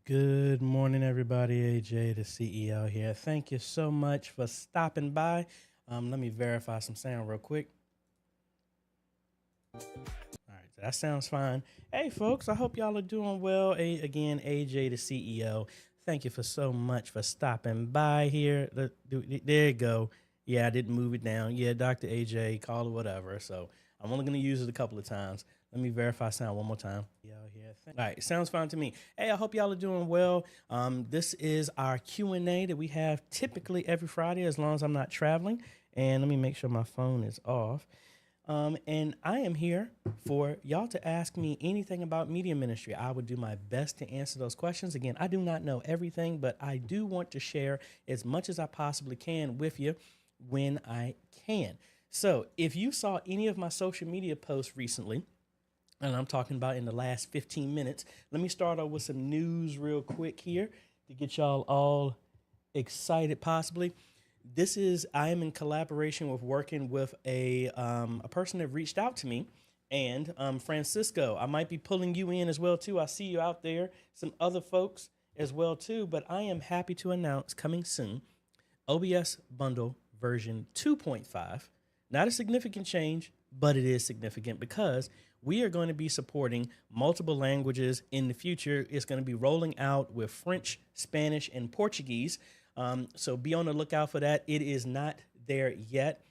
Good morning, everybody. AJ, the CEO here. Thank you so much for stopping by. Let me verify some sound real quick. All right, so that sounds fine. Hey, folks, I hope y'all are doing well. Again, AJ, the CEO. Thank you for so much for stopping by here. There you go. Yeah, I didn't move it down. Yeah, Dr. AJ, call it whatever. So I'm only going to use it a couple of times. Let me verify sound one more time. All right, sounds fine to me. Hey, I hope y'all are doing well. This is our Q&A that we have typically every Friday as long as I'm not traveling. And let me make sure my phone is off. And I am here for y'all to ask me anything about media ministry. I would do my best to answer those questions. Again, I do not know everything, but I do want to share as much as I possibly can with you when I can. So if you saw any of my social media posts recently, and I'm talking about in the last 15 minutes, let me start off with some news real quick here to get y'all all excited possibly. I am in collaboration with working with a person that reached out to me, and Francisco, I might be pulling you in as well too. I see you out there, some other folks as well too, but I am happy to announce coming soon, OBS bundle version 2.5, not a significant change, but it is significant because we are going to be supporting multiple languages in the future. It's going to be rolling out with French, Spanish, and Portuguese. So be on the lookout for that. It is not there yet,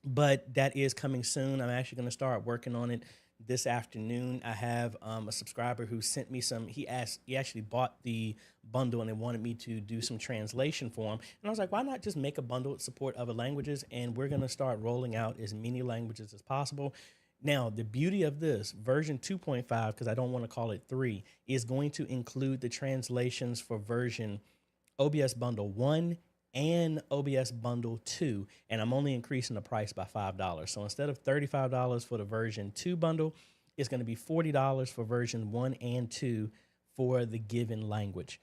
but that is coming soon. I'm actually going to start working on it this afternoon. I have a subscriber who sent me some. He actually bought the bundle and they wanted me to do some translation for him. And I was like, why not just make a bundle that support other languages? And we're going to start rolling out as many languages as possible. Now, the beauty of this version 2.5, because I don't want to call it 3, is going to include the translations for version OBS Bundle 1 and OBS Bundle 2, and I'm only increasing the price by $5. So instead of $35 for the version 2 bundle, it's going to be $40 for version 1 and 2 for the given language.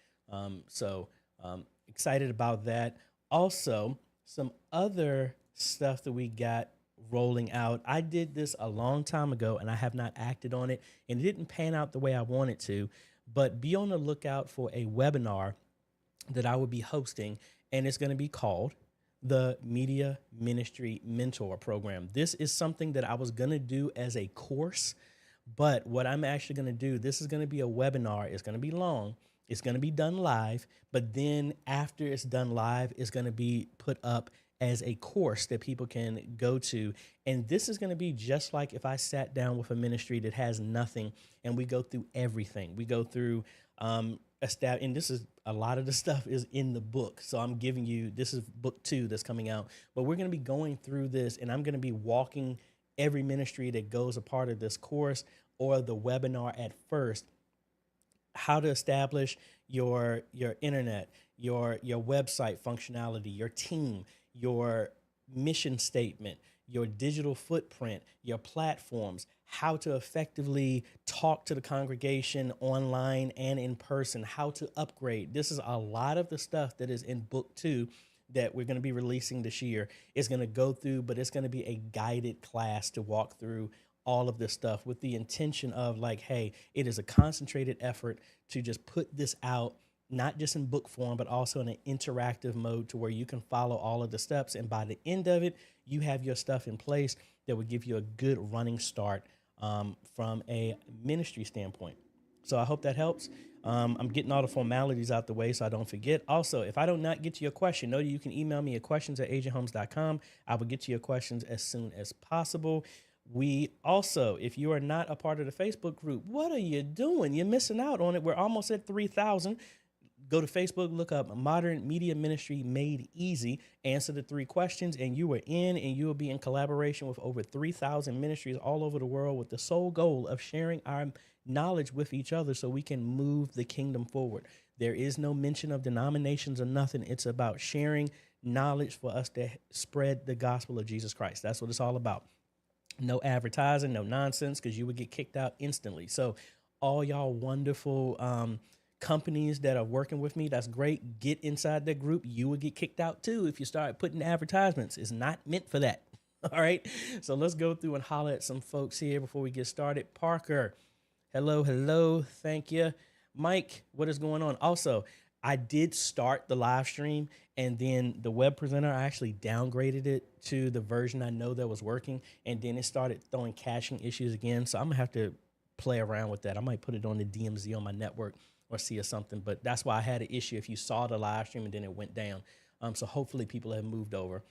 Excited about that. Also, some other stuff that we got rolling out. I did this a long time ago and I have not acted on it, and it didn't pan out the way I wanted to, but be on the lookout for a webinar that I will be hosting, and it's going to be called the Media Ministry Mentor Program. This is something that I was going to do as a course, but what I'm actually going to do, this is going to be a webinar. It's going to be long. It's going to be done live, but then after it's done live, it's going to be put up as a course that people can go to. And this is going to be just like if I sat down with a ministry that has nothing and we go through everything. We go through and this is a lot of the stuff is in the book. So I'm giving you, this is book 2 that's coming out, but we're going to be going through this and I'm going to be walking every ministry that goes a part of this course or the webinar at first, how to establish your internet, your website functionality, your team, your mission statement, your digital footprint, your platforms, how to effectively talk to the congregation online and in person, how to upgrade. This is a lot of the stuff that is in book 2 that we're going to be releasing this year. Is going to go through, but it's going to be a guided class to walk through all of this stuff with the intention of like, hey, it is a concentrated effort to just put this out, not just in book form, but also in an interactive mode to where you can follow all of the steps. And by the end of it, you have your stuff in place that would give you a good running start from a ministry standpoint. So I hope that helps. I'm getting all the formalities out the way so I don't forget. Also, if I do not get to your question, know that you can email me at questions@ajhomes.com. I will get to your questions as soon as possible. We also, if you are not a part of the Facebook group, what are you doing? You're missing out on it. We're almost at 3,000. Go to Facebook, look up Modern Media Ministry Made Easy, answer the 3 questions, and you are in, and you will be in collaboration with over 3,000 ministries all over the world with the sole goal of sharing our knowledge with each other so we can move the kingdom forward. There is no mention of denominations or nothing. It's about sharing knowledge for us to spread the gospel of Jesus Christ. That's what it's all about. No advertising, no nonsense, because you would get kicked out instantly. So all y'all wonderful companies that are working with me, that's great. Get inside that group. You will get kicked out too if you start putting advertisements. It's not meant for that. All right. So let's go through and holler at some folks here before we get started. Parker, hello. Thank you. Mike, what is going on? Also, I did start the live stream, and then the web presenter, I actually downgraded it to the version I know that was working, and then it started throwing caching issues again. So I'm gonna have to play around with that. I might put it on the DMZ on my network or see or something, but that's why I had an issue if you saw the live stream and then it went down. So hopefully people have moved over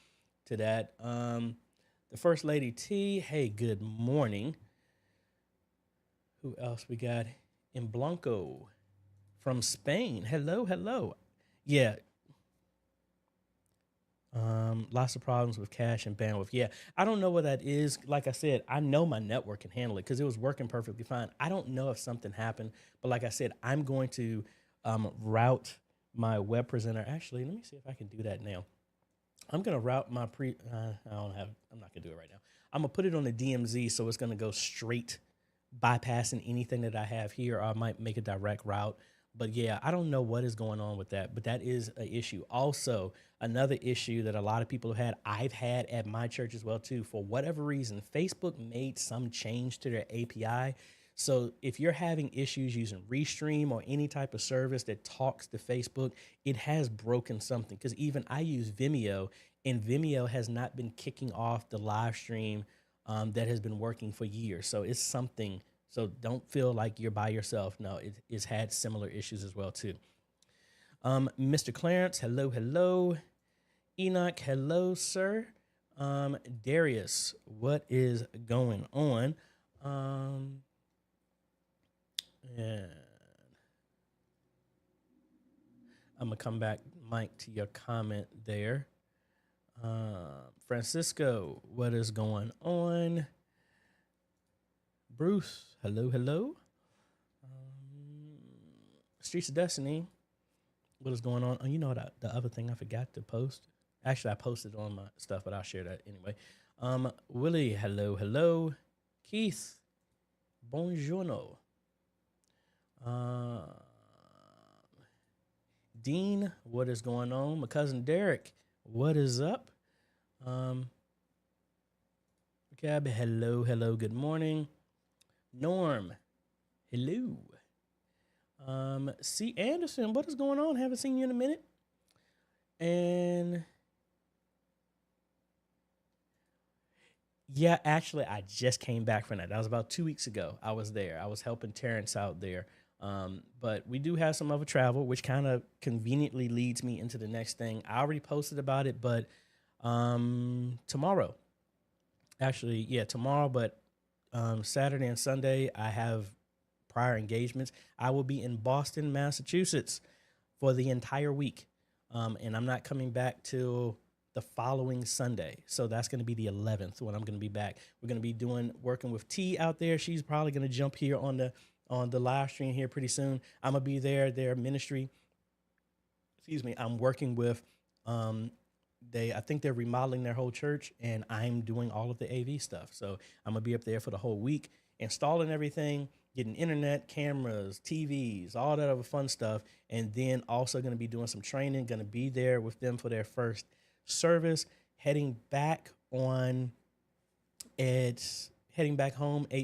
to that. The First Lady T, hey, good morning. Who else we got? In Blanco from Spain. Hello, hello. Yeah. Lots of problems with cache and bandwidth. Yeah, I don't know what that is. Like I said, I know my network can handle it because it was working perfectly fine. I don't know if something happened, but like I said, I'm going to route my web presenter. Actually, let me see if I can do that now. I'm gonna route my I'm not gonna do it right now. I'm gonna put it on the DMZ, so it's gonna go straight, bypassing anything that I have here. Or I might make a direct route. But yeah, I don't know what is going on with that, but that is an issue. Also, another issue that a lot of people have had, I've had at my church as well too. For whatever reason, Facebook made some change to their API. So if you're having issues using Restream or any type of service that talks to Facebook, it has broken something. Because even I use Vimeo, and Vimeo has not been kicking off the live stream that has been working for years. So it's something. So don't feel like you're by yourself. No, it's had similar issues as well too. Mr. Clarence, hello, hello. Enoch, hello, sir. Darius, what is going on? And I'm gonna come back, Mike, to your comment there. Francisco, what is going on? Bruce, hello, hello. Streets of Destiny, what is going on? Oh, you know the other thing I forgot to post? Actually, I posted on my stuff, but I'll share that anyway. Willie, hello, hello. Keith, buongiorno. Dean, what is going on? My cousin Derek, what is up? Gab, hello, hello, good morning. Norm, hello. C. Anderson, what is going on? Haven't seen you in a minute. And yeah, actually, I just came back from that. That was about 2 weeks ago. I was there. I was helping Terrence out there. But we do have some other travel, which kind of conveniently leads me into the next thing. I already posted about it, but tomorrow. Actually, yeah, tomorrow, but Saturday and Sunday, I have prior engagements. I will be in Boston, Massachusetts for the entire week. And I'm not coming back till the following Sunday. So that's going to be the 11th when I'm going to be back. We're going to be working with T out there. She's probably going to jump here on the live stream here pretty soon. I'm going to be there, their ministry. Excuse me. I'm working with, I think they're remodeling their whole church, and I'm doing all of the AV stuff. So I'm going to be up there for the whole week, installing everything, getting internet, cameras, TVs, all that other fun stuff. And then also going to be doing some training, going to be there with them for their first service, heading back home, 8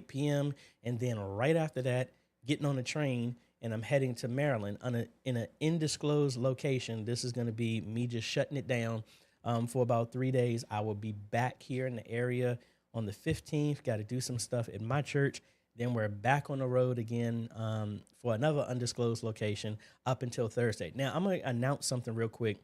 p.m. And then right after that, getting on the train, and I'm heading to Maryland in an undisclosed location. This is going to be me just shutting it down for about 3 days. I will be back here in the area on the 15th. Got to do some stuff at my church. Then we're back on the road again for another undisclosed location up until Thursday. Now, I'm going to announce something real quick.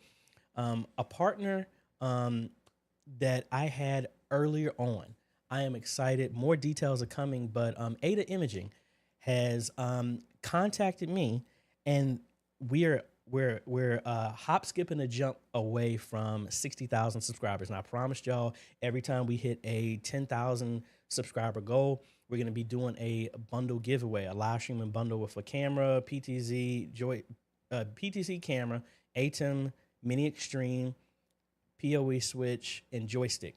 A partner that I had earlier on. I am excited. More details are coming, but Ada Imaging has contacted me, and we're hop, skip, and a jump away from 60,000 subscribers. And I promised y'all every time we hit a 10,000 subscriber goal, we're going to be doing a bundle giveaway, a live streaming bundle with a camera, PTZ camera, ATEM, Mini Extreme, PoE switch, and joystick.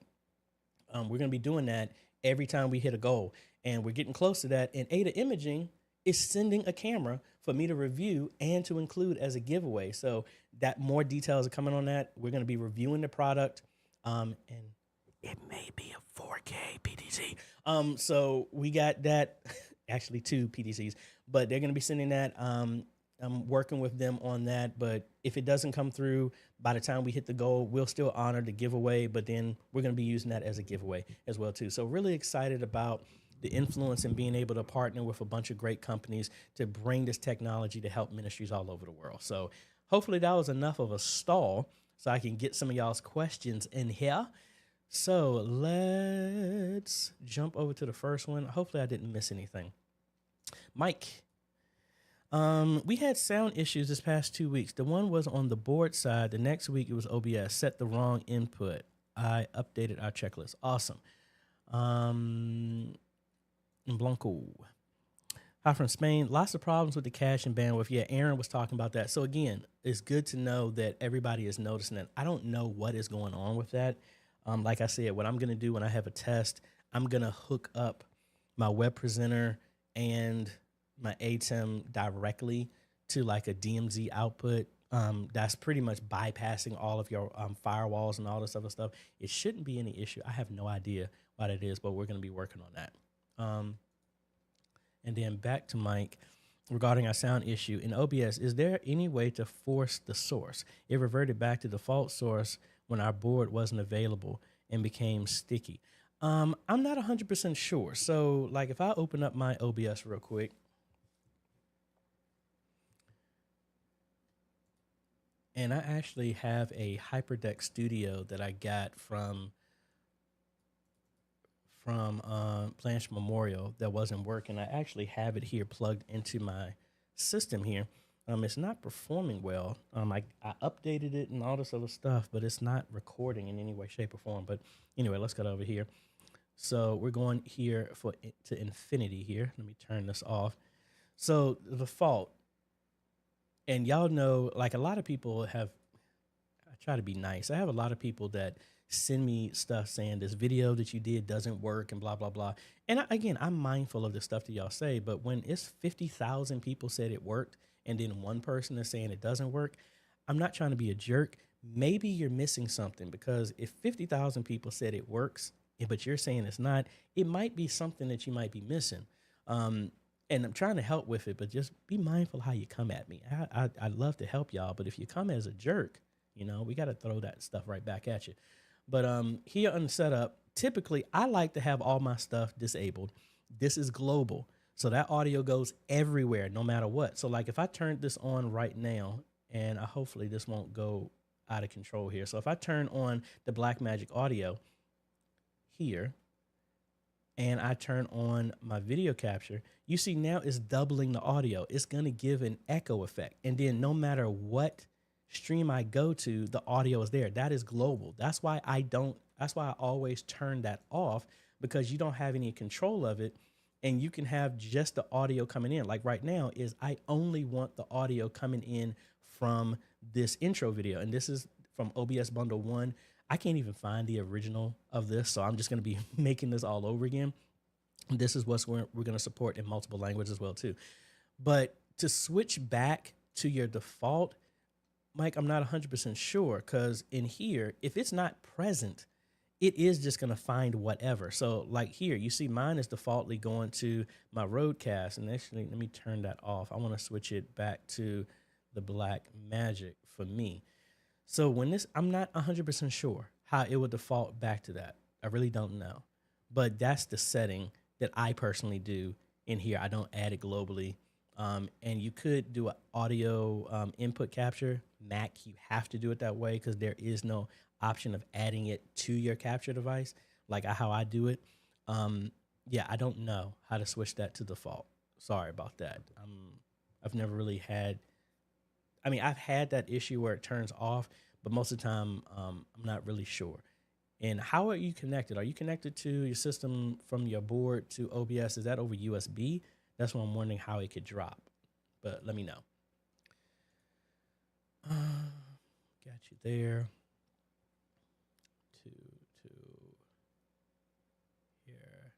We're going to be doing that every time we hit a goal. And we're getting close to that. And Ada Imaging is sending a camera for me to review and to include as a giveaway. So that more details are coming on that. We're going to be reviewing the product. And it may be a 4K PTZ. So we got that actually 2 PDCs, but they're going to be sending that. I'm working with them on that, but if it doesn't come through by the time we hit the goal, we'll still honor the giveaway, but then we're going to be using that as a giveaway as well too. So really excited about the influence and being able to partner with a bunch of great companies to bring this technology to help ministries all over the world. So hopefully that was enough of a stall so I can get some of y'all's questions in here. So let's jump over to the first one. Hopefully I didn't miss anything. Mike, we had sound issues this past 2 weeks. The one was on the board side. The next week it was OBS. Set the wrong input. I updated our checklist. Awesome. Blanco. Hi from Spain. Lots of problems with the cache and bandwidth. Yeah, Aaron was talking about that. So again, it's good to know that everybody is noticing that. I don't know what is going on with that. Like I said, what I'm going to do when I have a test, I'm going to hook up my web presenter and my ATEM directly to like a DMZ output. That's pretty much bypassing all of your firewalls and all this other stuff. It shouldn't be any issue. I have no idea what it is, but we're going to be working on that. And then back to Mike regarding our sound issue in OBS. Is there any way to force the source? It reverted back to default source when our board wasn't available and became sticky. I'm not 100% sure. So like if I open up my OBS real quick, and I actually have a HyperDeck Studio that I got from Planche Memorial that wasn't working. I actually have it here plugged into my system here. It's not performing well. I updated it and all this other stuff, but it's not recording in any way, shape, or form. But anyway, let's go over here. So we're going here to infinity here. Let me turn this off. So the default, and y'all know, like a lot of people have, I try to be nice. I have a lot of people that send me stuff saying this video that you did doesn't work and blah, blah, blah. And again, I'm mindful of the stuff that y'all say, but when it's 50,000 people said it worked and then one person is saying it doesn't work, I'm not trying to be a jerk. Maybe you're missing something, because if 50,000 people said it works, but you're saying it's not, it might be something that you might be missing. And I'm trying to help with it, but just be mindful how you come at me. I'd love to help y'all, but if you come as a jerk, you know, we got to throw that stuff right back at you. But here on the setup, typically I like to have all my stuff disabled. This is global, so that audio goes everywhere, no matter what. So like if I turn this on right now, and hopefully this won't go out of control here. So if I turn on the Blackmagic audio here, and I turn on my video capture, you see now it's doubling the audio. It's gonna give an echo effect. And then no matter what stream I go to, the audio is there. That is global. That's why I always turn that off, because you don't have any control of it, and you can have just the audio coming in. Like right now is I only want the audio coming in from this intro video, and this is from OBS Bundle 1. I can't even find the original of this, so I'm just going to be making this all over again. This is what we're going to support in multiple languages as well too. But to switch back to your default, Mike, I'm not 100% sure, because in here, if it's not present, it is just going to find whatever. So like here, you see mine is defaultly going to my Roadcast. And actually, let me turn that off. I want to switch it back to the Blackmagic for me. So when this, I'm not 100% sure how it would default back to that. I really don't know. But that's the setting that I personally do in here. I don't add it globally. And you could do an audio input capture. Mac, you have to do it that way, because there is no option of adding it to your capture device like how I do it. Yeah, I don't know how to switch that to default. Sorry about that. I've never really had, I mean, I've had that issue where it turns off, but most of the time I'm not really sure. And how are you connected? Are you connected to your system from your board to OBS? Is that over USB? That's what I'm wondering how it could drop, but let me know. Got you there. To here.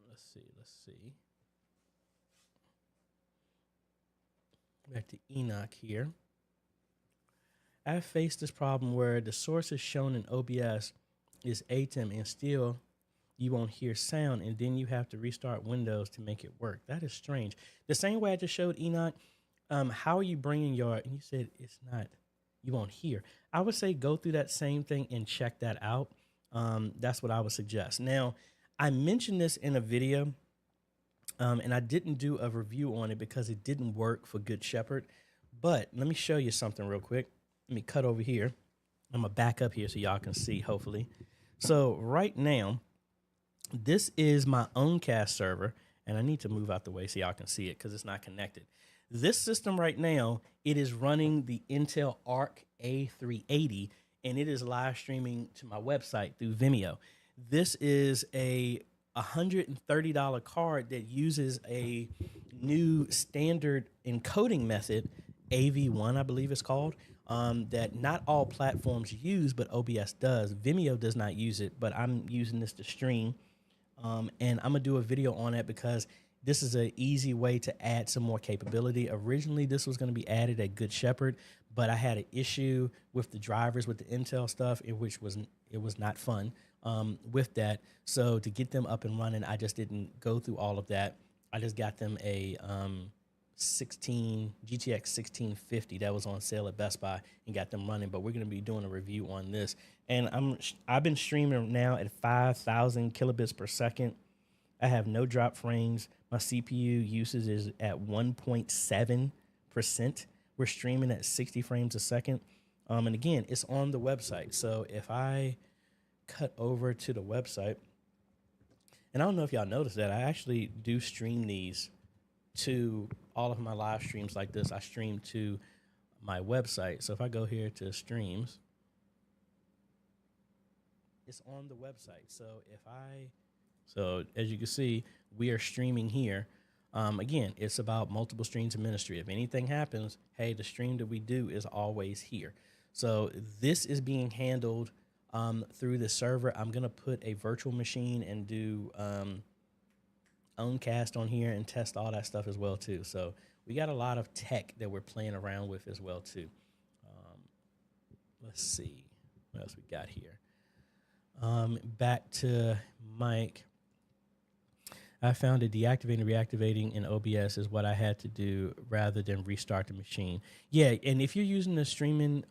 Let's see. Back to Enoch here. I've faced this problem where the source is shown in OBS is ATEM and still you won't hear sound, and then you have to restart Windows to make it work. That is strange. The same way I just showed Enoch, how are you bringing your, and you said it's not, you won't hear. I would say go through that same thing and check that out. That's what I would suggest. Now, I mentioned this in a video, and I didn't do a review on it because it didn't work for Good Shepherd. But let me show you something real quick. Let me cut over here. I'm going to back up here so y'all can see, hopefully. So right now, this is my own cast server, and I need to move out the way so y'all can see it because it's not connected. This system right now, it is running the Intel Arc A380, and it is live streaming to my website through Vimeo. This is a $130 card that uses a new standard encoding method, AV1, I believe it's called, that not all platforms use, but OBS does. Vimeo does not use it, but I'm using this to stream. And I'm gonna do a video on it because this is an easy way to add some more capability. Originally, this was gonna be added at Good Shepherd, but I had an issue with the drivers with the Intel stuff, it was not fun with that. So to get them up and running, I just didn't go through all of that. I just got them a GTX 1650 that was on sale at Best Buy and got them running. But we're going to be doing a review on this, and I've been streaming now at 5,000 kilobits per second. I have no drop frames. My CPU usage is at 1.7%. We're streaming at 60 frames a second, and again, it's on the website. So if I cut over to the website, and I don't know if y'all noticed that I actually do stream these to all of my live streams like this. I stream to my website. So if I go here to streams, it's on the website. So as you can see, we are streaming here. Again, it's about multiple streams of ministry. If anything happens, hey, the stream that we do is always here. So this is being handled through the server. I'm going to put a virtual machine and do Owncast on here and test all that stuff as well too. So we got a lot of tech that we're playing around with as well too. Let's see what else we got here. Back to Mike. I found that deactivating and reactivating in OBS is what I had to do rather than restart the machine. Yeah, and if you're using the streaming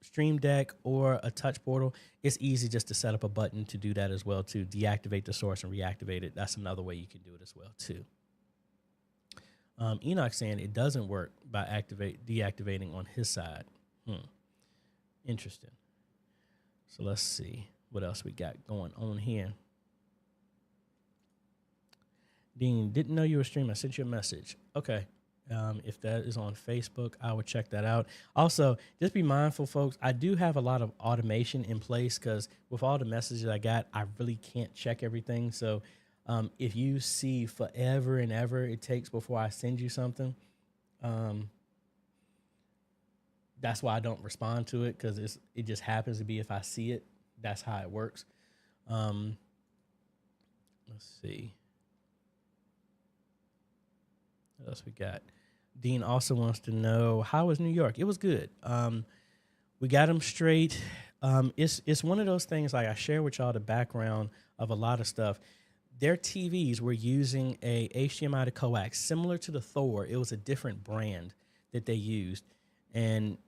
Stream Deck or a touch portal, it's easy just to set up a button to do that as well, to deactivate the source and reactivate it. That's another way you can do it as well too. Enoch saying it doesn't work by deactivating on his side. Interesting. So let's see what else we got going on here. Dean, didn't know you were streaming. I sent you a message. Okay. If that is on Facebook, I would check that out. Also, just be mindful, folks. I do have a lot of automation in place because with all the messages I got, I really can't check everything. So if you see forever and ever it takes before I send you something, that's why I don't respond to it, because it just happens to be if I see it, that's how it works. Let's see. What else we got? Dean also wants to know, how was New York? It was good. We got them straight. It's one of those things, like I share with y'all the background of a lot of stuff. Their TVs were using a HDMI to coax, similar to the Thor. It was a different brand that they used. And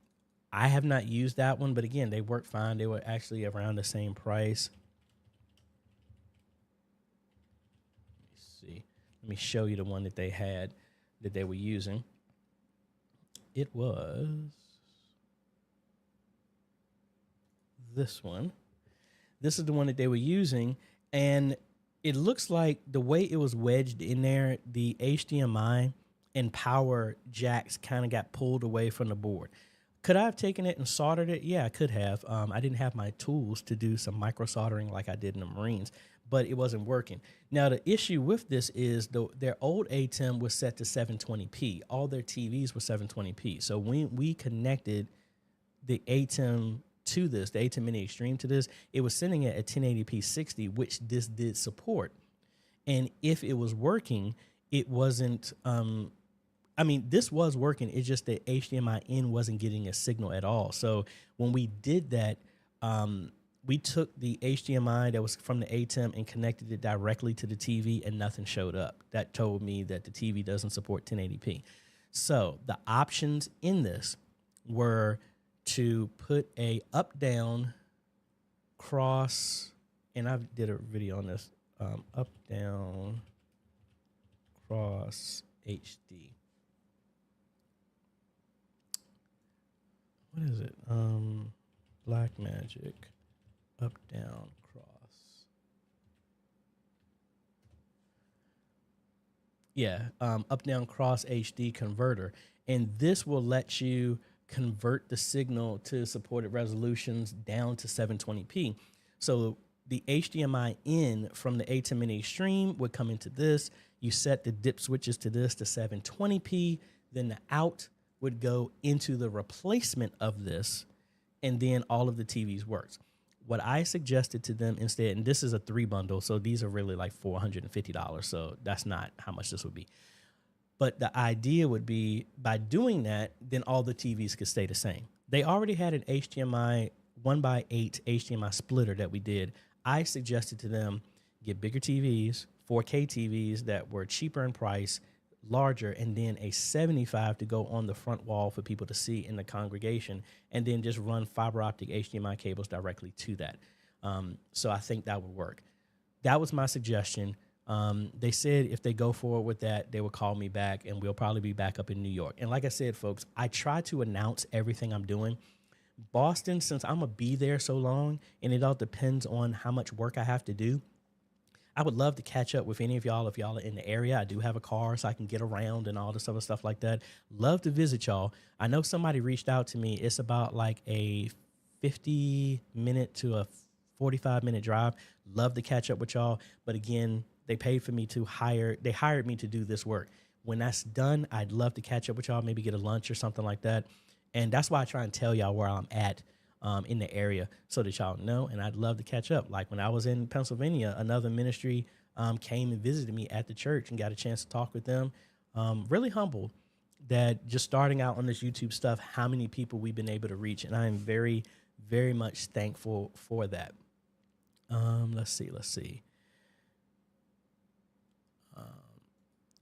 I have not used that one, but again, they worked fine. They were actually around the same price. Let's see. Let me show you the one that they had, that they were using. It was this one. This is the one that they were using, and it looks like the way it was wedged in there, the HDMI and power jacks kind of got pulled away from the board. Could I have taken it and soldered it? Yeah, I could have. I didn't have my tools to do some micro soldering like I did in the Marines, but it wasn't working. Now, the issue with this is their old ATEM was set to 720p. All their TVs were 720p. So when we connected the ATEM to this, the ATEM Mini Extreme to this, it was sending it at 1080p 60, which this did support. And if it was working, it wasn't, this was working. It's just that HDMI in wasn't getting a signal at all. So when we did that, we took the HDMI that was from the ATEM and connected it directly to the TV, and nothing showed up. That told me that the TV doesn't support 1080p. So the options in this were to put a up-down cross, and I did a video on this, up-down cross HD. What is it? Blackmagic up-down cross. Yeah, up-down cross HD converter. And this will let you convert the signal to supported resolutions down to 720p. So the HDMI in from the ATEM Mini Extreme would come into this. You set the dip switches to this to 720p. Then the out would go into the replacement of this, and then all of the TVs works. What I suggested to them instead, and this is a 3 bundle, so these are really like $450, so that's not how much this would be. But the idea would be, by doing that, then all the TVs could stay the same. They already had an HDMI 1x8 HDMI splitter that we did. I suggested to them, get bigger TVs, 4K TVs that were cheaper in price, larger, and then a 75 to go on the front wall for people to see in the congregation, and then just run fiber optic HDMI cables directly to that. So I think that would work. That was my suggestion. They said if they go forward with that, they will call me back, and we'll probably be back up in New York. And like I said, folks, I try to announce everything I'm doing. Boston, since I'm going to be there so long, and it all depends on how much work I have to do, I would love to catch up with any of y'all if y'all are in the area. I do have a car, so I can get around and all this other stuff like that. Love to visit y'all. I know somebody reached out to me. It's about like a 50-minute to a 45-minute drive. Love to catch up with y'all. But again, they paid for me to they hired me to do this work. When that's done, I'd love to catch up with y'all, maybe get a lunch or something like that. And that's why I try and tell y'all where I'm at in the area, so that y'all know, and I'd love to catch up. Like when I was in Pennsylvania, another ministry came and visited me at the church and got a chance to talk with them. Really humbled that just starting out on this YouTube stuff, how many people we've been able to reach, and I am very, very much thankful for that. Let's see.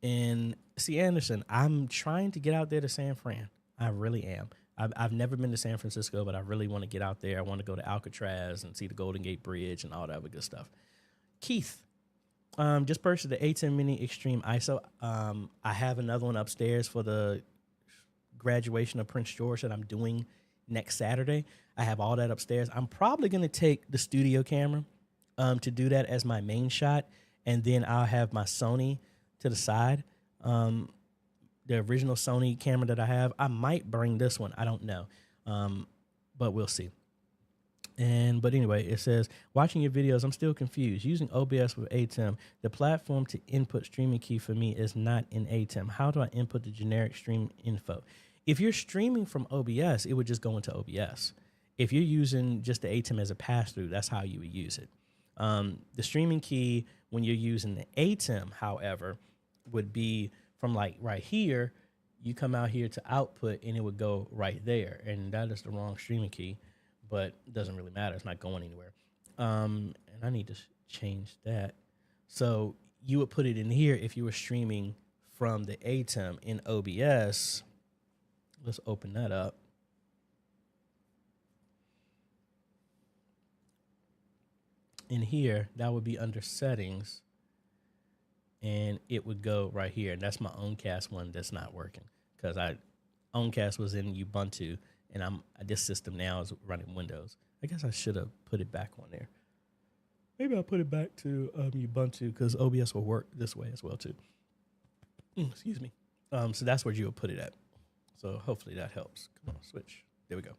And see, Anderson, I'm trying to get out there to San Fran. I really am. I've never been to San Francisco, but I really want to get out there. I want to go to Alcatraz and see the Golden Gate Bridge and all that other good stuff. Keith, just purchased the ATEM Mini Extreme ISO. I have another one upstairs for the graduation of Prince George that I'm doing next Saturday. I have all that upstairs. I'm probably going to take the studio camera to do that as my main shot, and then I'll have my Sony to the side. The original Sony camera that I have, I might bring this one. I don't know, but we'll see. But anyway, it says, watching your videos, I'm still confused. Using OBS with ATEM, the platform to input streaming key for me is not in ATEM. How do I input the generic stream info? If you're streaming from OBS, it would just go into OBS. If you're using just the ATEM as a pass-through, that's how you would use it. The streaming key, when you're using the ATEM, however, would be from like right here, you come out here to output, and it would go right there. And that is the wrong streaming key, but it doesn't really matter. It's not going anywhere. And I need to change that. So you would put it in here if you were streaming from the ATEM in OBS. Let's open that up. In here, that would be under settings, and it would go right here. And that's my Oncast one that's not working, because Oncast was in Ubuntu, and this system now is running Windows. I guess I should have put it back on there. Maybe I'll put it back to Ubuntu, because OBS will work this way as well too. Excuse me. So that's where you would put it at. So hopefully that helps. Come on, switch. There we go.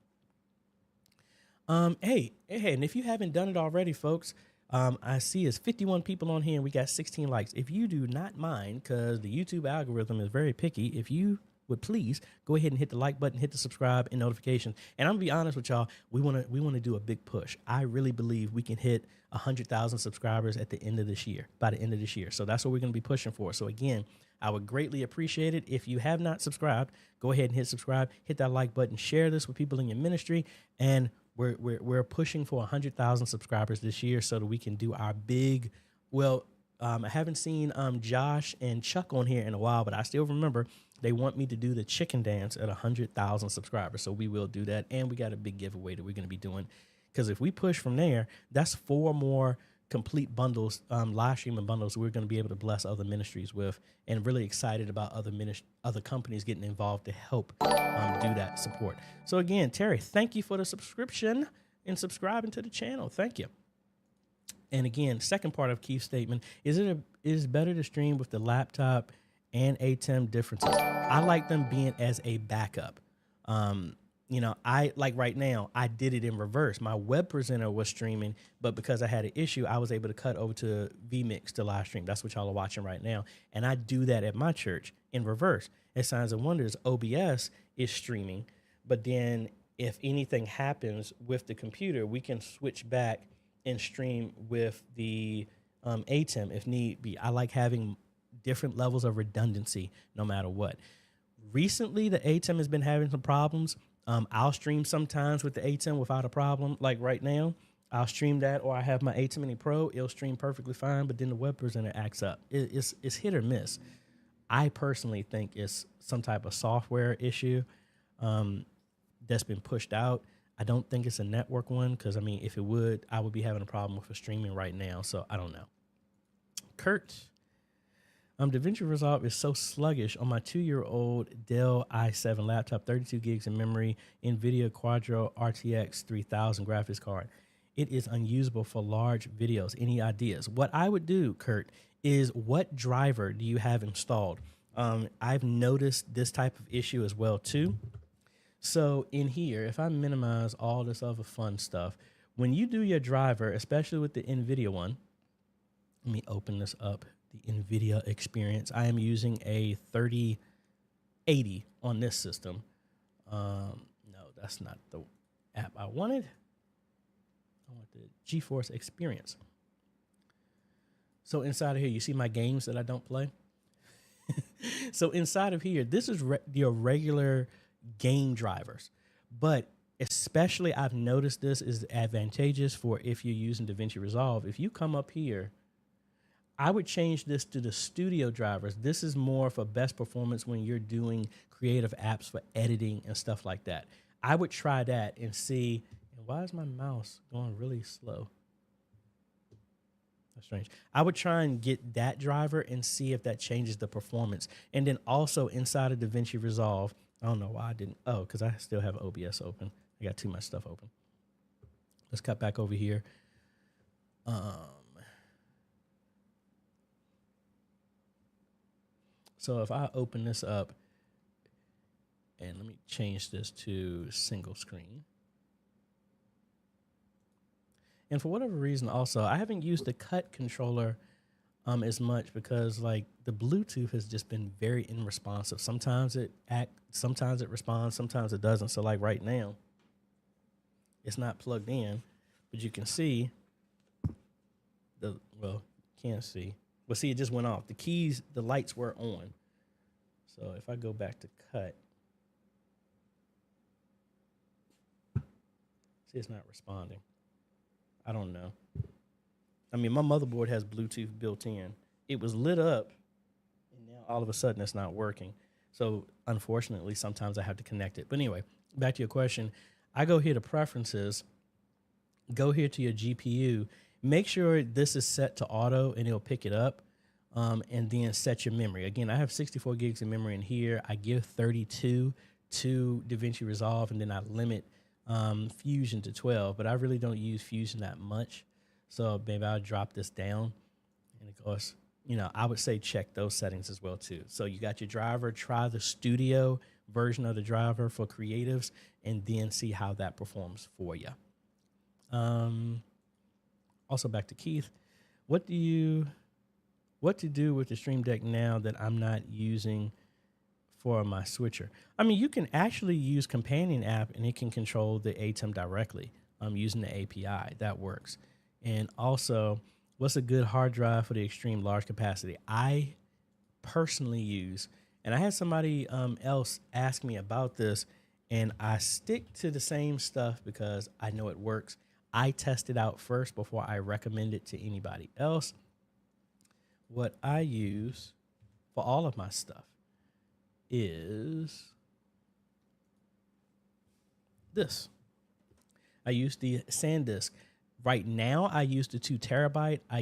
Hey, and if you haven't done it already, folks, I see it's 51 people on here and we got 16 likes. If you do not mind, because the YouTube algorithm is very picky, if you would please go ahead and hit the like button, hit the subscribe and notifications. And I'm gonna be honest with y'all, we wanna do a big push. I really believe we can hit 100,000 subscribers at the end of this year, by the end of this year. So that's what we're gonna be pushing for. So again, I would greatly appreciate it. If you have not subscribed, go ahead and hit subscribe, hit that like button, share this with people in your ministry, and We're pushing for 100,000 subscribers this year so that we can do our big, well, I haven't seen Josh and Chuck on here in a while, but I still remember they want me to do the chicken dance at 100,000 subscribers. So we will do that. And we got a big giveaway that we're going to be doing. Because if we push from there, that's 4 more complete bundles, live streaming bundles we're going to be able to bless other ministries with, and really excited about other companies getting involved to help do that support. So again, Terry, thank you for the subscription and subscribing to the channel. Thank you. And again, second part of Keith's statement, is better to stream with the laptop and ATEM differences? I like them being as a backup. You know, I like right now, I did it in reverse. My web presenter was streaming, but because I had an issue, I was able to cut over to vMix to live stream. That's what y'all are watching right now. And I do that at my church in reverse. At Signs and Wonders, OBS is streaming, but then if anything happens with the computer, we can switch back and stream with the ATEM if need be. I like having different levels of redundancy no matter what. Recently, the ATEM has been having some problems. I'll stream sometimes with the ATEM without a problem. Like right now, I'll stream that, or I have my ATEM Mini Pro. It'll stream perfectly fine, but then the web presenter acts up. It's hit or miss. I personally think it's some type of software issue that's been pushed out. I don't think it's a network one because, I mean, if it would, I would be having a problem with the streaming right now, so I don't know. Kurt. DaVinci Resolve is so sluggish on my 2-year-old Dell i7 laptop, 32 gigs in memory, NVIDIA Quadro RTX 3000 graphics card. It is unusable for large videos. Any ideas? What I would do, Kurt, is what driver do you have installed? I've noticed this type of issue as well, too. So in here, if I minimize all this other fun stuff, when you do your driver, especially with the NVIDIA one, let me open this up. The NVIDIA experience. I am using a 3080 on this system. No, that's not the app I wanted. I want the GeForce Experience. So inside of here, you see my games that I don't play? So inside of here, this is your regular game drivers. But especially I've noticed this is advantageous for if you're using DaVinci Resolve. If you come up here, I would change this to the studio drivers. This is more for best performance when you're doing creative apps for editing and stuff like that. I would try that and see. And why is my mouse going really slow? That's strange. I would try and get that driver and see if that changes the performance. And then also inside of DaVinci Resolve, I don't know why I didn't. Oh, because I still have OBS open. I got too much stuff open. Let's cut back over here. So if I open this up, and let me change this to single screen. And for whatever reason also, I haven't used the cut controller as much because like the Bluetooth has just been very unresponsive. Sometimes it responds, sometimes it doesn't. So like right now, it's not plugged in, but you can see can't see. Well, see, it just went off. The keys, the lights were on. So if I go back to cut, see, it's not responding. I don't know. I mean, my motherboard has Bluetooth built in. It was lit up, and now all of a sudden it's not working. So unfortunately, sometimes I have to connect it. But anyway, back to your question. I go here to preferences, go here to your GPU, make sure this is set to auto and it'll pick it up, and then set your memory. Again, I have 64 gigs of memory in here. I give 32 to DaVinci Resolve, and then I limit Fusion to 12, but I really don't use Fusion that much. So maybe I'll drop this down. And of course, you know, I would say check those settings as well too. So you got your driver, try the studio version of the driver for creatives, and then see how that performs for you. Also back to Keith, what to do with the Stream Deck now that I'm not using for my switcher? I mean, you can actually use Companion app and it can control the ATEM directly using the API. That works. And also, what's a good hard drive for the extreme large capacity? I personally use, and I had somebody else ask me about this, And I stick to the same stuff because I know it works. I test it out first before I recommend it to anybody else. What I use for all of my stuff is this. I use the SanDisk. Right now, I use the 2 terabyte. I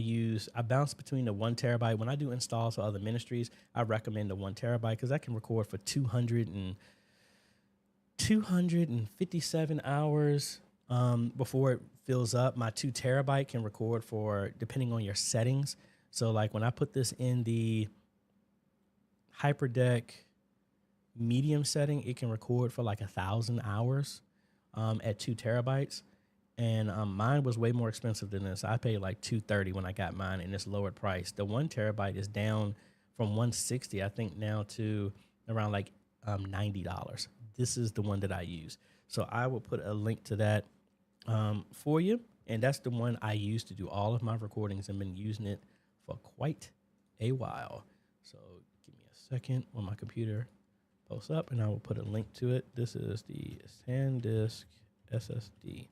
bounce between the 1 terabyte. When I do installs for other ministries, I recommend the 1 terabyte because I can record for 257 hours before it fills up. My 2 terabyte can record for, depending on your settings. So like when I put this in the HyperDeck medium setting, it can record for like 1,000 hours at 2 terabytes. And mine was way more expensive than this. I paid like $230 when I got mine, and it's lowered price. The 1 terabyte is down from $160, I think, now to around like $90. This is the one that I use. So I will put a link to that for you. And that's the one I use to do all of my recordings and been using it for quite a while. So give me a second when my computer posts up, and I will put a link to it. This is the SanDisk SSD.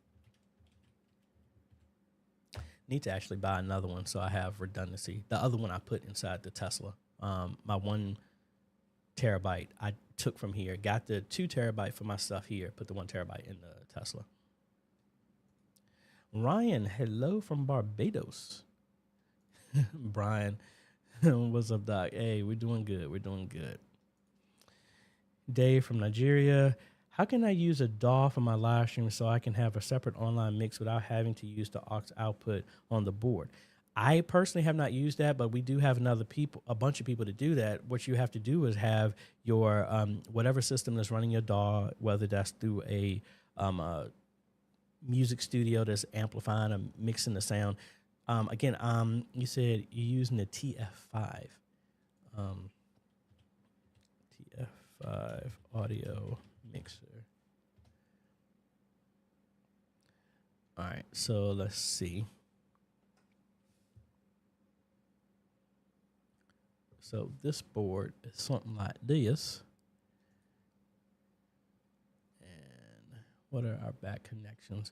Need to actually buy another one so I have redundancy. The other one I put inside the Tesla. My 1 terabyte I took from here. Got the 2 terabyte for my stuff here. Put the 1 terabyte in the Tesla. Ryan, hello from Barbados. Brian, what's up, Doc? Hey, we're doing good. We're doing good. Dave from Nigeria. How can I use a DAW for my live stream so I can have a separate online mix without having to use the aux output on the board? I personally have not used that, but we do have a bunch of people to do that. What you have to do is have your whatever system that's running your DAW, whether that's through a music studio that's amplifying or mixing the sound. You said you're using the TF5. TF5 audio mixer. All right, so let's see. So this board is something like this. And what are our back connections?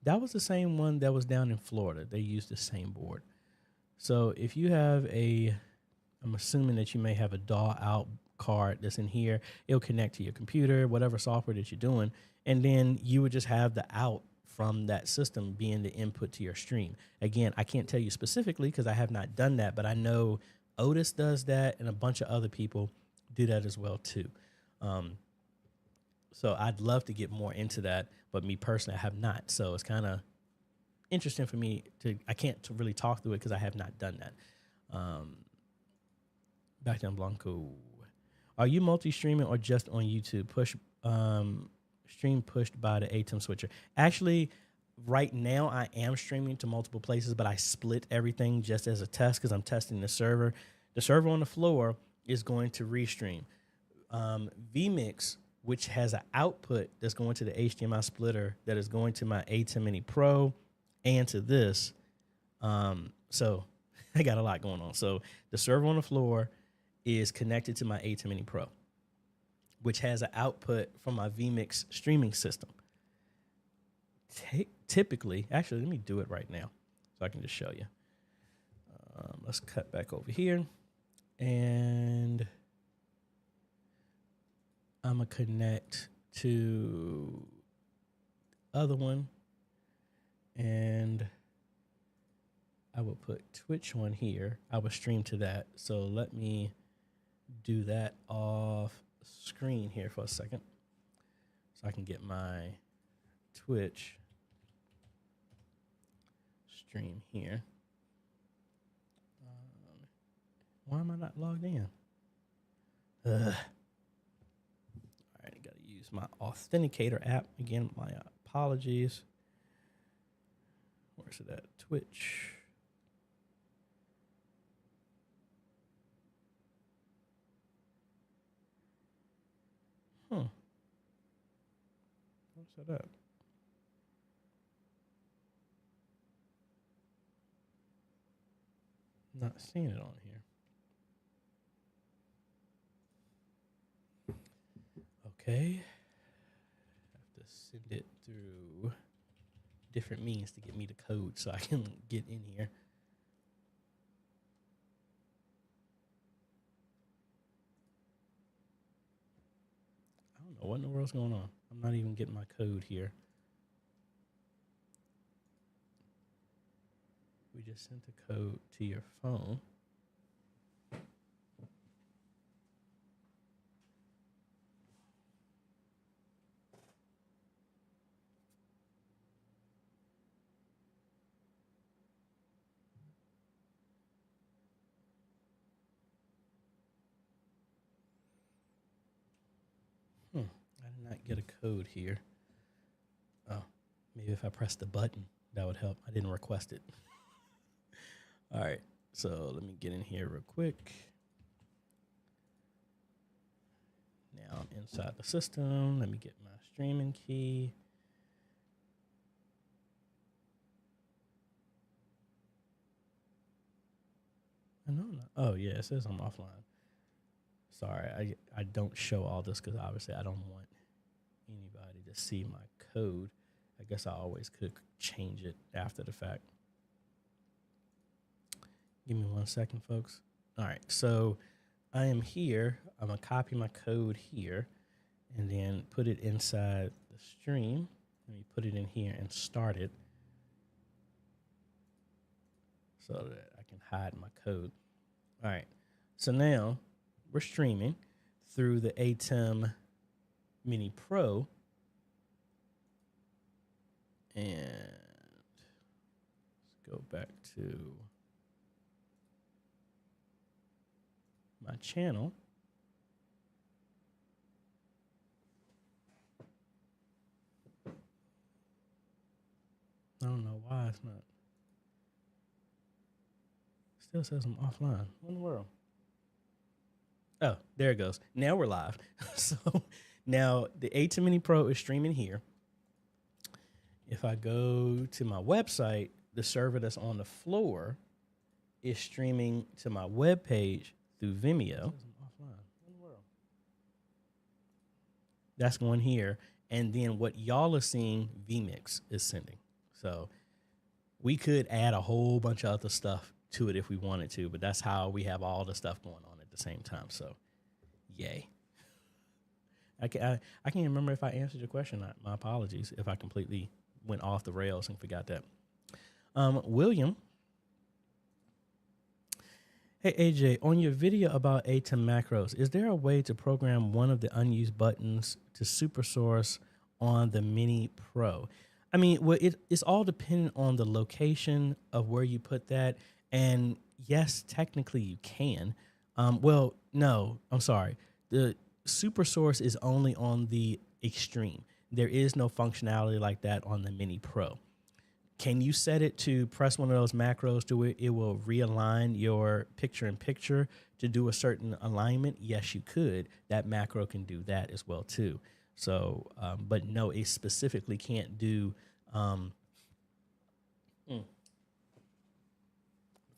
That was the same one that was down in Florida. They used the same board. So if you have I'm assuming that you may have a DAW out card that's in here. It'll connect to your computer, whatever software that you're doing, and then you would just have the out from that system being the input to your stream. Again, I can't tell you specifically because I have not done that, but I know Otis does that and a bunch of other people do that as well too. So I'd love to get more into that, but me personally, I have not. So it's kind of interesting for me I can't really talk through it because I have not done that. Back down Blanco. Are you multi-streaming or just on YouTube? Stream pushed by the ATEM switcher. Actually, right now I am streaming to multiple places, but I split everything just as a test because I'm testing the server. The server on the floor is going to restream. vMix, which has an output that's going to the HDMI splitter that is going to my ATEM Mini Pro and to this. So I got a lot going on. So the server on the floor is connected to my ATEM Mini Pro, which has an output from my vMix streaming system. Typically, actually, let me do it right now so I can just show you. Let's cut back over here, and I'm going to connect to the other one, and I will put Twitch one here. I will stream to that. So let me do that off screen here for a second so I can get my Twitch stream here. Why am I not logged in? All right, I got to use my Authenticator app. Again, my apologies. Where's it at? Twitch. What's that at? Not seeing it on here. Okay. send it through different means to get me the code so I can get in here. I don't know what in the world's going on. I'm not even getting my code here. We just sent the code to your phone. I did not get a code here. Oh, maybe if I press the button, that would help. I didn't request it. All right, so let me get in here real quick. Now I'm inside the system. Let me get my streaming key. Oh, yeah, it says I'm offline. Sorry, I don't show all this because obviously I don't want anybody to see my code. I guess I always could change it after the fact. Give me 1 second, folks. All right, so I am here. I'm going to copy my code here and then put it inside the stream. Let me put it in here and start it so that I can hide my code. All right, so now we're streaming through the ATEM Mini Pro. And let's go back to my channel. I don't know why it's not. Still says I'm offline. What in the world? Oh, there it goes. Now we're live. So now the ATEM Mini Pro is streaming here. If I go to my website, the server that's on the floor is streaming to my web page through Vimeo. That's going here. And then what y'all are seeing, vMix is sending. So we could add a whole bunch of other stuff to it if we wanted to, but that's how we have all the stuff going on at the same time. So yay. I can't remember if I answered your question or not. My apologies if I completely went off the rails and forgot that. William. Hey, AJ, on your video about ATEM macros, is there a way to program one of the unused buttons to super source on the Mini Pro? I mean, well, it's all dependent on the location of where you put that. And yes, technically you can. Well, no, I'm sorry. The super source is only on the extreme. There is no functionality like that on the Mini Pro. Can you set it to press one of those macros to where it will realign your picture-in-picture to do a certain alignment? Yes, you could. That macro can do that as well, too. So, but no, it specifically can't do...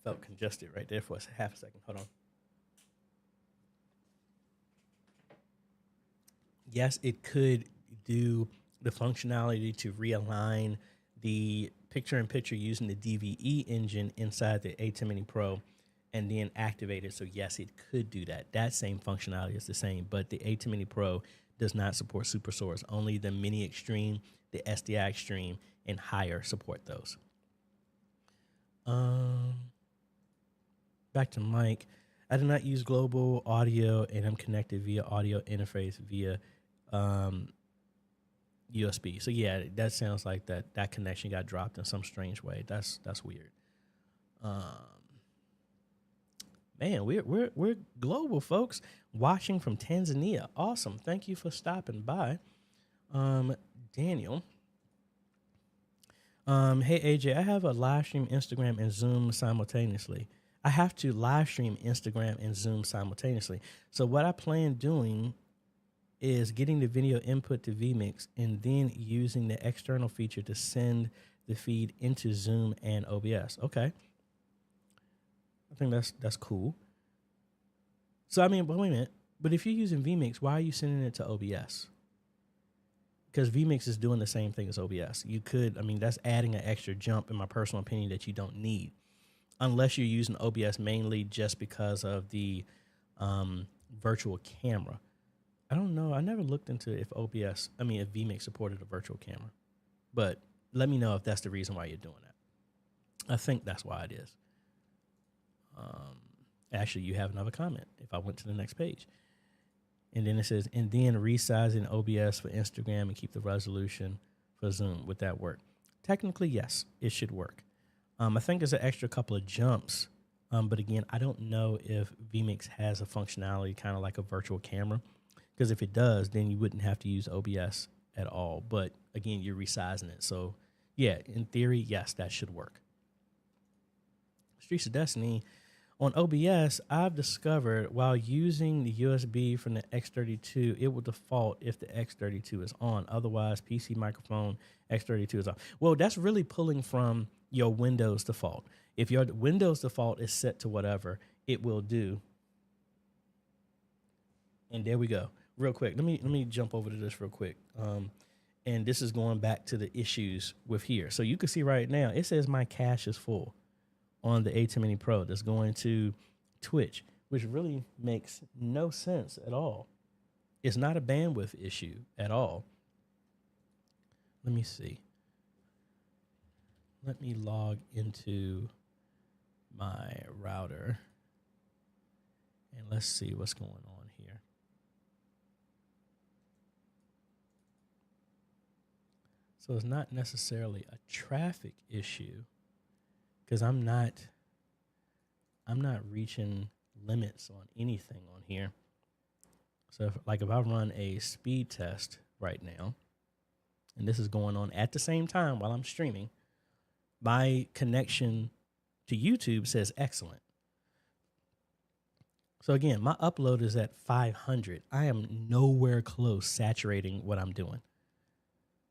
Felt congested right there for half a second. Hold on. Yes, it could do the functionality to realign the picture-in-picture using the DVE engine inside the ATEM Mini Pro and then activate it. So yes, it could do that. That same functionality is the same, but the ATEM Mini Pro does not support super source. Only the Mini Extreme, the SDI Extreme, and higher support those. Back to Mike. I do not use global audio, and I'm connected via audio interface via USB. So yeah, that sounds like that connection got dropped in some strange way. That's weird. Man, we're global, folks. Watching from Tanzania. Awesome. Thank you for stopping by. Daniel. Hey AJ, I have a live stream Instagram and Zoom simultaneously. I have to live stream Instagram and Zoom simultaneously. So what I plan doing is getting the video input to vMix and then using the external feature to send the feed into Zoom and OBS. Okay. I think that's cool. So, I mean, but wait a minute. But if you're using vMix, why are you sending it to OBS? because vMix is doing the same thing as OBS. You could, I mean, that's adding an extra jump, in my personal opinion, that you don't need, unless you're using OBS mainly just because of the virtual camera. I don't know. I never looked into if if vMix supported a virtual camera, but let me know if that's the reason why you're doing that. I think that's why it is. Actually, you have another comment. If I went to the next page, and then it says, and then resizing OBS for Instagram and keep the resolution for Zoom. Would that work? Technically, yes, it should work. I think there's an extra couple of jumps, but again, I don't know if vMix has a functionality kind of like a virtual camera, because if it does, then you wouldn't have to use OBS at all. But again, you're resizing it. So yeah, in theory, yes, that should work. Streets of Destiny. On OBS, I've discovered while using the USB from the X32, it will default if the X32 is on. Otherwise, PC microphone X32 is off. Well, that's really pulling from your Windows default. If your Windows default is set to whatever, it will do. And there we go. Real quick, let me jump over to this real quick. And this is going back to the issues with here. So you can see right now, it says my cache is full on the A10 Mini Pro that's going to Twitch, which really makes no sense at all. It's not a bandwidth issue at all. Let me see. Let me log into my router and let's see what's going on here. So it's not necessarily a traffic issue, because I'm not reaching limits on anything on here. So if I run a speed test right now, and this is going on at the same time while I'm streaming, my connection to YouTube says excellent. So again, my upload is at 500. I am nowhere close saturating what I'm doing.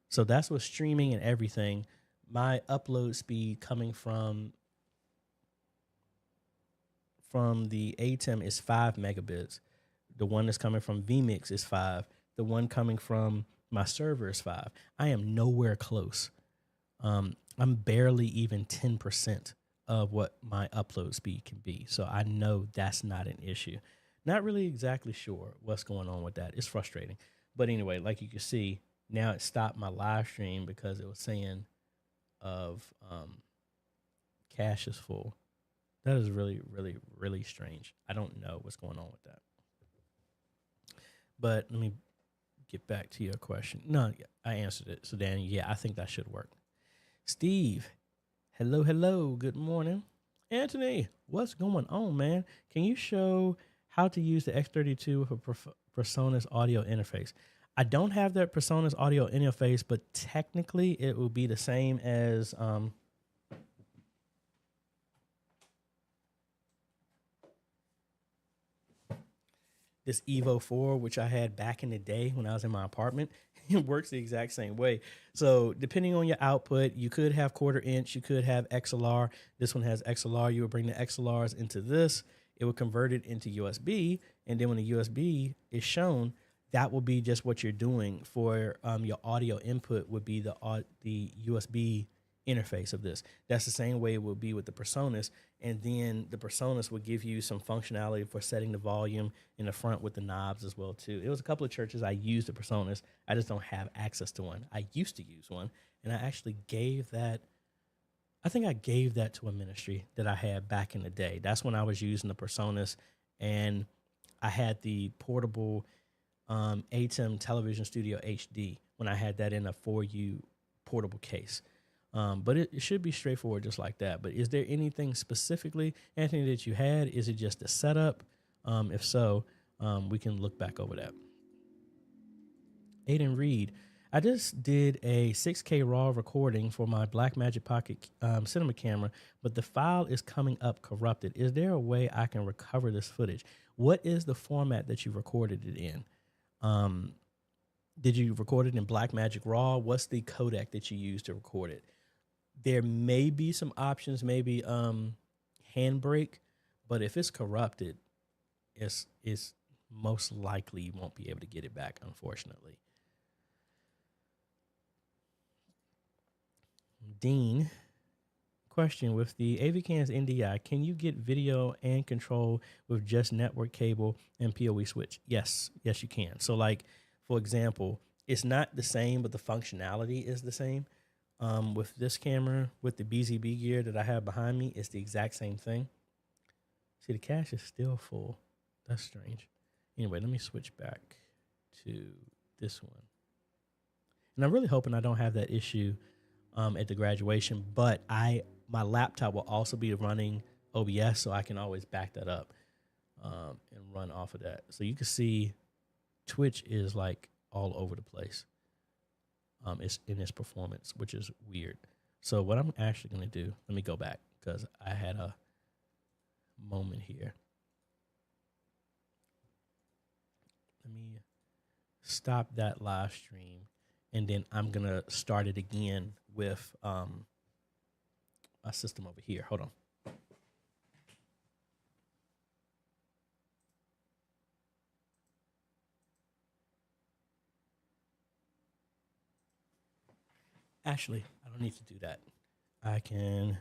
So that's with streaming and everything. My upload speed coming from the ATEM is 5 megabits. The one that's coming from vMix is 5. The one coming from my server is 5. I am nowhere close. I'm barely even 10% of what my upload speed can be. So I know that's not an issue. Not really exactly sure what's going on with that. It's frustrating. But anyway, like you can see, now it stopped my live stream because it was saying of cache is full. That is really, really, really strange. I don't know what's going on with that. But let me get back to your question. No, I answered it. So Danny, yeah, I think that should work. Steve, hello, good morning. Anthony, what's going on, man? Can you show how to use the X32 with a PreSonus audio interface? I don't have that PreSonus audio interface, but technically it will be the same as this Evo 4, which I had back in the day when I was in my apartment. It works the exact same way. So depending on your output, you could have 1/4 inch, you could have XLR. This one has XLR. You would bring the XLRs into this. It would convert it into USB. And then when the USB is shown, that will be just what you're doing for your audio input would be the USB interface of this. That's the same way it will be with the PreSonus. And then the PreSonus will give you some functionality for setting the volume in the front with the knobs as well too. It was a couple of churches I used the PreSonus. I just don't have access to one. I used to use one, and I actually gave that. I think I gave that to a ministry that I had back in the day. That's when I was using the PreSonus, and I had the portable ATEM Television Studio HD when I had that in a 4U portable case. But it should be straightforward just like that. But is there anything specifically, Anthony, that you had? Is it just a setup? If so, we can look back over that. Aiden Reed, I just did a 6K RAW recording for my Blackmagic Pocket cinema camera, but the file is coming up corrupted. Is there a way I can recover this footage? What is the format that you recorded it in? Did you record it in Blackmagic RAW? What's the codec that you used to record it? There may be some options, maybe Handbrake, but if it's corrupted, it's most likely you won't be able to get it back, unfortunately. Dean, question, with the AVCAN's NDI, can you get video and control with just network cable and PoE switch? Yes, you can. So like, for example, it's not the same, but the functionality is the same. With this camera, with the BZB gear that I have behind me, it's the exact same thing. See, the cache is still full. That's strange. Anyway, let me switch back to this one. And I'm really hoping I don't have that issue at the graduation, but my laptop will also be running OBS, so I can always back that up and run off of that. So you can see Twitch is like all over the place. It's in its performance, which is weird. So what I'm actually going to do, let me go back because I had a moment here. Let me stop that live stream, and then I'm going to start it again with my system over here. Hold on. Actually, I don't need to do that. I can.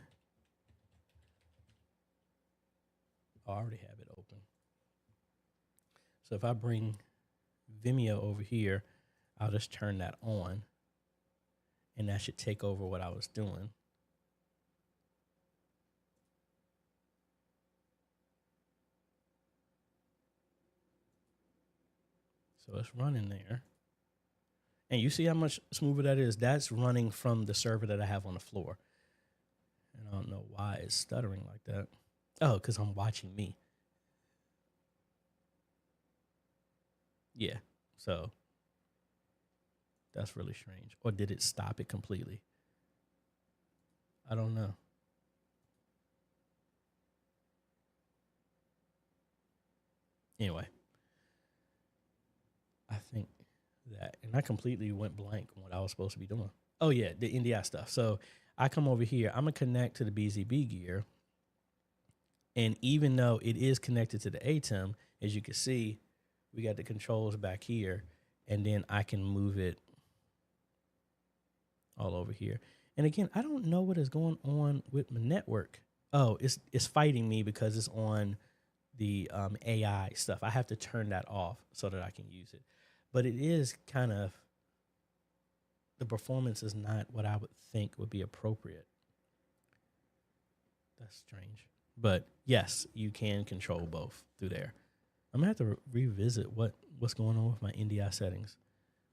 I already have it open. So if I bring Vimeo over here, I'll just turn that on, and that should take over what I was doing. So it's running there. And you see how much smoother that is? That's running from the server that I have on the floor. And I don't know why it's stuttering like that. Oh, because I'm watching me. Yeah, so that's really strange. Or did it stop it completely? I don't know. Anyway, I think that, and I completely went blank on what I was supposed to be doing. Oh yeah, the NDI stuff. So I come over here, I'm gonna connect to the BZB gear. And even though it is connected to the ATEM, as you can see, we got the controls back here, and then I can move it all over here. And again, I don't know what is going on with my network. Oh, it's fighting me because it's on the AI stuff. I have to turn that off so that I can use it. But it is kind of, the performance is not what I would think would be appropriate. That's strange. But yes, you can control both through there. I'm gonna have to revisit what's going on with my NDI settings.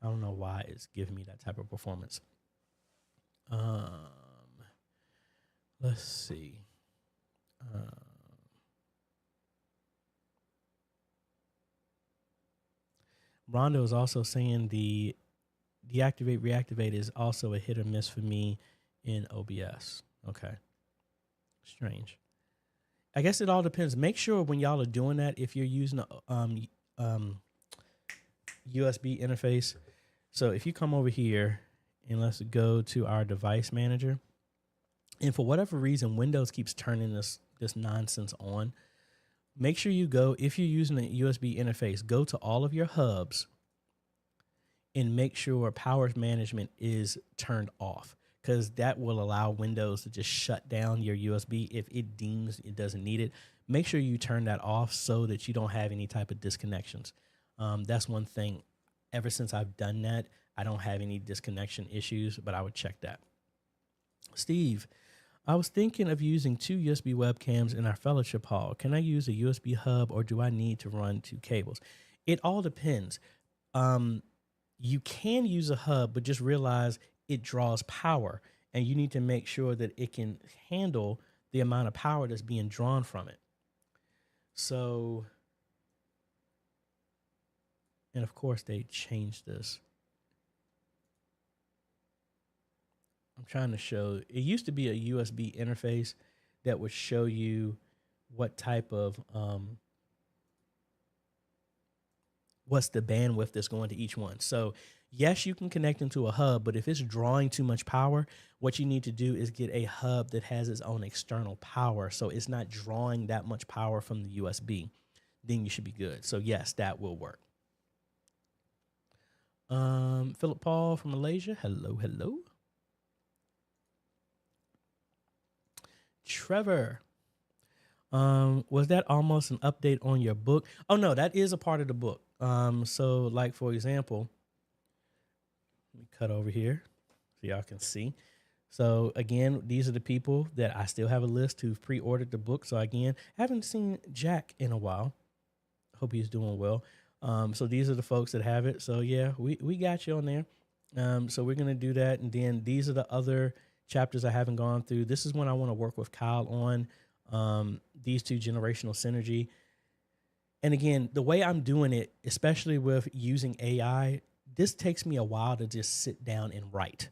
I don't know why it's giving me that type of performance. Let's see. Rondo is also saying the deactivate reactivate is also a hit or miss for me in OBS. Okay. Strange. I guess it all depends. Make sure when y'all are doing that, if you're using a USB interface. So if you come over here and let's go to our device manager, and for whatever reason, Windows keeps turning this nonsense on. Make sure you go, if you're using a USB interface, go to all of your hubs and make sure power management is turned off, because that will allow Windows to just shut down your USB if it deems it doesn't need it. Make sure you turn that off so that you don't have any type of disconnections. That's one thing. Ever since I've done that, I don't have any disconnection issues, but I would check that. Steve, I was thinking of using 2 USB webcams in our fellowship hall. Can I use a USB hub, or do I need to run 2 cables? It all depends. You can use a hub, but just realize it draws power, and you need to make sure that it can handle the amount of power that's being drawn from it. So, and of course they changed this. I'm trying to show, it used to be a USB interface that would show you what type of, what's the bandwidth that's going to each one. So yes, you can connect them to a hub, but if it's drawing too much power, what you need to do is get a hub that has its own external power, so it's not drawing that much power from the USB. Then you should be good. So yes, that will work. Philip Paul from Malaysia. Hello. Trevor, was that almost an update on your book? Oh no, that is a part of the book. So like for example, let me cut over here so y'all can see. So again, these are the people that I still have a list who've pre-ordered the book. So again, haven't seen Jack in a while. Hope he's doing well. So these are the folks that have it. So yeah, we got you on there. So we're gonna do that, and then these are the other chapters I haven't gone through. This is one I want to work with Kyle on. These two, generational synergy. And again, the way I'm doing it, especially with using AI, this takes me a while to just sit down and write.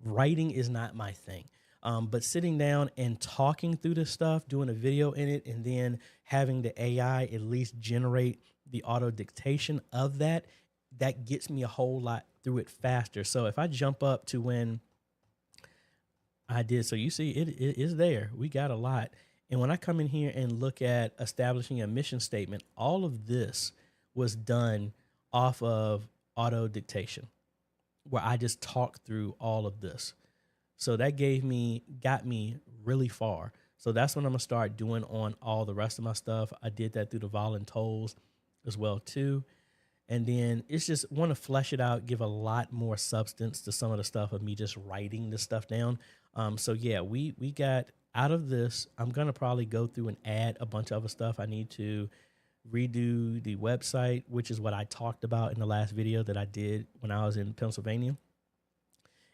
Writing is not my thing. But sitting down and talking through this stuff, doing a video in it, and then having the AI at least generate the auto dictation of that, that gets me a whole lot through it faster. So if I jump up to when I did, so you see it is there. We got a lot. And when I come in here and look at establishing a mission statement, all of this was done off of auto dictation, where I just talked through all of this. So that got me really far. So that's what I'm gonna start doing on all the rest of my stuff. I did that through the voluntols as well too. And then it's just want to flesh it out, give a lot more substance to some of the stuff of me just writing this stuff down. So yeah, we got out of this. I'm going to probably go through and add a bunch of other stuff. I need to redo the website, which is what I talked about in the last video that I did when I was in Pennsylvania.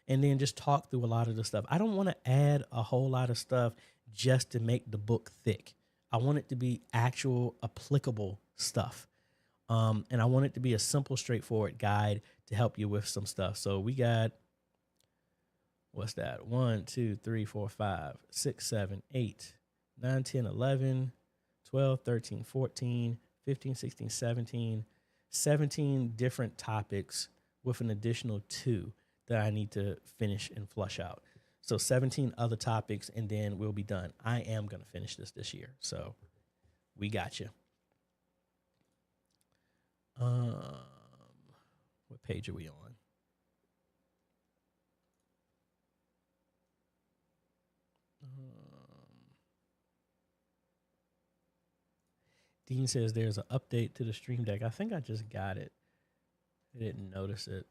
And then just talk through a lot of the stuff. I don't want to add a whole lot of stuff just to make the book thick. I want it to be actual applicable stuff. And I want it to be a simple, straightforward guide to help you with some stuff. So we got, what's that? 1, 2, 3, 4, 5, 6, 7, 8, 9, 10, 11, 12, 13, 14, 15, 16, 17 different topics with an additional 2 that I need to finish and flush out. So 17 other topics, and then we'll be done. I am going to finish this year. So we got you. What page are we on? Dean says there's an update to the Stream Deck. I think I just got it. I didn't notice it.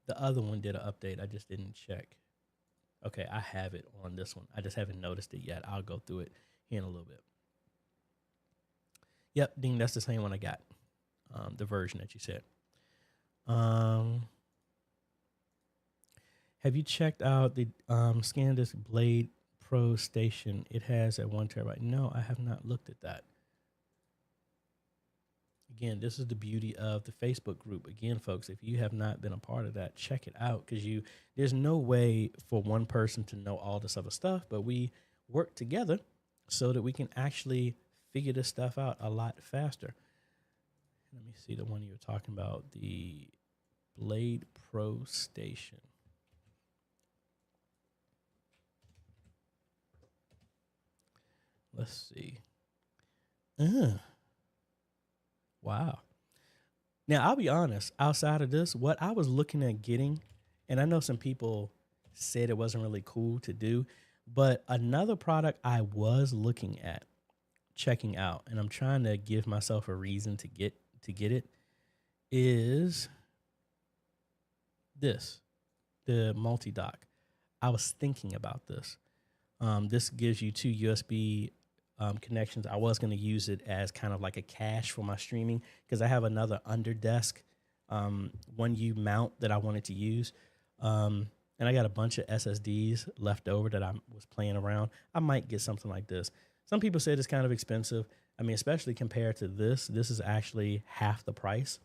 The other one did an update. I just didn't check. Okay, I have it on this one. I just haven't noticed it yet. I'll go through it here in a little bit. Yep, Dean, that's the same one I got. The version that you said. Have you checked out the ScanDisk Blade Pro Station? It has at 1 terabyte. No, I have not looked at that. Again, this is the beauty of the Facebook group. Again, folks, if you have not been a part of that, check it out, because there's no way for one person to know all this other stuff, but we work together so that we can actually figure this stuff out a lot faster. Let me see the one you were talking about, the Blade Pro Station. Let's see. Wow. Now, I'll be honest, outside of this, what I was looking at getting, and I know some people said it wasn't really cool to do, but another product I was looking at checking out, and I'm trying to give myself a reason to get it, is this, the multi-dock. I was thinking about this. This gives you 2 USB connections. I was going to use it as kind of like a cache for my streaming, because I have another under desk 1U mount that I wanted to use. And I got a bunch of SSDs left over that I was playing around. I might get something like this. Some people said it's kind of expensive. I mean, especially compared to this is actually half the price.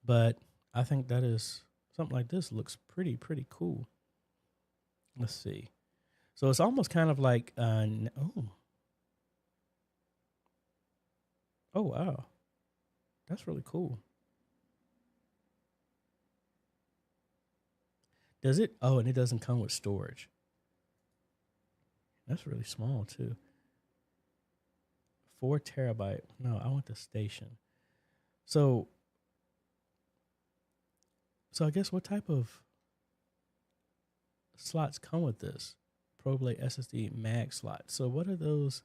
But I think that is something like this looks pretty cool. Let's see. So it's almost kind of like, oh wow, that's really cool. Does it? Oh, and it doesn't come with storage. That's really small too. 4 terabyte. No, I want the station. So I guess what type of slots come with this? ProBlade SSD mag slot. So what are those?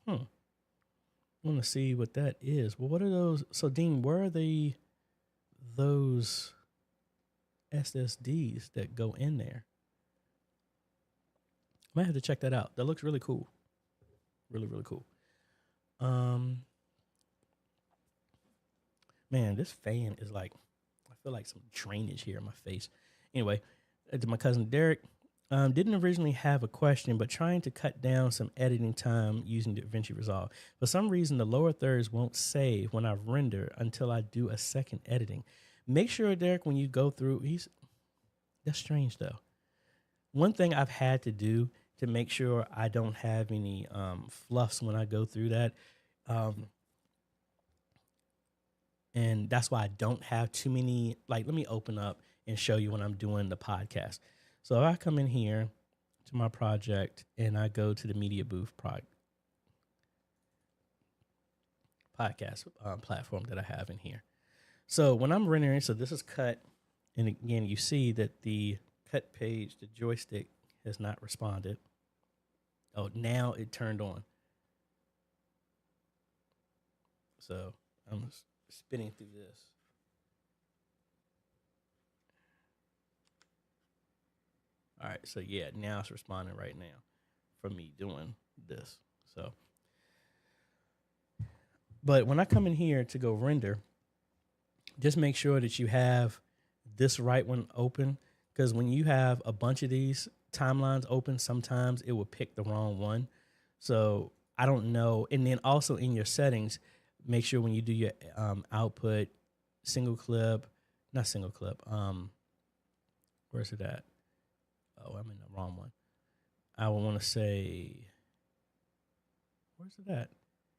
I want to see what that is. Well, what are those? So Dean, where are those SSDs that go in there? I might have to check that out. That looks really cool. Really, really cool. Man, this fan is like, I feel like some drainage here in my face. Anyway, to my cousin Derek, didn't originally have a question, but trying to cut down some editing time using DaVinci Resolve. For some reason, the lower thirds won't save when I render until I do a second editing. Make sure, Derek, when you go through, that's strange though. One thing I've had to do to make sure I don't have any fluffs when I go through that, and that's why I don't have too many, like, let me open up and show you when I'm doing the podcast. So if I come in here to my project and I go to the Media Booth podcast platform that I have in here. So when I'm rendering, so this is cut. And again, you see that the cut page, the joystick has not responded. Oh, now it turned on. So I'm spinning through this. All right, so yeah, now it's responding right now from me doing this. So, but when I come in here to go render, just make sure that you have this right one open, because when you have a bunch of these timelines open, sometimes it will pick the wrong one. So I don't know. And then also in your settings, make sure when you do your output, not single clip. Where's it at? Oh, I'm in the wrong one. I would want to say, where's it at?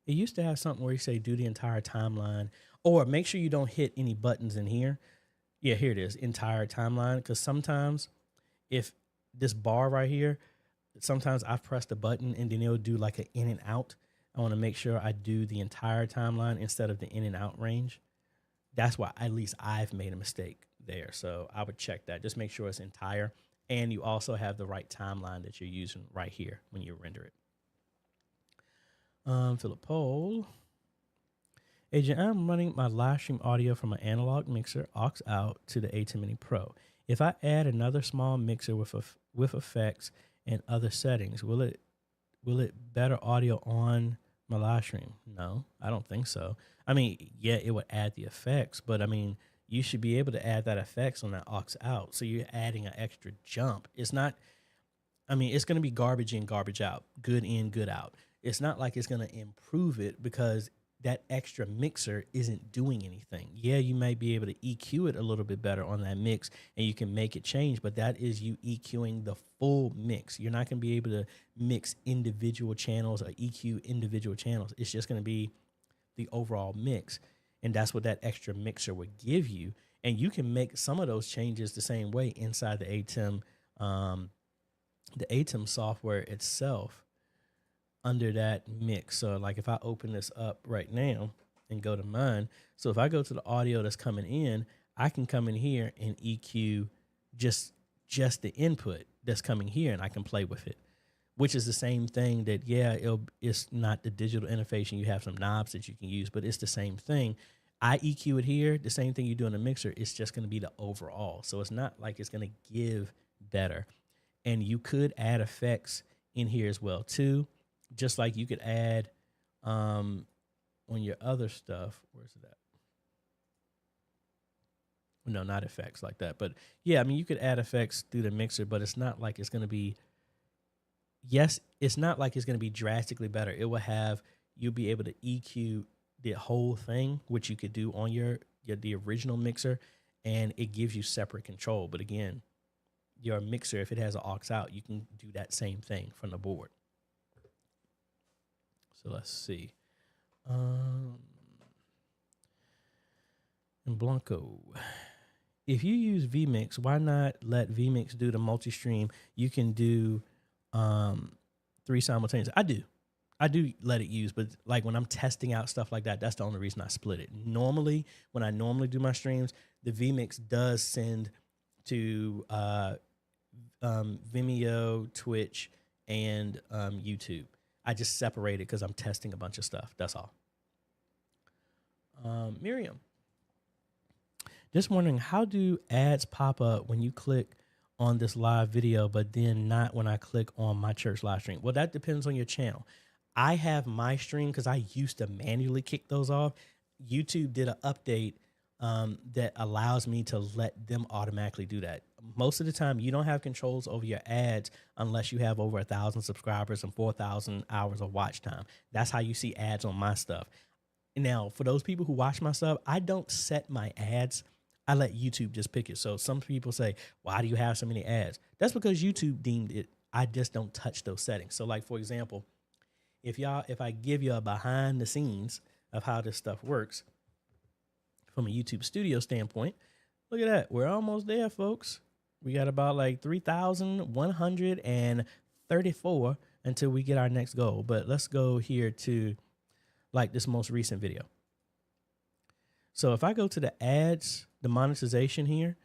It used to have something where you say do the entire timeline, or make sure you don't hit any buttons in here. Yeah, here it is, entire timeline. Because sometimes if this bar right here, sometimes I've pressed a button and then it'll do like an in and out. I want to make sure I do the entire timeline instead of the in and out range. That's why at least I've made a mistake there. So I would check that. Just make sure it's entire. And you also have the right timeline that you're using right here when you render it. Philip Pohl. AJ, I'm running my live stream audio from an analog mixer aux out to the A10 Mini Pro. If I add another small mixer with effects and other settings, will it better audio on my live stream? No, I don't think so. I mean, yeah, it would add the effects, but I mean, you should be able to add that effects on that aux out. So you're adding an extra jump. It's not, I mean, it's going to be garbage in, garbage out, good in, good out. It's not like it's going to improve it because that extra mixer isn't doing anything. Yeah, you might be able to EQ it a little bit better on that mix and you can make it change, but that is you EQing the full mix. You're not going to be able to mix individual channels or EQ individual channels. It's just going to be the overall mix. And that's what that extra mixer would give you. And you can make some of those changes the same way inside the ATEM software itself under that mix. So like if I open this up right now and go to mine, so if I go to the audio that's coming in, I can come in here and EQ just the input that's coming here, and I can play with it, which is the same thing that, yeah, it's not the digital interface and you have some knobs that you can use, but it's the same thing. I EQ it here, the same thing you do in the mixer, it's just going to be the overall. So it's not like it's going to give better. And you could add effects in here as well too, just like you could add on your other stuff. Where's it at? No, not effects like that. But yeah, I mean, you could add effects through the mixer, but it's not like it's going to be, yes, it's not like it's going to be drastically better. It will have, you'll be able to EQ the whole thing, which you could do on the original mixer, and it gives you separate control. But again, your mixer, if it has an aux out, you can do that same thing from the board. So let's see. And Blanco, if you use vMix, why not let vMix do the multi-stream? You can do 3 simultaneous. I do let it use, but like when I'm testing out stuff like that, that's the only reason I split it. Normally, when I normally do my streams, the vMix does send to Vimeo, Twitch, and YouTube. I just separate it because I'm testing a bunch of stuff. That's all. Miriam, just wondering, how do ads pop up when you click on this live video, but then not when I click on my church live stream? Well, that depends on your channel. I have my stream because I used to manually kick those off. YouTube did an update that allows me to let them automatically do that. Most of the time, you don't have controls over your ads unless you have over 1,000 subscribers and 4,000 hours of watch time. That's how you see ads on my stuff. Now, for those people who watch my stuff, I don't set my ads. I let YouTube just pick it. So some people say, why do you have so many ads? That's because YouTube deemed it. I just don't touch those settings. So like, for example, if I give you a behind the scenes of how this stuff works from a YouTube studio standpoint, look at that. We're almost there, folks. We got about like 3,134 until we get our next goal. But let's go here to like this most recent video. So if I go to the ads, the monetization here,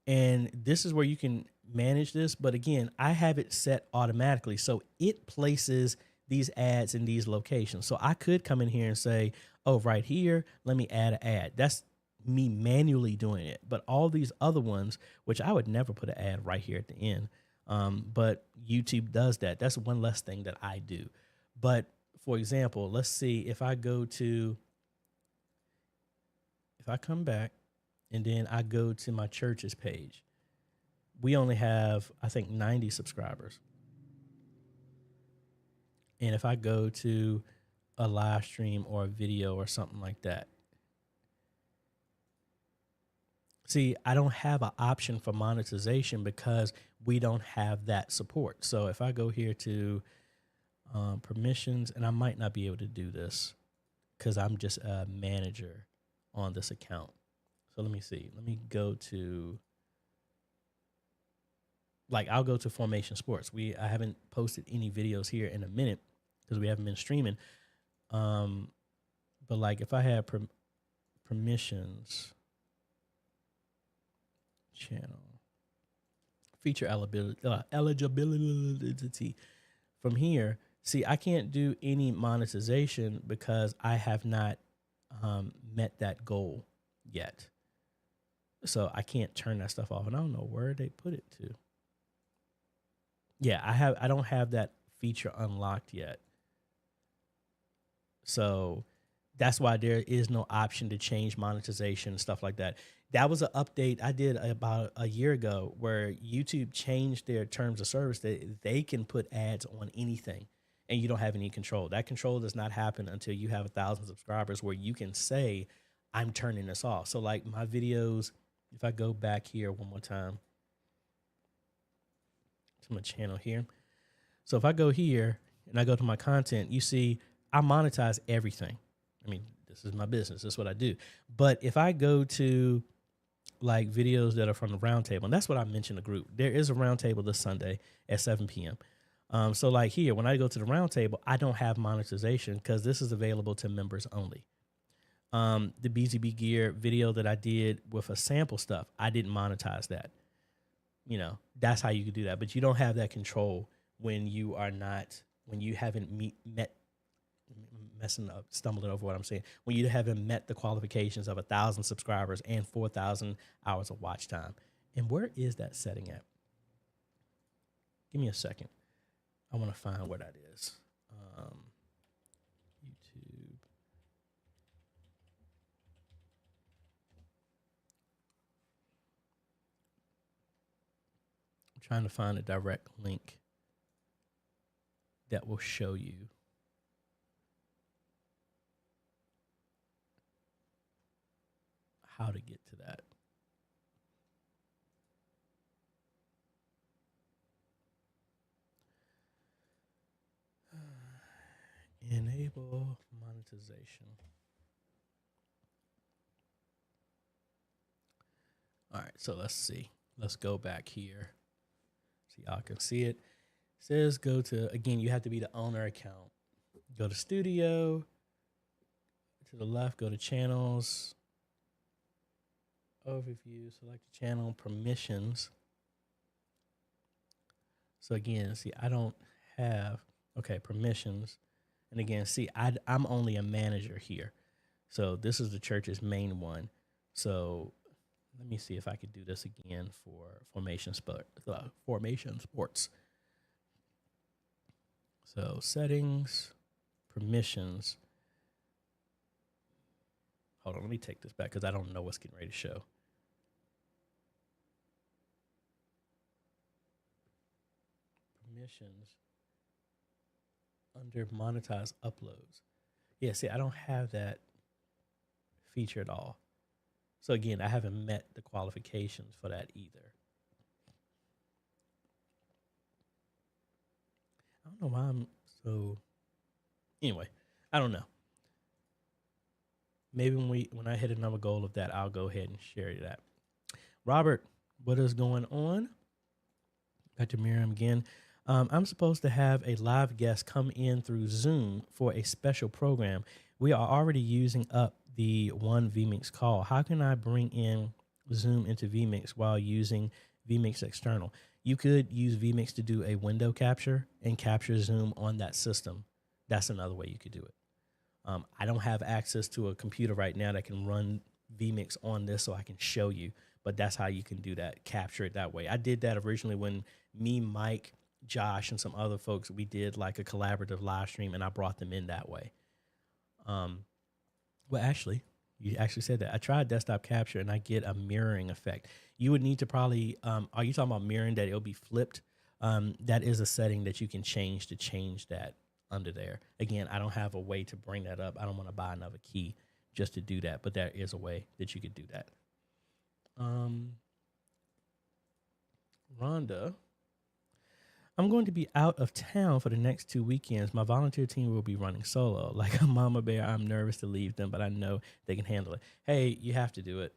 and this is where you can manage this. But again, I have it set automatically. So it places these ads in these locations. So I could come in here and say, oh, right here, let me add an ad. That's me manually doing it. But all these other ones, which I would never put an ad right here at the end. But YouTube does that. That's one less thing that I do. But for example, let's see if I go to, if I come back and then I go to my church's page, we only have, I think, 90 subscribers. And if I go to a live stream or a video or something like that, see, I don't have an option for monetization because we don't have that support. So if I go here to permissions, and I might not be able to do this because I'm just a manager on this account. So let me see. Let me go to, like, I'll go to Formation Sports. I haven't posted any videos here in a minute because we haven't been streaming. But like if I had permissions, channel, feature eligibility from here, see, I can't do any monetization because I have not met that goal yet. So I can't turn that stuff off, and I don't know where they put it to. Yeah, I don't have that feature unlocked yet. So that's why there is no option to change monetization and stuff like that. That was an update I did about a year ago where YouTube changed their terms of service that they can put ads on anything and you don't have any control. That control does not happen until you have 1,000 subscribers where you can say, I'm turning this off. So like my videos, if I go back here one more time to my channel here. So if I go here and I go to my content, you see I monetize everything. I mean, this is my business. This is what I do. But if I go to like videos that are from the roundtable, and that's what I mentioned the group. There is a roundtable this Sunday at 7 p.m. So like here, when I go to the roundtable, I don't have monetization because this is available to members only. The BZB Gear video that I did with a sample stuff, I didn't monetize that. You know, that's how you could do that. But you don't have that control when you are not, when you haven't stumbling over what I'm saying, when you haven't met the qualifications of 1,000 subscribers and 4,000 hours of watch time. And where is that setting at? Give me a second. I want to find where that is. YouTube. I'm trying to find a direct link that will show you how to get to that. Enable monetization. All right, so let's see. Let's go back here so y'all can see it. It says go to, again, you have to be the owner account. Go to studio. To the left, go to channels. overview, select the channel permissions. So again, see, I don't have, okay, permissions. And again, see, I'm only a manager here. So this is the church's main one. So let me see if I could do this again for formation sports. So settings, permissions. Hold on, let me take this back because I don't know what's getting ready to show. Permissions under monetize uploads. Yeah, see, I don't have that feature at all. So again, I haven't met the qualifications for that either. I don't know why I'm so, anyway, I don't know. Maybe when I hit another goal of that, I'll go ahead and share that. Robert, what is going on? Back to Miriam again. I'm supposed to have a live guest come in through Zoom for a special program. We are already using up the one vMix call. How can I bring in Zoom into vMix while using vMix external? You could use vMix to do a window capture and capture Zoom on that system. That's another way you could do it. I don't have access to a computer right now that can run vMix on this so I can show you, but that's how you can do that, capture it that way. I did that originally when me, Mike, Josh, and some other folks, we did like a collaborative live stream, and I brought them in that way. Well, actually, you actually said that. I tried desktop capture, and I get a mirroring effect. You would need to probably, are you talking about mirroring that it'll be flipped? That is a setting that you can change to change that under there. Again, I don't have a way to bring that up. I don't want to buy another key just to do that, but there is a way that you could do that. Rhonda, I'm going to be out of town for the next 2 weekends. My volunteer team will be running solo. Like a mama bear, I'm nervous to leave them, but I know they can handle it. Hey, you have to do it.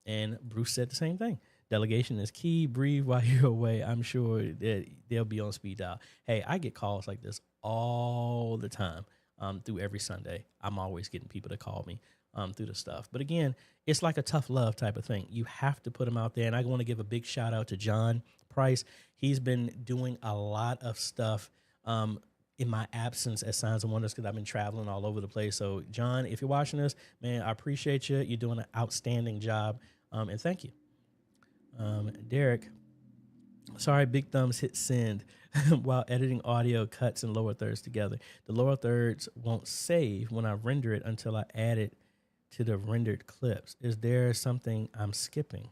And Bruce said the same thing. Delegation is key. Breathe while you're away. I'm sure that they'll be on speed dial. Hey, I get calls like this all the time through every Sunday. I'm always getting people to call me through the stuff. But again, it's like a tough love type of thing. You have to put them out there. And I want to give a big shout out to John Price. He's been doing a lot of stuff in my absence at Signs and Wonders because I've been traveling all over the place. So, John, if you're watching this, man, I appreciate you. You're doing an outstanding job. And thank you. Derek, sorry, big thumbs hit send while editing audio cuts and lower thirds together. The lower thirds won't save when I render it until I add it to the rendered clips. Is there something I'm skipping?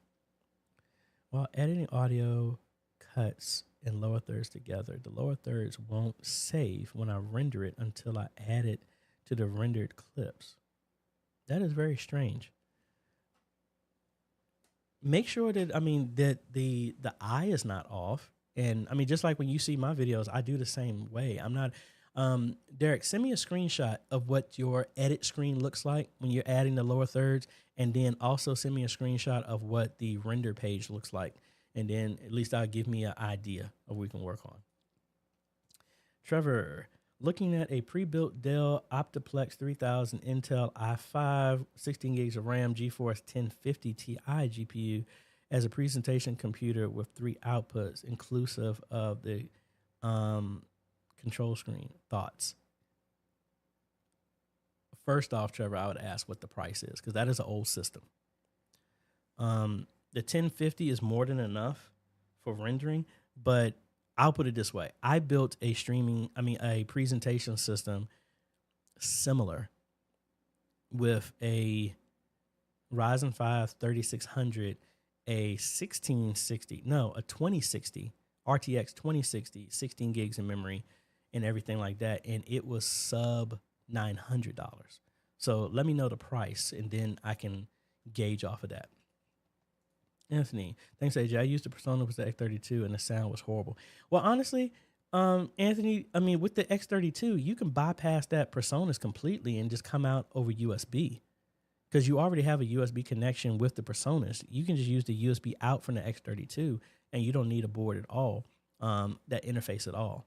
While editing audio cuts and lower thirds together, the lower thirds won't save when I render it until I add it to the rendered clips. That is very strange. Make sure that, that the eye is not off. And just like when you see my videos, I do the same way. I'm not, Derek, send me a screenshot of what your edit screen looks like when you're adding the lower thirds. And then also send me a screenshot of what the render page looks like. And then at least that'll give me an idea of what we can work on. Trevor, looking at a pre-built Dell Optiplex 3000 Intel i5, 16 gigs of RAM, GeForce 1050 Ti GPU as a presentation computer with 3 outputs, inclusive of the control screen. Thoughts? First off, Trevor, I would ask what the price is because that is an old system. The 1050 is more than enough for rendering, but I'll put it this way. I built a a presentation system similar with a Ryzen 5 3600, a 2060 RTX 2060, 16 gigs in memory and everything like that. And it was sub $900. So let me know the price and then I can gauge off of that. Anthony, thanks, AJ. I used the Persona with the X32 and the sound was horrible. Well, honestly, Anthony, with the X32, you can bypass that Personas completely and just come out over USB because you already have a USB connection with the Personas. You can just use the USB out from the X32 and you don't need a board at all, that interface at all.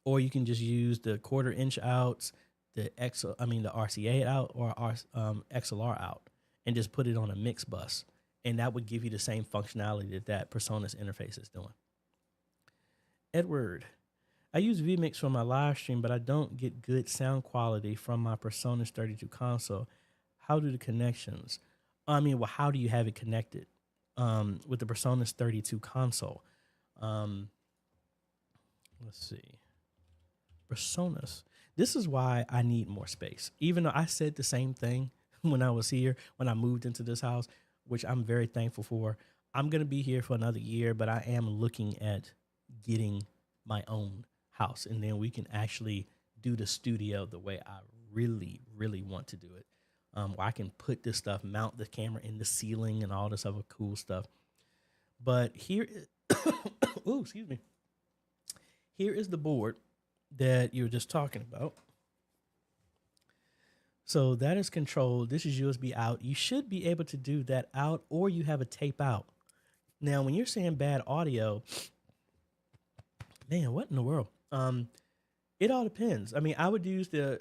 Or you can just use the 1/4 inch outs, the RCA out or XLR out, and just put it on a mix bus. And that would give you the same functionality that that Personas interface is doing. Edward, I use vMix for my live stream, but I don't get good sound quality from my Personas 32 console. How do the connections? How do you have it connected with the Personas 32 console? Let's see. Personas. This is why I need more space. Even though I said the same thing when I was here, when I moved into this house, which I'm very thankful for. I'm going to be here for another year, but I am looking at getting my own house. And then we can actually do the studio the way I really, really want to do it. Where I can put this stuff, mount the camera in the ceiling and all this other cool stuff. But here, oh, excuse me. Here is the board that you were just talking about. So that is controlled. This is USB out. You should be able to do that out, or you have a tape out. Now, when you're saying bad audio, man, what in the world? It all depends. I mean, I would use the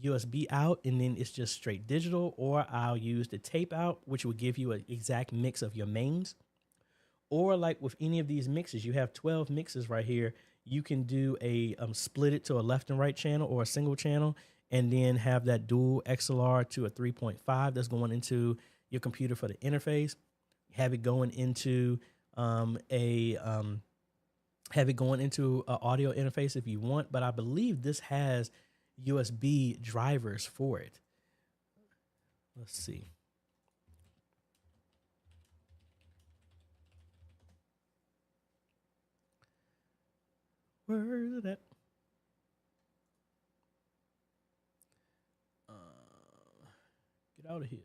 USB out, and then it's just straight digital, or I'll use the tape out, which will give you an exact mix of your mains. Or like with any of these mixes, you have 12 mixes right here. You can do a split it to a left and right channel or a single channel, and then have that dual XLR to a 3.5 that's going into your computer for the interface. Have it going into an audio interface if you want, but I believe this has USB drivers for it. Let's see. Where is it at? Get out of here.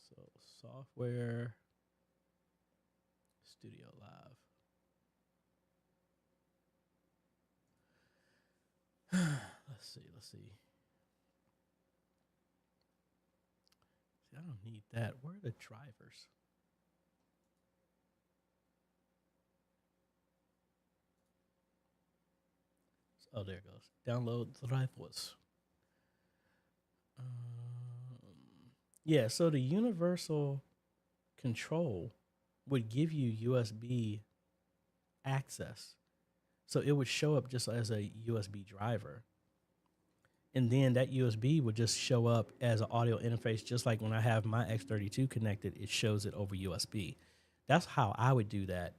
So software, Studio Live. Let's see. See, I don't need that. Where are the drivers? Oh, there it goes. Download the drivers. Yeah, so the universal control would give you USB access. So it would show up just as a USB driver. And then that USB would just show up as an audio interface, just like when I have my X32 connected, it shows it over USB. That's how I would do that.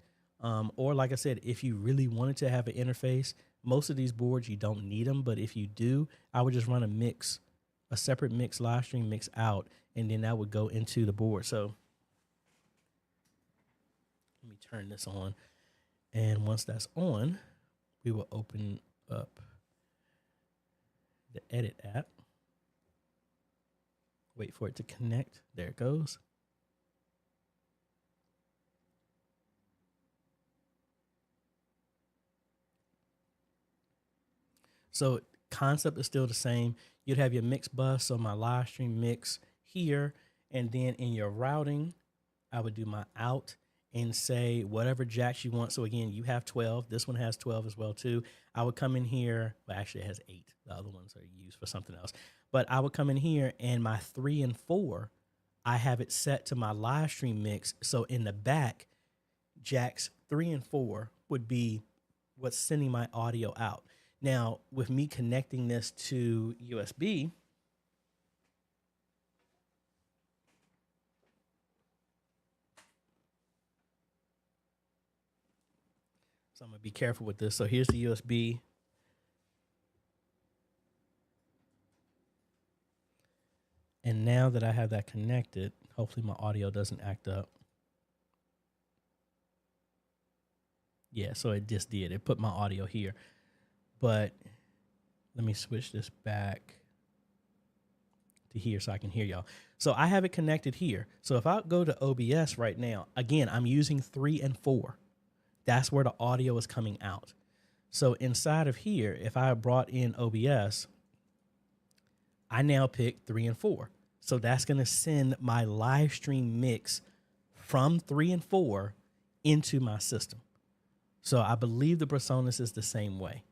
Or like I said, if you really wanted to have an interface, most of these boards, you don't need them. But if you do, I would just run a separate mix, live stream mix out, and then that would go into the board. So let me turn this on. And once that's on, we will open up the edit app. Wait for it to connect. There it goes. So concept is still the same. You'd have your mix bus, so my live stream mix here, and then in your routing, I would do my out and say whatever jacks you want. So again, you have 12. This one has 12 as well too. I would come in here. Well, actually it has 8. The other ones are used for something else. But I would come in here, and my 3 and 4, I have it set to my live stream mix. So in the back, jacks 3 and 4 would be what's sending my audio out. Now, with me connecting this to USB, so I'm going to be careful with this. So here's the USB. And now that I have that connected, hopefully my audio doesn't act up. Yeah, so it just did. It put my audio here. But let me switch this back to here so I can hear y'all. So I have it connected here. So if I go to OBS right now, again, I'm using 3 and 4. That's where the audio is coming out. So inside of here, if I brought in OBS, I now pick 3 and 4. So that's going to send my live stream mix from 3 and 4 into my system. So I believe the Personas is the same way.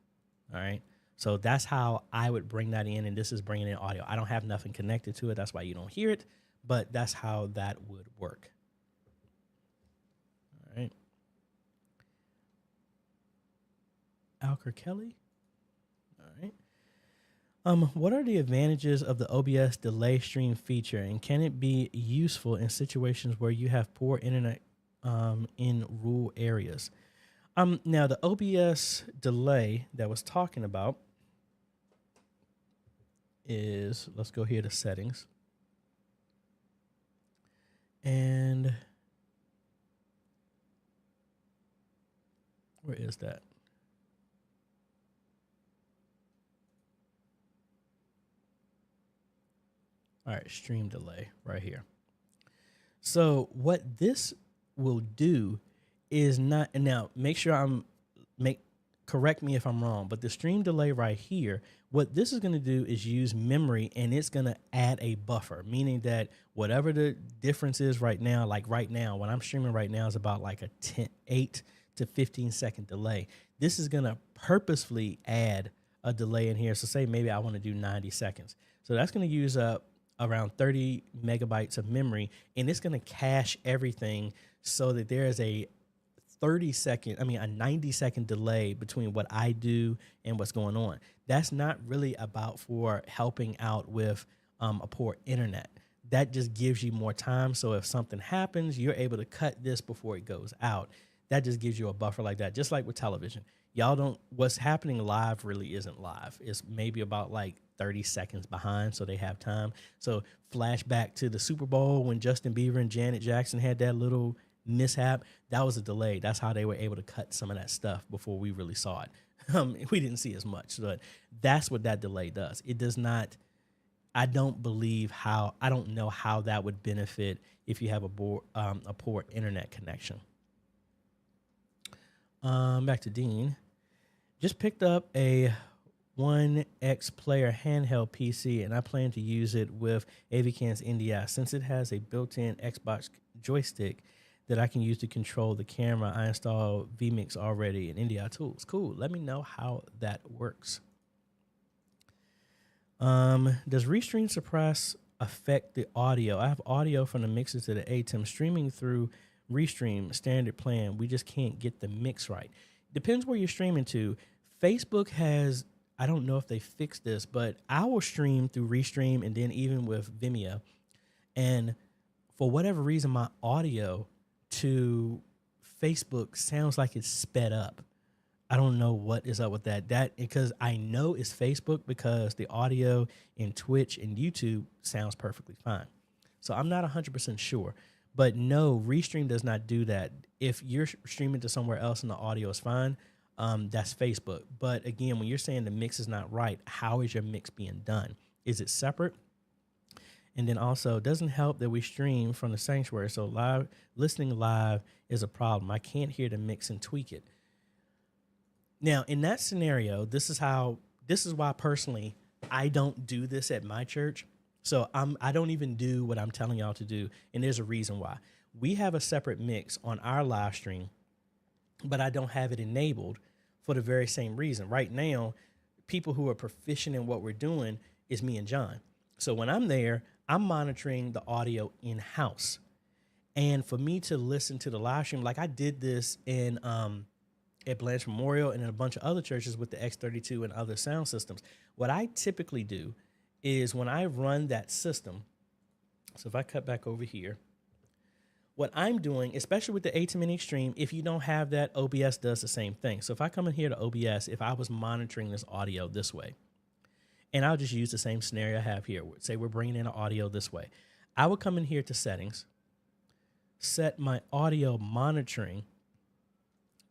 All right. So that's how I would bring that in, and this is bringing in audio. I don't have nothing connected to it. That's why you don't hear it, but that's how that would work. All right. Alker Kelly. All right. What are the advantages of the OBS delay stream feature, and can it be useful in situations where you have poor internet in rural areas? Now the OBS delay that was talking about is, let's go here to settings, and where is that? All right, stream delay right here. So what this will do is not, now make sure correct me if I'm wrong, but the stream delay right here, what this is going to do is use memory, and it's going to add a buffer, meaning that whatever the difference is right now, like right now, when I'm streaming right now is about like a 8 to 15 second delay. This is going to purposefully add a delay in here. So say maybe I want to do 90 seconds. So that's going to use up around 30 megabytes of memory, and it's going to cache everything so that there is a 90-second delay between what I do and what's going on. That's not really about for helping out with a poor internet. That just gives you more time. So if something happens, you're able to cut this before it goes out. That just gives you a buffer like that, just like with television. What's happening live really isn't live. It's maybe about like 30 seconds behind, so they have time. So flashback to the Super Bowl when Justin Bieber and Janet Jackson had that little mishap. That was a delay. That's how they were able to cut some of that stuff before we really saw it. We didn't see as much, but that's what that delay does. It does not, I don't know how that would benefit if you have a poor internet connection. Back to Dean. Just picked up a 1X player handheld PC, and I plan to use it with AVCan's NDI. Since it has a built-in Xbox joystick that I can use to control the camera, I installed vMix already and NDI tools. Cool. Let me know how that works. Does Restream Suppress affect the audio? I have audio from the mixer to the ATEM streaming through Restream standard plan. We just can't get the mix right. Depends where you're streaming to. Facebook has, I don't know if they fixed this, but I will stream through Restream and then even with Vimeo. And for whatever reason, my audio to Facebook sounds like it's sped up. I don't know what is up with that. Because I know it's Facebook because the audio in Twitch and YouTube sounds perfectly fine. So I'm not 100% sure. But no, Restream does not do that. If you're streaming to somewhere else and the audio is fine, that's Facebook. But again, when you're saying the mix is not right, how is your mix being done? Is it separate? And then also, it doesn't help that we stream from the sanctuary. So listening live is a problem. I can't hear the mix and tweak it. Now, in that scenario, this is why personally I don't do this at my church. So I don't even do what I'm telling y'all to do. And there's a reason why. We have a separate mix on our live stream, but I don't have it enabled for the very same reason. Right now, people who are proficient in what we're doing is me and John. So when I'm there, I'm monitoring the audio in-house. And for me to listen to the live stream, like I did this in at Blanche Memorial and in a bunch of other churches with the X32 and other sound systems, what I typically do is when I run that system, so if I cut back over here, what I'm doing, especially with the ATEM Extreme, if you don't have that, OBS does the same thing. So if I come in here to OBS, if I was monitoring this audio this way, and I'll just use the same scenario I have here, say we're bringing in audio this way, I would come in here to settings, set my audio monitoring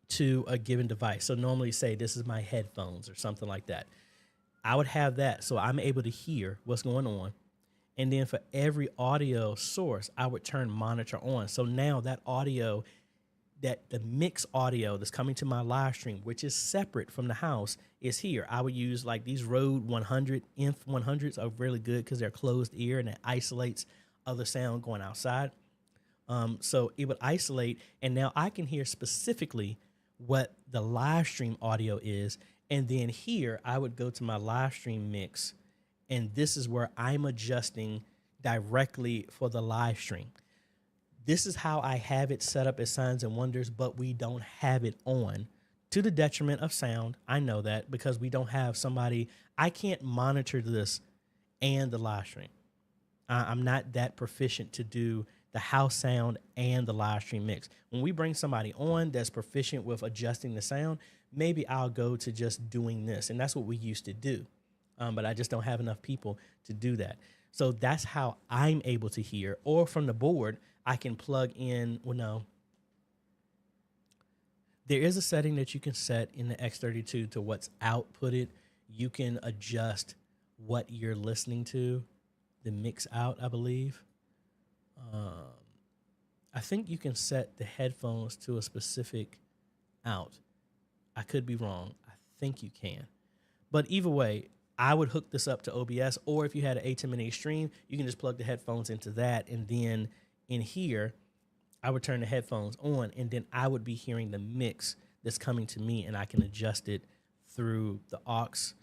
to a given device. So normally say this is my headphones or something like that. I would have that so I'm able to hear what's going on. And then for every audio source, I would turn monitor on. So now that audio, that the mix audio that's coming to my live stream, which is separate from the house, is here. I would use like these Rode 100, Inf 100s are really good because they're closed ear and it isolates other sound going outside. So it would isolate, and now I can hear specifically what the live stream audio is, And then here, I would go to my live stream mix, and this is where I'm adjusting directly for the live stream. This is how I have it set up as Signs and Wonders, but we don't have it on, to the detriment of sound. I know that because we don't have somebody. I can't monitor this and the live stream. I'm not that proficient to do the house sound and the live stream mix. When we bring somebody on that's proficient with adjusting the sound, maybe I'll go to just doing this. And that's what we used to do. But I just don't have enough people to do that. So that's how I'm able to hear. Or from the board, I can plug in, well, no. There is a setting that you can set in the X32 to what's outputted. You can adjust what you're listening to, the mix out, I believe. I think you can set the headphones to a specific out. I could be wrong. I think you can. But either way, I would hook this up to OBS, or if you had an A10 Extreme, you can just plug the headphones into that, and then in here, I would turn the headphones on, and then I would be hearing the mix that's coming to me, and I can adjust it through the aux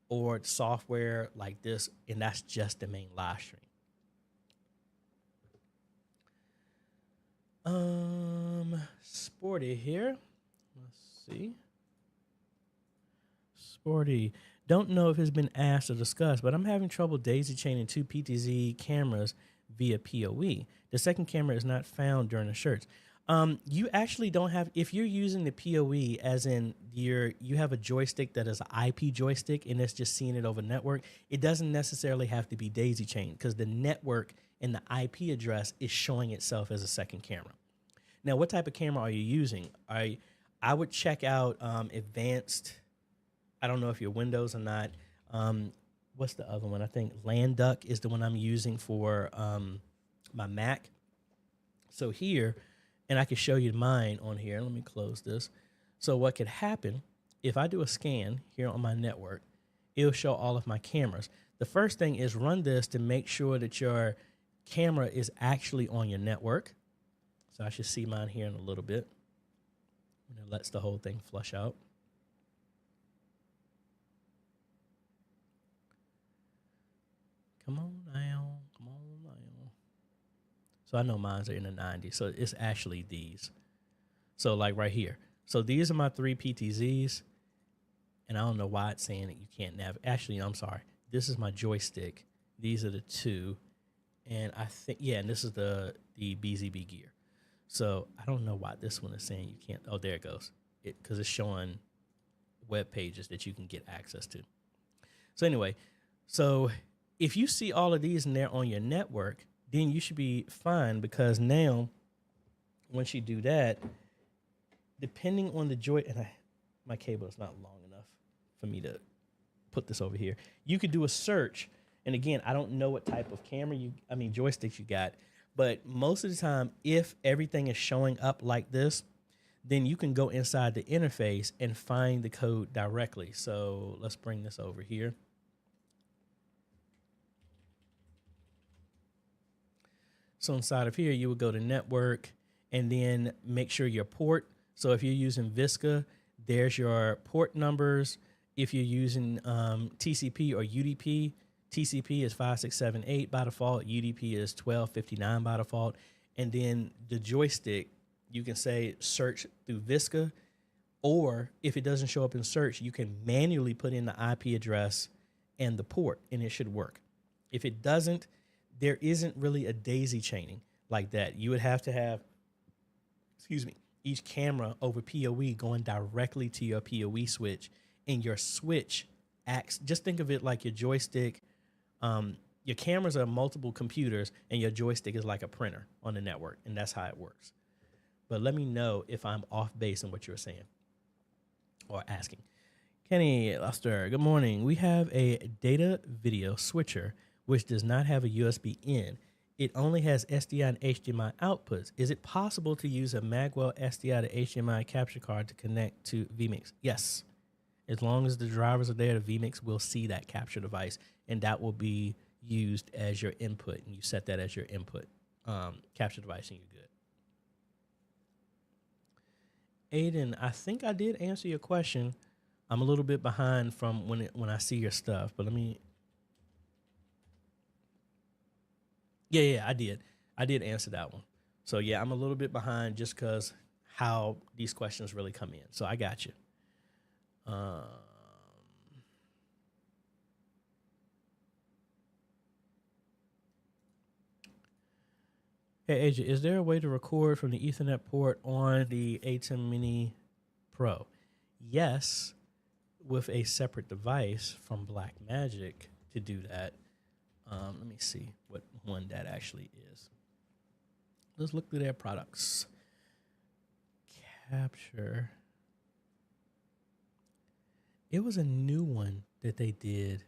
or software like this, and that's just the main live stream. Sporty here. Let's see. Sporty. Don't know if it's been asked or discussed, but I'm having trouble daisy chaining two PTZ cameras via PoE. The second camera is not found during the search. You actually don't have, if you're using the PoE as in you have a joystick that is an IP joystick and it's just seeing it over network, it doesn't necessarily have to be daisy chained because the network and the IP address is showing itself as a second camera. Now, what type of camera are you using? I would check out advanced. I don't know if you're Windows or not. What's the other one? I think LandDuck is the one I'm using for my Mac. So here, and I can show you mine on here. Let me close this. So what could happen if I do a scan here on my network, it'll show all of my cameras. The first thing is run this to make sure that your camera is actually on your network. So I should see mine here in a little bit. And it lets the whole thing flush out. Come on now, come on now. So I know mine's are in the 90s, so it's actually these. So like right here. So these are my three PTZs, and I don't know why it's saying that you can't navigate. Actually, I'm sorry. This is my joystick. These are the two, and I think, yeah, and this is the BZB gear. So I don't know why this one is saying you can't. Oh, there it goes. Because it's showing web pages that you can get access to. So anyway, so if you see all of these and they're on your network, then you should be fine because now, once you do that, depending on the and my cable is not long enough for me to put this over here. You could do a search, and again, I don't know what type of camera joysticks you got, but most of the time, if everything is showing up like this, then you can go inside the interface and find the code directly. So let's bring this over here. So inside of here, you would go to network and then make sure your port. So if you're using Visca, there's your port numbers. If you're using TCP or UDP, TCP is 5678 by default. UDP is 1259 by default. And then the joystick, you can say search through Visca, or if it doesn't show up in search, you can manually put in the IP address and the port, and it should work. If it doesn't, there isn't really a daisy chaining like that. You would have to have, each camera over PoE going directly to your PoE switch, and your switch acts, just think of it like your joystick. Your cameras are multiple computers, and your joystick is like a printer on the network, and that's how it works. But let me know if I'm off base in what you're saying or asking. Kenny Lester, good morning. We have a data video switcher which does not have a USB in. It only has SDI and HDMI outputs. Is it possible to use a Magwell SDI to HDMI capture card to connect to vMix? Yes. As long as the drivers are there, the vMix will see that capture device, and that will be used as your input, and you set that as your input capture device, and you're good. Aiden, I think I did answer your question. I'm a little bit behind from when I see your stuff, but let me. Yeah, I did answer that one. So yeah, I'm a little bit behind just because how these questions really come in. So I got you. Um, hey AJ, is there a way to record from the Ethernet port on the A10 Mini Pro? Yes, with a separate device from Blackmagic to do that. Let me see what one that actually is. Let's look through their products. Capture. It was a new one that they did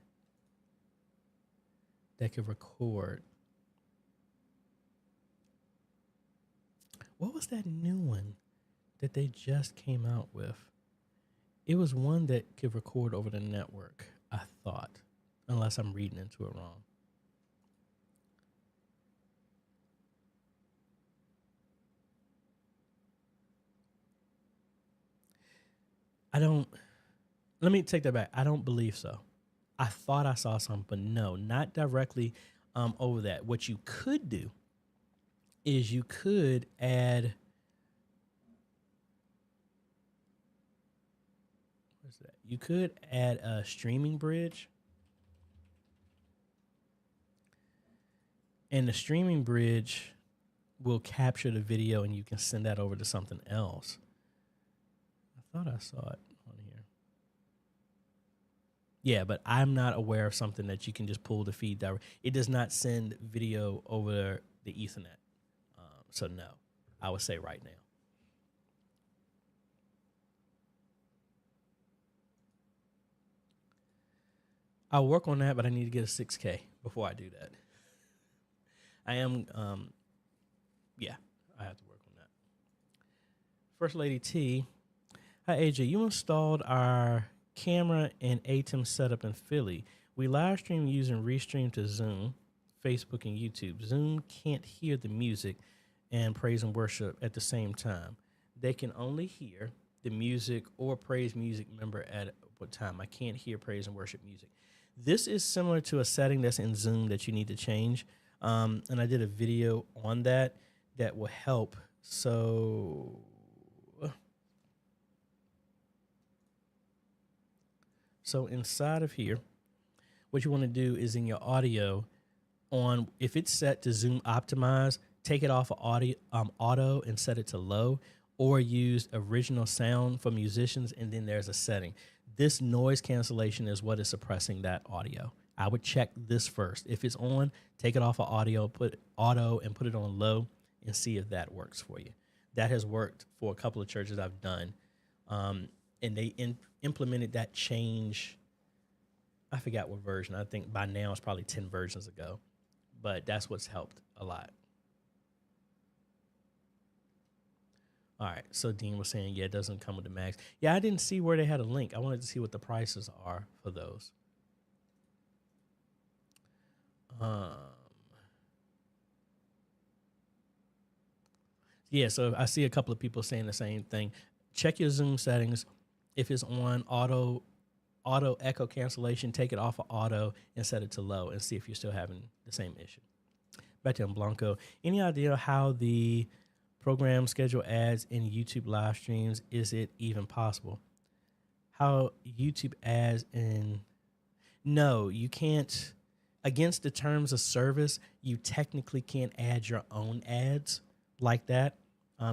that could record. What was that new one that they just came out with? It was one that could record over the network, I thought, unless I'm reading into it wrong. Let me take that back. I don't believe so. I thought I saw something, but no, not directly over that. What you could do is you could add, what's that? You could add a streaming bridge. And the streaming bridge will capture the video and you can send that over to something else. I thought I saw it on here. Yeah, but I'm not aware of something that you can just pull the feed direct. It does not send video over the Ethernet. So no, I would say right now. I'll work on that, but I need to get a 6K before I do that. I am, yeah, I have to work on that. First Lady T, hi AJ, you installed our camera and ATEM setup in Philly. We live stream using Restream to Zoom, Facebook, and YouTube. Zoom can't hear the music and praise and worship at the same time. They can only hear the music or praise music member at what time. I can't hear praise and worship music. This is similar to a setting that's in Zoom that you need to change. And I did a video on that will help. So inside of here, what you want to do is in your audio on, if it's set to Zoom optimize, take it off of auto and set it to low, or use original sound for musicians. And then there's a setting. This noise cancellation is what is suppressing that audio. I would check this first. If it's on, take it off of auto and put it on low and see if that works for you. That has worked for a couple of churches I've done. And they implemented that change. I forgot what version. I think by now it's probably 10 versions ago. But that's what's helped a lot. All right, so Dean was saying, yeah, it doesn't come with the Max. Yeah, I didn't see where they had a link. I wanted to see what the prices are for those. Yeah, so I see a couple of people saying the same thing. Check your Zoom settings. If it's on auto echo cancellation, take it off of auto and set it to low and see if you're still having the same issue. Back to Blanco. Any idea how the program schedule ads in YouTube live streams? Is it even possible? How YouTube ads in... No, you can't. Against the terms of service, you technically can't add your own ads like that.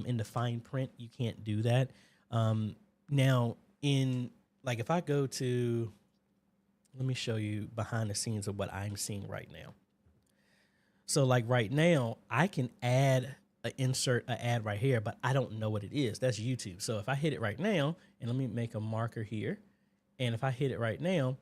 In the fine print, you can't do that. Now, if I go to... Let me show you behind the scenes of what I'm seeing right now. So like right now, I can insert an ad right here, but I don't know what it is. That's YouTube. So if I hit it right now, and let me make a marker here, and if I hit it right now,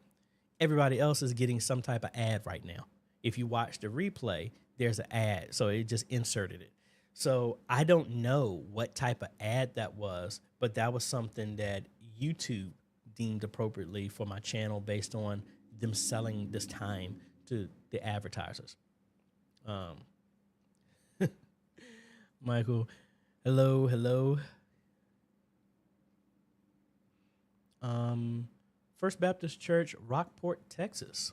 everybody else is getting some type of ad right now. If you watch the replay, there's an ad. So it just inserted it. So I don't know what type of ad that was, but that was something that YouTube deemed appropriately for my channel based on them selling this time to the advertisers. Michael, hello. First Baptist Church, Rockport, Texas.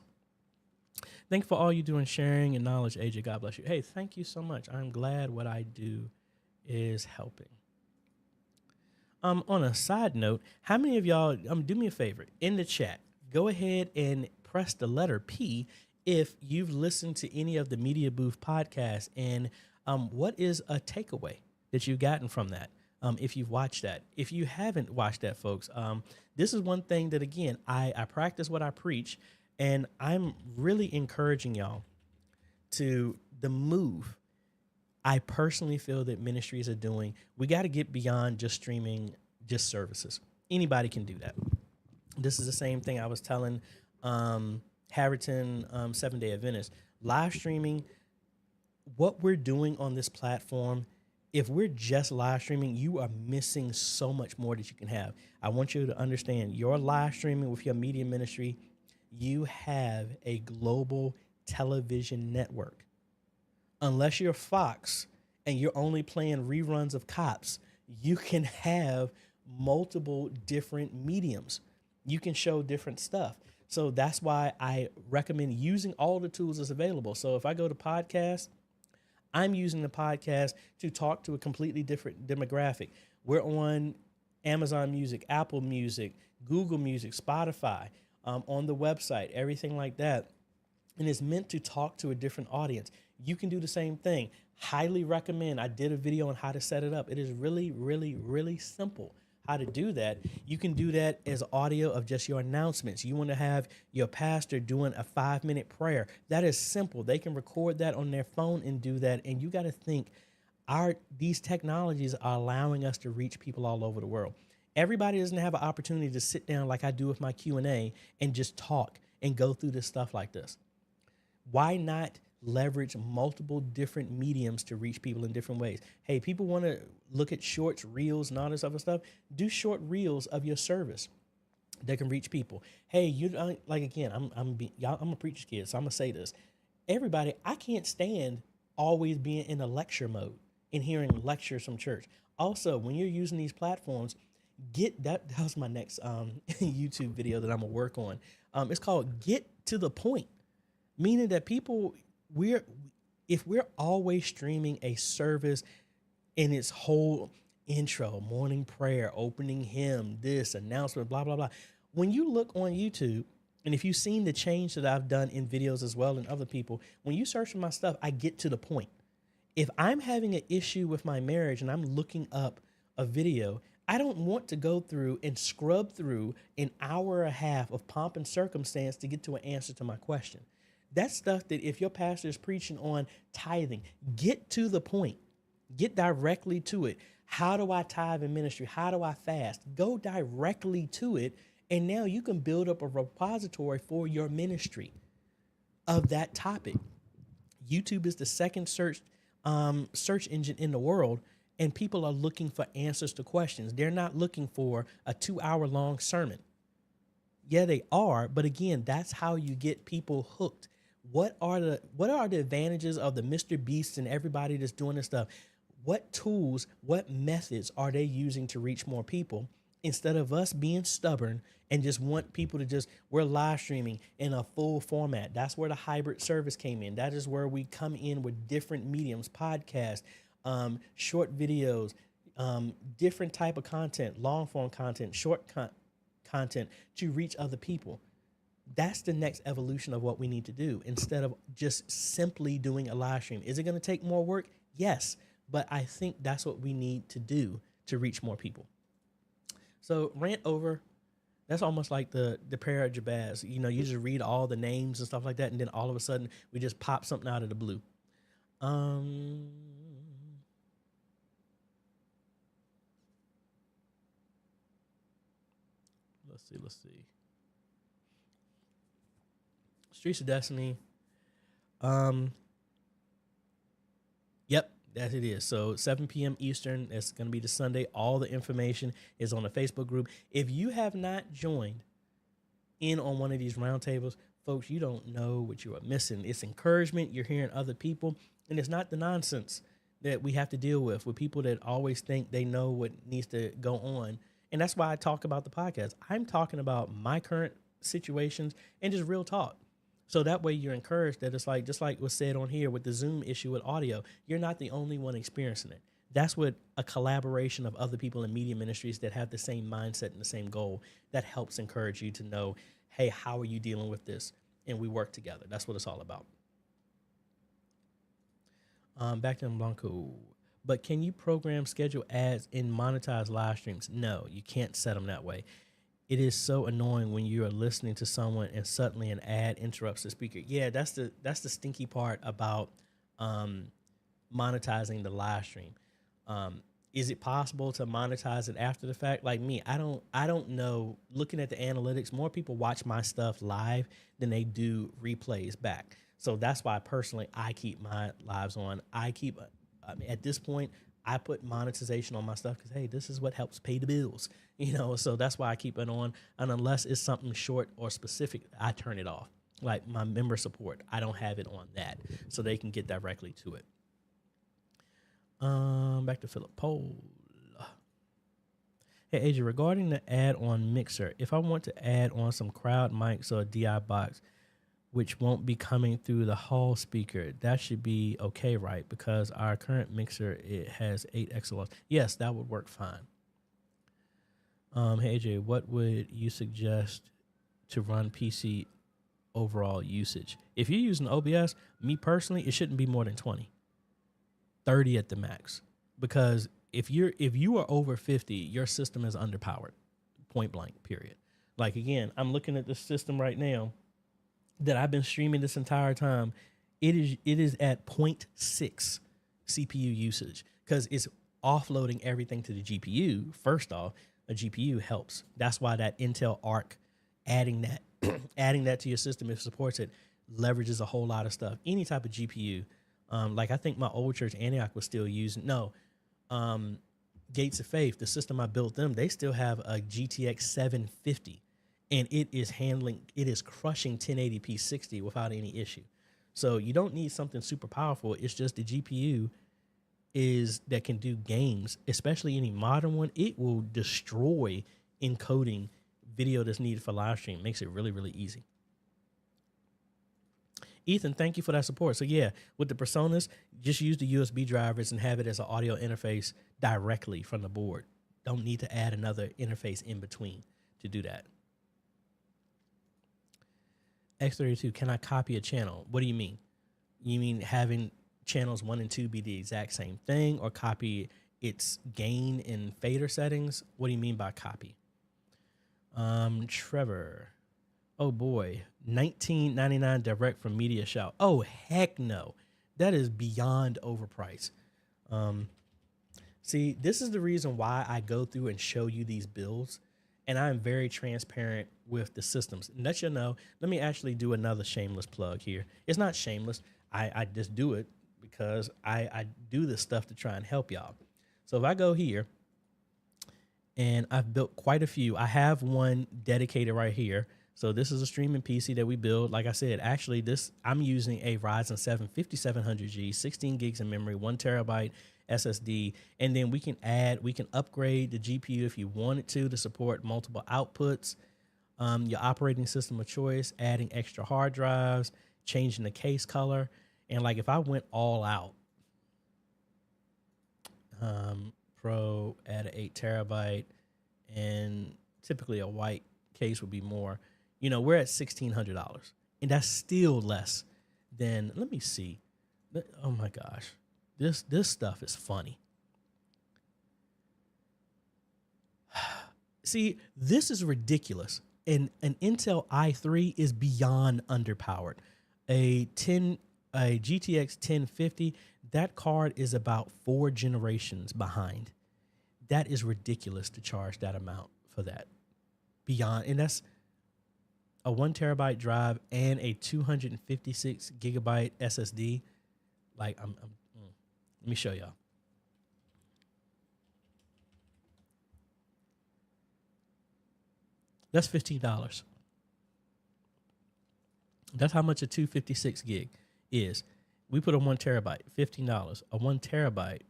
Thank you for all you do in sharing and knowledge, AJ. God bless you. Hey, thank you so much. I'm glad what I do is helping. On a side note, how many of y'all, do me a favor, in the chat, go ahead and press the letter P if you've listened to any of the Media Booth podcasts, and what is a takeaway that you've gotten from that? If you've watched that. If you haven't watched that, folks, this is one thing that, again, I practice what I preach, and I'm really encouraging y'all to the move I personally feel that ministries are doing. We got to get beyond just streaming, just services. Anybody can do that. This is the same thing I was telling Harrington Seventh-day Adventist. Live streaming, what we're doing on this platform, if we're just live streaming, you are missing so much more that you can have. I want you to understand your live streaming with your media ministry, you have a global television network. Unless you're Fox and you're only playing reruns of Cops, you can have multiple different mediums. You can show different stuff. So that's why I recommend using all the tools that's available. So if I go to podcasts, I'm using the podcast to talk to a completely different demographic. We're on Amazon Music, Apple Music, Google Music, Spotify, on the website, everything like that. And it's meant to talk to a different audience. You can do the same thing. Highly recommend. I did a video on how to set it up. It is really, really, really simple how to do that. You can do that as audio of just your announcements. You want to have your pastor doing a 5-minute prayer. That is simple. They can record that on their phone and do that. And you got to think, these technologies are allowing us to reach people all over the world. Everybody doesn't have an opportunity to sit down like I do with my Q&A and just talk and go through this stuff like this. Why not leverage multiple different mediums to reach people in different ways? Hey, people want to look at shorts, reels, and all this other stuff. Do short reels of your service that can reach people. Hey, I'm a preacher's kid, so I'm gonna say this. Everybody, I can't stand always being in a lecture mode and hearing lectures from church. Also, when you're using these platforms, that was my next YouTube video that I'm gonna work on. It's called Get to the Point, meaning that people, if we're always streaming a service in its whole intro, morning prayer, opening hymn, this announcement, blah, blah, blah. When you look on YouTube, and if you've seen the change that I've done in videos as well and other people, when you search for my stuff, I get to the point. If I'm having an issue with my marriage and I'm looking up a video, I don't want to go through and scrub through an hour and a half of pomp and circumstance to get to an answer to my question. That's stuff that if your pastor is preaching on tithing, get to the point. Get directly to it. How do I tithe in ministry? How do I fast? Go directly to it. And now you can build up a repository for your ministry of that topic. YouTube is the second search engine in the world, and people are looking for answers to questions. They're not looking for a 2-hour-long sermon. Yeah, they are. But again, that's how you get people hooked. What are the advantages of the Mr. Beasts and everybody that's doing this stuff? What tools, what methods are they using to reach more people instead of us being stubborn and just want people to we're live streaming in a full format. That's where the hybrid service came in. That is where we come in with different mediums, podcasts, short videos, different type of content, long form content, short content to reach other people. That's the next evolution of what we need to do instead of just simply doing a live stream. Is it going to take more work? Yes, but I think that's what we need to do to reach more people. So rant over. That's almost like the prayer of Jabez. You know, you just read all the names and stuff like that, and then all of a sudden we just pop something out of the blue. Let's see. Streets of Destiny. Yep, that it is. So 7 p.m. Eastern, it's going to be the Sunday. All the information is on the Facebook group. If you have not joined in on one of these roundtables, folks, you don't know what you are missing. It's encouragement. You're hearing other people, and it's not the nonsense that we have to deal with people that always think they know what needs to go on. And that's why I talk about the podcast. I'm talking about my current situations and just real talk. So that way you're encouraged that it's like, just like was said on here with the Zoom issue with audio, you're not the only one experiencing it. That's what a collaboration of other people in media ministries that have the same mindset and the same goal, that helps encourage you to know, hey, how are you dealing with this? And we work together. That's what it's all about. Back to Blanco. But can you program schedule ads and monetize live streams? No, you can't set them that way. It is so annoying when you are listening to someone and suddenly an ad interrupts the speaker. Yeah, that's the stinky part about monetizing the live stream. Is it possible to monetize it after the fact? Like me, I don't know. Looking at the analytics, more people watch my stuff live than they do replays back. So that's why personally I keep my lives on. At this point, I put monetization on my stuff because, hey, this is what helps pay the bills, so that's why I keep it on. And unless it's something short or specific, I turn it off. Like my member support, I don't have it on that, so they can get directly to it. Back to Philip Pohl. Hey, AJ, regarding the ad on Mixer, if I want to add on some crowd mics or a DI box, which won't be coming through the hall speaker, that should be okay, right? Because our current mixer, it has 8 XLRs. Yes, that would work fine. Hey, AJ, what would you suggest to run PC overall usage? If you're using OBS, me personally, it shouldn't be more than 20. 30 at the max. Because if you are over 50, your system is underpowered. Point blank, period. Like, again, I'm looking at the system right now that I've been streaming this entire time. It is at 0.6 CPU usage because it's offloading everything to the GPU. First off, a GPU helps. That's why that Intel Arc, adding that to your system, if it supports it, leverages a whole lot of stuff. Any type of GPU. Like I think my old church, Antioch, was still using, Gates of Faith, the system I built them, they still have a GTX 750. And it is crushing 1080p 60 without any issue. So you don't need something super powerful. It's just the GPU that can do games, especially any modern one. It will destroy encoding video that's needed for live stream. Makes it really, really easy. Ethan, thank you for that support. So yeah, with the personas, just use the USB drivers and have it as an audio interface directly from the board. Don't need to add another interface in between to do that. X32, can I copy a channel? What do you mean? You mean having channels 1 and 2 be the exact same thing, or copy its gain and fader settings? What do you mean by copy? Trevor, oh boy, $19.99 direct from Media Shout. Oh heck no, that is beyond overpriced. See, this is the reason why I go through and show you these builds. And I'm very transparent with the systems. And let you know, let me actually do another shameless plug here. It's not shameless. I just do it because I do this stuff to try and help y'all. So if I go here, and I've built quite a few. I have one dedicated right here. So this is a streaming PC that we build. Like I said, actually I'm using a Ryzen 7 5700G, 16 gigs of memory, 1 terabyte SSD, and then we can upgrade the GPU if you wanted to support multiple outputs, your operating system of choice, adding extra hard drives, changing the case color. And like if I went all out, Pro, add an 8 terabyte, and typically a white case would be more, we're at $1,600, and that's still less than, let me see. Oh my gosh. This stuff is funny. See, this is ridiculous. And an Intel i3 is beyond underpowered. A GTX 1050, that card is about 4 generations behind. That is ridiculous to charge that amount for that. Beyond, and that's a 1 terabyte drive and a 256 gigabyte SSD. Like let me show y'all. That's $15. That's how much a 256 gig is. We put on 1 terabyte, $15. A 1 terabyte.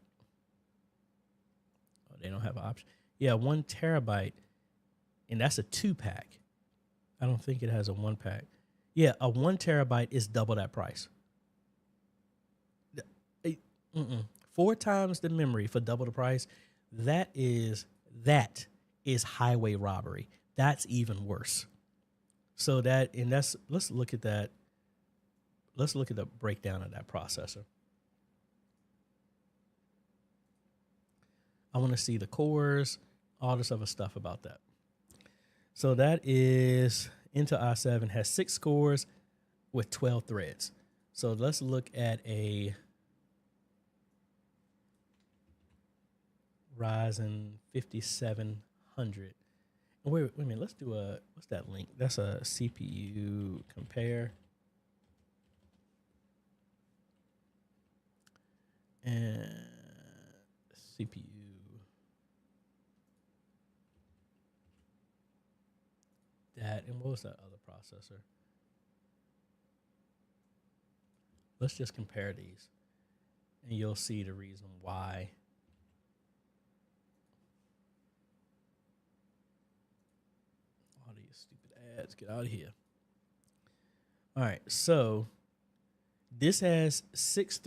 Oh, they don't have an option. Yeah, 1 terabyte, and that's a 2-pack. I don't think it has a 1-pack. Yeah, a 1 terabyte is double that price. 4 times the memory for double the price. That is highway robbery. That's even worse. So let's look at that. Let's look at the breakdown of that processor. I want to see the cores, all this other stuff about that. So that is Intel i7 has 6 cores with 12 threads. So let's look at a Ryzen 5700. Wait a minute. Let's do what's that link? That's a CPU compare. And CPU. That, and what was that other processor? Let's just compare these, and you'll see the reason why. All these stupid ads, get out of here. All right, so this has 6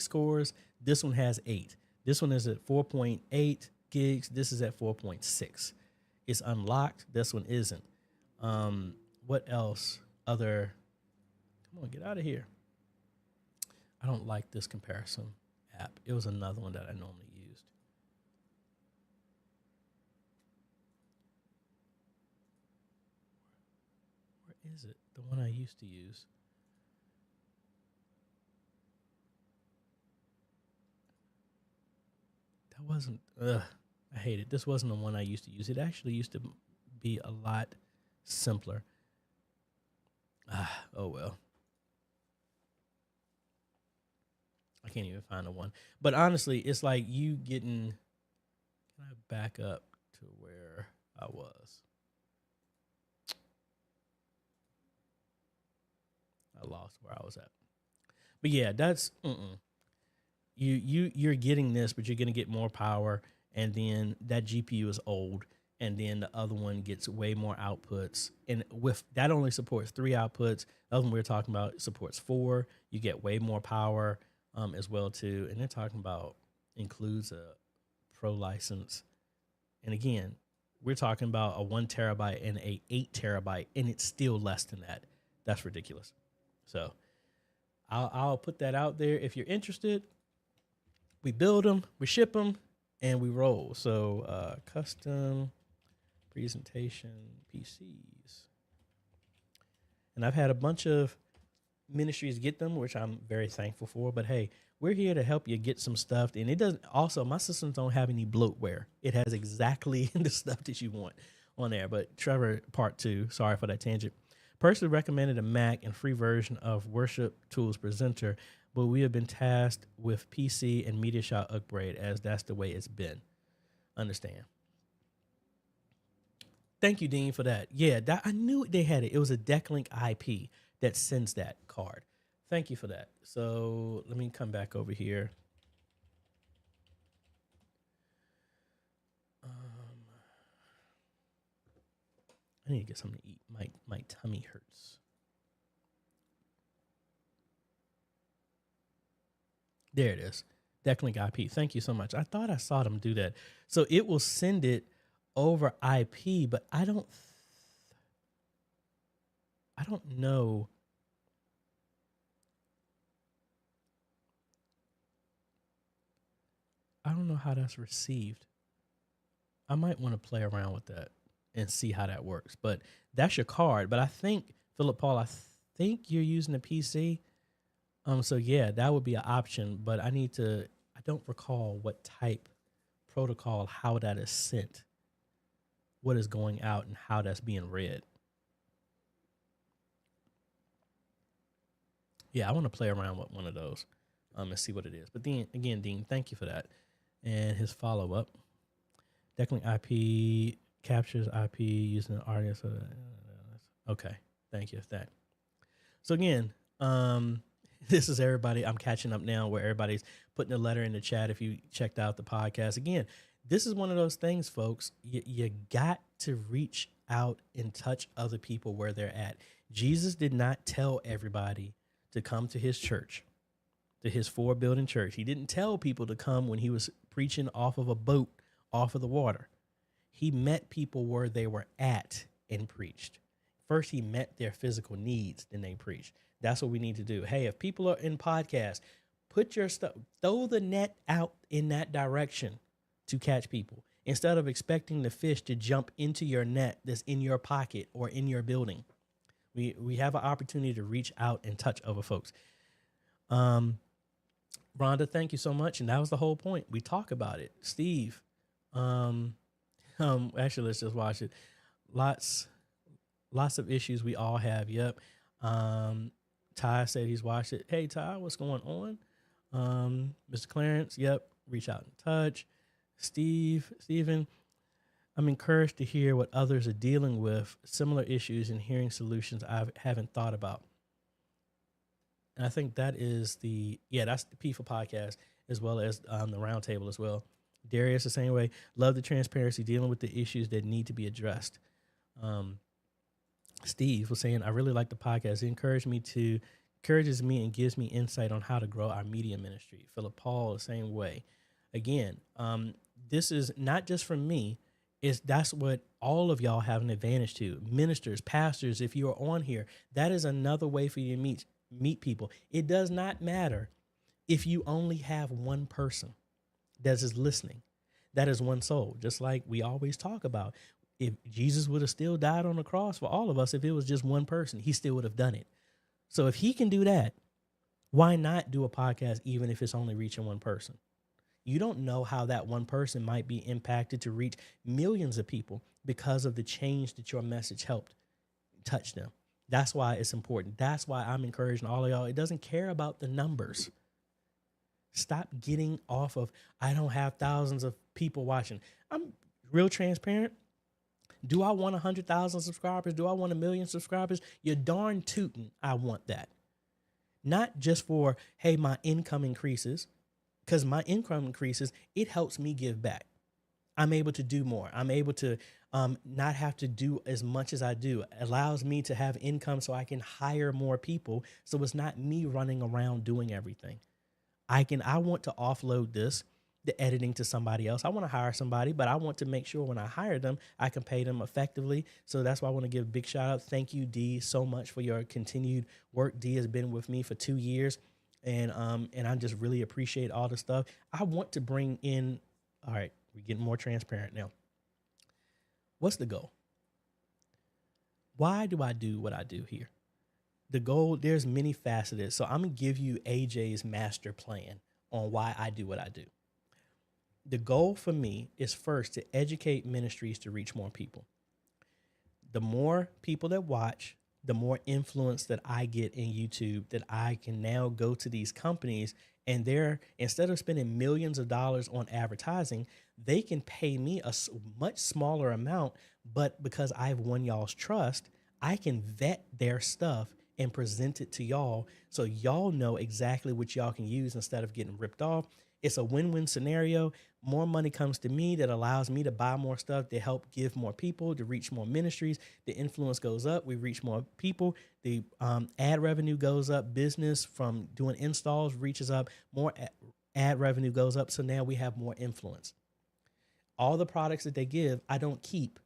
cores. This one has 8. This one is at 4.8 gigs. This is at 4.6. It's unlocked. This one isn't. What else? Come on, get out of here. I don't like this comparison app. It was another one that I normally used. Where is it? The one I used to use. That wasn't, I hate it. This wasn't the one I used to use. It actually used to be a lot simpler. Oh well. I can't even find the one. But honestly, it's like you getting, can I back up to where I was? I lost where I was at. But yeah, that's, You're getting this, but you're going to get more power. And then that GPU is old. And then the other one gets way more outputs. And with that only supports 3 outputs. The other one we were talking about supports 4. You get way more power as well too. And they're talking about includes a pro license. And again, we're talking about a 1 terabyte and a 8 terabyte, and it's still less than that. That's ridiculous. So I'll put that out there. If you're interested, we build them, we ship them, and we roll. So custom presentation PCs. And I've had a bunch of ministries get them, which I'm very thankful for. But hey, we're here to help you get some stuff. And it doesn't, also, my systems don't have any bloatware. It has exactly the stuff that you want on there. But Trevor, part 2, sorry for that tangent. Personally recommended a Mac and free version of Worship Tools Presenter, but we have been tasked with PC and MediaShot upgrade as that's the way it's been. Understand. Thank you, Dean, for that. Yeah, I knew they had it. It was a Decklink IP that sends that card. Thank you for that. So let me come back over here. I need to get something to eat. My tummy hurts. There it is. Decklink IP. Thank you so much. I thought I saw them do that. So it will send it over IP, but I don't know. I don't know how that's received. I might want to play around with that and see how that works. But that's your card. But I think, Philip Paul, I think you're using a PC. So yeah, that would be an option. But I don't recall what type protocol, how that is sent, what is going out, and how that's being read. Yeah, I want to play around with one of those and see what it is. But then again, Dean, thank you for that. And his follow-up. Decklink IP captures IP using an audience. Okay, thank you for that. So again, this is everybody. I'm catching up now where everybody's putting a letter in the chat if you checked out the podcast. Again, This is one of those things, folks. You got to reach out and touch other people where they're at. Jesus did not tell everybody to come to his church, to his 4-building church. He didn't tell people to come when he was preaching off of a boat, off of the water. He met people where they were at and preached. First, he met their physical needs, then they preached. That's what we need to do. Hey, if people are in podcasts, put your stuff, throw the net out in that direction to catch people instead of expecting the fish to jump into your net that's in your pocket or in your building. We have an opportunity to reach out and touch other folks. Rhonda, thank you so much. And that was the whole point. We talk about it. Steve, actually, let's just watch it. Lots of issues we all have. Yep. Ty said he's watched it. Hey, Ty, what's going on? Mr. Clarence, yep. Reach out and touch. Steven, I'm encouraged to hear what others are dealing with, similar issues, and hearing solutions I haven't thought about. And I think that is that's the P for podcast, as well as the roundtable as well. Darius, the same way. Love the transparency, dealing with the issues that need to be addressed. Steve was saying, I really like the podcast. It encourages me and gives me insight on how to grow our media ministry. Philip Paul, the same way. Again, this is not just from me. That's what all of y'all have an advantage to. Ministers, pastors, if you are on here, that is another way for you to meet people. It does not matter if you only have one person that is listening. That is one soul. Just like we always talk about. If Jesus would have still died on the cross for all of us, if it was just one person, he still would have done it. So if he can do that, why not do a podcast even if it's only reaching one person? You don't know how that one person might be impacted to reach millions of people because of the change that your message helped touch them. That's why it's important. That's why I'm encouraging all of y'all. It doesn't care about the numbers. Stop getting off of, I don't have thousands of people watching. I'm real transparent. Do I want 100,000 subscribers? Do I want 1 million subscribers? You're darn tootin'. I want that. Not just for, hey, my income increases. Because my income increases, it helps me give back. I'm able to do more. I'm able to not have to do as much as I do. It allows me to have income so I can hire more people. So it's not me running around doing everything. I want to offload the editing to somebody else. I want to hire somebody, but I want to make sure when I hire them, I can pay them effectively. So that's why I want to give a big shout out. Thank you, Dee, so much for your continued work. Dee has been with me for 2 years. And I just really appreciate all the stuff. I want to bring in, all right, we're getting more transparent now. What's the goal? Why do I do what I do here? The goal, there's many faceted. So I'm going to give you AJ's master plan on why I do what I do. The goal for me is first to educate ministries to reach more people. The more people that watch, the more influence that I get in YouTube, that I can now go to these companies and instead of spending millions of dollars on advertising, they can pay me a much smaller amount. But because I've won y'all's trust, I can vet their stuff and present it to y'all so y'all know exactly what y'all can use instead of getting ripped off. It's a win-win scenario. More money comes to me that allows me to buy more stuff, to help give more people, to reach more ministries. The influence goes up. We reach more people. The ad revenue goes up. Business from doing installs reaches up. More ad revenue goes up. So now we have more influence. All the products that they give, I don't keep,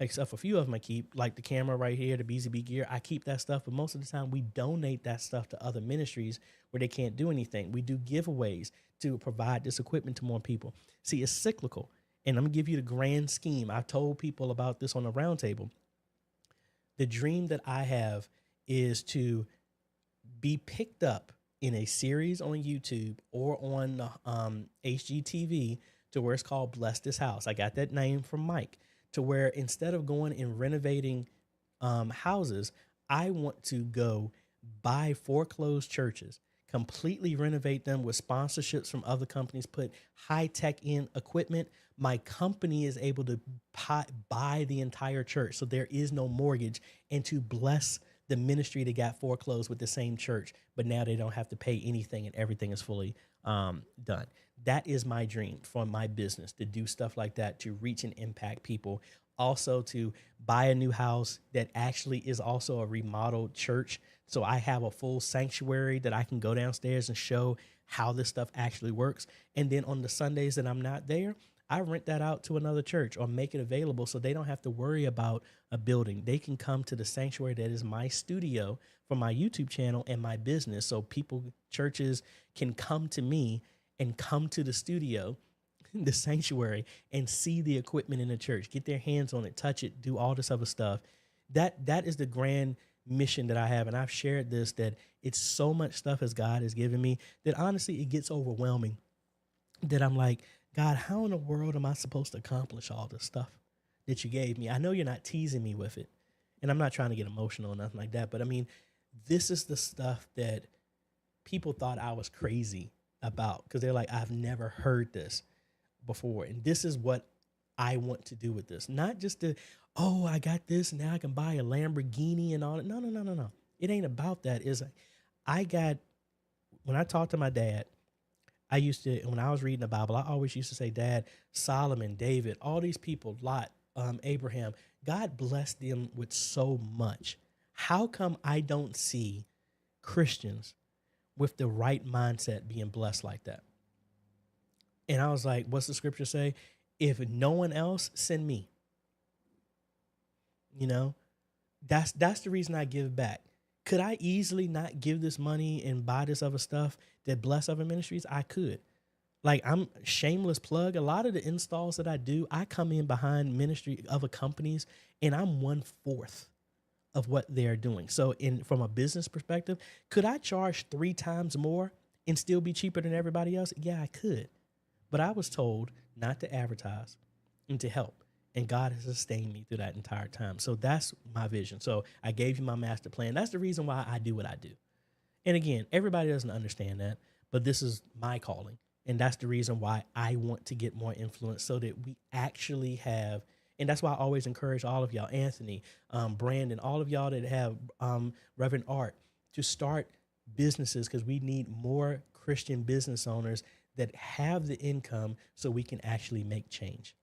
except for a few of them I keep, like the camera right here, the BZB gear. I keep that stuff, but most of the time we donate that stuff to other ministries where they can't do anything. We do giveaways to provide this equipment to more people. See, it's cyclical. And I'm going to give you the grand scheme. I've told people about this on the roundtable. The dream that I have is to be picked up in a series on YouTube or on HGTV to where it's called Bless This House. I got that name from Mike, to where instead of going and renovating houses, I want to go buy foreclosed churches, completely renovate them with sponsorships from other companies, put high-tech in equipment. My company is able to buy the entire church, so there is no mortgage, and to bless the ministry that got foreclosed with the same church, but now they don't have to pay anything and everything is fully done. That is my dream for my business, to do stuff like that, to reach and impact people. Also, to buy a new house that actually is also a remodeled church. So I have a full sanctuary that I can go downstairs and show how this stuff actually works. And then on the Sundays that I'm not there, I rent that out to another church or make it available so they don't have to worry about a building. They can come to the sanctuary that is my studio for my YouTube channel and my business. So people, churches can come to me and come to the studio, the sanctuary, and see the equipment in the church, get their hands on it, touch it, do all this other stuff. That is the grand mission that I have. And I've shared this, that it's so much stuff as God has given me that honestly, it gets overwhelming, that I'm like, God, how in the world am I supposed to accomplish all this stuff that you gave me? I know you're not teasing me with it, and I'm not trying to get emotional or nothing like that, but I mean, this is the stuff that people thought I was crazy about, because they're like, I've never heard this before. And this is what I want to do with this. Not just to, oh, I got this, now I can buy a Lamborghini and all that. No. It ain't about that. It's like, when I talked to my dad, I used to, when I was reading the Bible, I always used to say, Dad, Solomon, David, all these people, Lot, Abraham, God blessed them with so much. How come I don't see Christians with the right mindset being blessed like that? And I was like, what's the scripture say? If no one else, send me. You know, that's the reason I give back. Could I easily not give this money and buy this other stuff that bless other ministries? I could. Like, I'm shameless plug. A lot of the installs that I do, I come in behind ministry other companies, and I'm 1/4 of what they're doing. So from a business perspective, could I charge 3 times more and still be cheaper than everybody else? Yeah, I could. But I was told not to advertise and to help. And God has sustained me through that entire time. So that's my vision. So I gave you my master plan. That's the reason why I do what I do. And again, everybody doesn't understand that, but this is my calling. And that's the reason why I want to get more influence, so that we actually have, and that's why I always encourage all of y'all, Anthony, Brandon, all of y'all that have Reverend Art, to start businesses, because we need more Christian business owners that have the income so we can actually make change.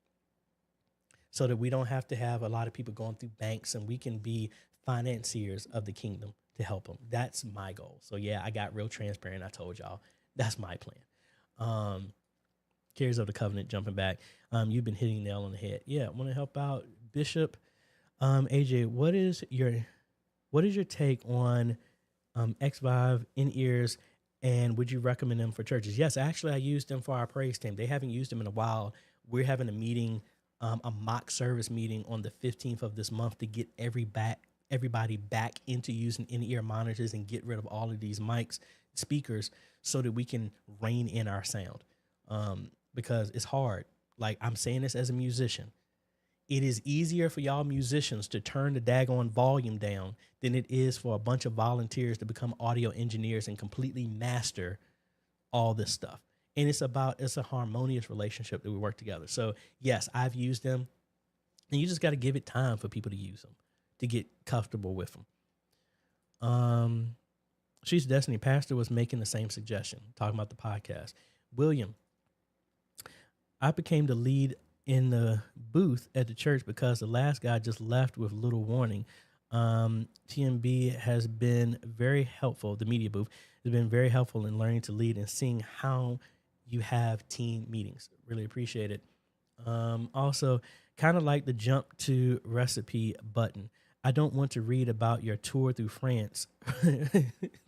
So that we don't have to have a lot of people going through banks, and we can be financiers of the kingdom to help them. That's my goal. So yeah, I got real transparent. I told y'all that's my plan. Cares of the Covenant, jumping back. You've been hitting the nail on the head. Yeah, I want to help out Bishop. AJ, what is your take on X5 in-ears, and would you recommend them for churches? Yes, actually, I used them for our praise team. They haven't used them in a while. We're having a meeting, a mock service meeting on the 15th of this month to get everybody back into using in-ear monitors and get rid of all of these mics, speakers, so that we can rein in our sound. Because it's hard. Like, I'm saying this as a musician. It is easier for y'all musicians to turn the daggone volume down than it is for a bunch of volunteers to become audio engineers and completely master all this stuff. And it's a harmonious relationship that we work together. So yes, I've used them, and you just got to give it time for people to use them, to get comfortable with them. She's Destiny Pastor was making the same suggestion, talking about the podcast. William, I became the lead in the booth at the church because the last guy just left with little warning. TMB has been very helpful. The media booth has been very helpful in learning to lead and seeing how you have team meetings. Really appreciate it. Also, kind of like the jump to recipe button. I don't want to read about your tour through France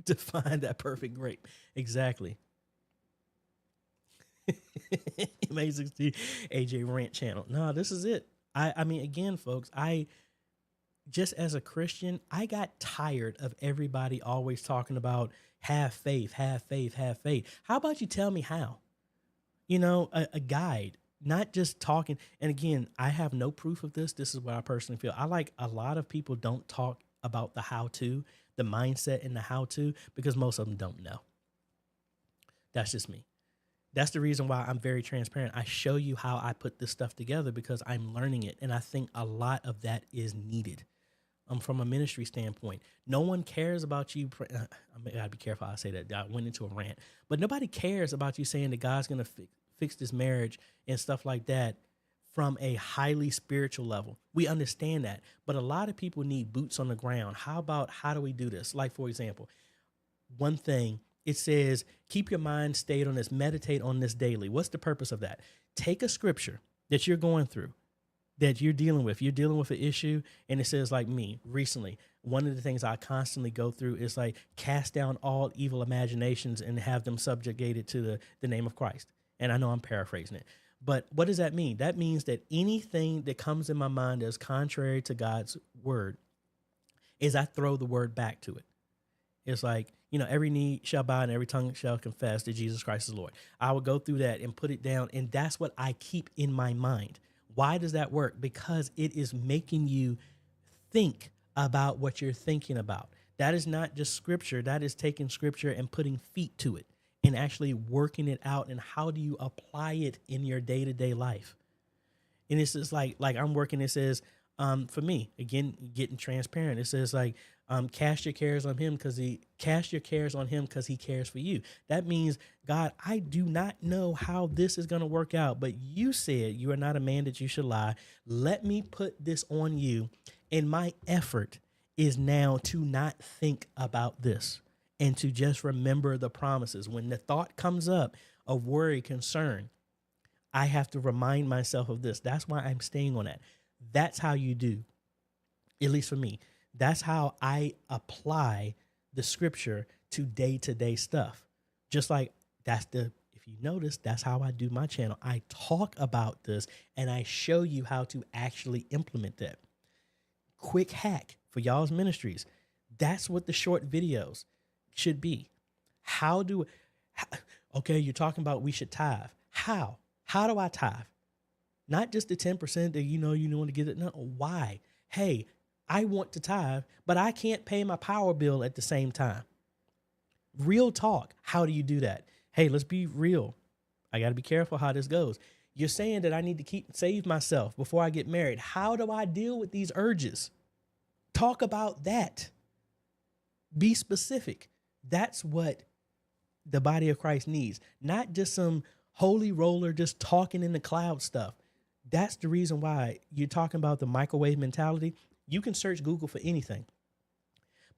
to find that perfect grape. Exactly. Amazing AJ Rant channel. No, this is it. I mean, again, folks, just as a Christian, I got tired of everybody always talking about have faith, have faith, have faith. How about you tell me how? You know, a guide, not just talking. And again, I have no proof of this. This is what I personally feel. I like a lot of people don't talk about the how-to, the mindset and the how-to, because most of them don't know. That's just me. That's the reason why I'm very transparent. I show you how I put this stuff together because I'm learning it. And I think a lot of that is needed. from a ministry standpoint. No one cares about you. I gotta be careful how I say that. I went into a rant, but nobody cares about you saying that God's gonna fix this marriage and stuff like that from a highly spiritual level. We understand that, but a lot of people need boots on the ground. How do we do this? Like, for example, one thing it says, keep your mind stayed on this, meditate on this daily. What's the purpose of that? Take a scripture that you're going through, that you're dealing with an issue. And it says, like me recently, one of the things I constantly go through is like, cast down all evil imaginations and have them subjugated to the name of Christ. And I know I'm paraphrasing it, but what does that mean? That means that anything that comes in my mind that's contrary to God's word is I throw the word back to it. It's like, every knee shall bow and every tongue shall confess that Jesus Christ is Lord. I will go through that and put it down. And that's what I keep in my mind. Why does that work? Because it is making you think about what you're thinking about. That is not just scripture. That is taking scripture and putting feet to it and actually working it out. And how do you apply it in your day-to-day life? And it's just like I'm working, it says, for me, again, getting transparent, it says like, cast your cares on him because he cares for you. That means, God, I do not know how this is going to work out, but you said you are not a man that you should lie. Let me put this on you. And my effort is now to not think about this and to just remember the promises. When the thought comes up of worry, concern, I have to remind myself of this. That's why I'm staying on that. That's how you do, at least for me. That's how I apply the scripture to day-to-day stuff. Just like if you notice, that's how I do my channel. I talk about this and I show you how to actually implement that. Quick hack for y'all's ministries. That's what the short videos should be. Okay, you're talking about we should tithe. How do I tithe? Not just the 10% that you want to get it. No, why? Hey, I want to tithe, but I can't pay my power bill at the same time. Real talk. How do you do that? Hey, let's be real. I got to be careful how this goes. You're saying that I need to save myself before I get married. How do I deal with these urges? Talk about that. Be specific. That's what the body of Christ needs. Not just some holy roller just talking in the cloud stuff. That's the reason why you're talking about the microwave mentality. You can search Google for anything.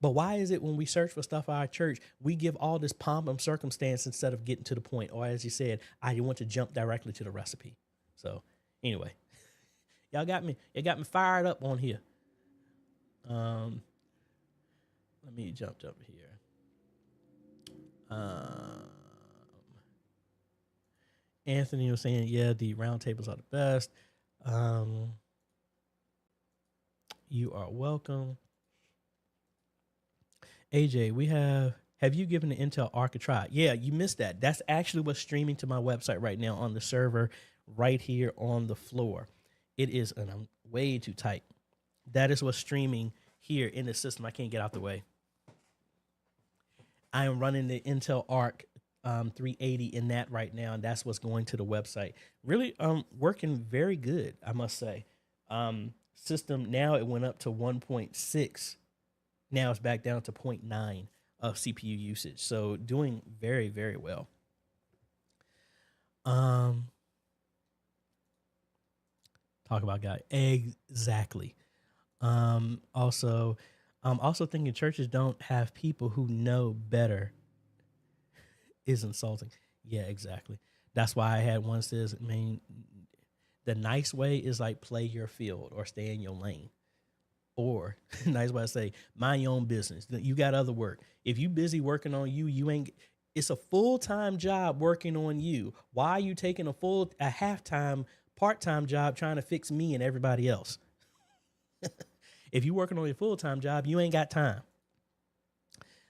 But why is it when we search for stuff at our church, we give all this pomp and circumstance instead of getting to the point? Or as you said, I want to jump directly to the recipe. So anyway, y'all got me fired up on here. Let me jump here. Anthony was saying, yeah, the round tables are the best. You are welcome. AJ, have you given the Intel Arc a try? Yeah, you missed that. That's actually what's streaming to my website right now on the server right here on the floor. It is, and I'm way too tight. That is what's streaming here in the system. I can't get out the way. I am running the Intel Arc 380 in that right now, and that's what's going to the website. Really working very good, I must say. System now, it went up to 1.6. Now it's back down to 0.9 of CPU usage. So doing very, very well. Talk about God. Exactly. Also thinking churches don't have people who know better is insulting. Yeah, exactly. That's why I had one says, I mean, the nice way is like play your field or stay in your lane. Or nice way I say, mind your own business. You got other work. If you busy working on you ain't. It's a full-time job working on you. Why are you taking a half-time, part-time job trying to fix me and everybody else? If you working on your full-time job, you ain't got time.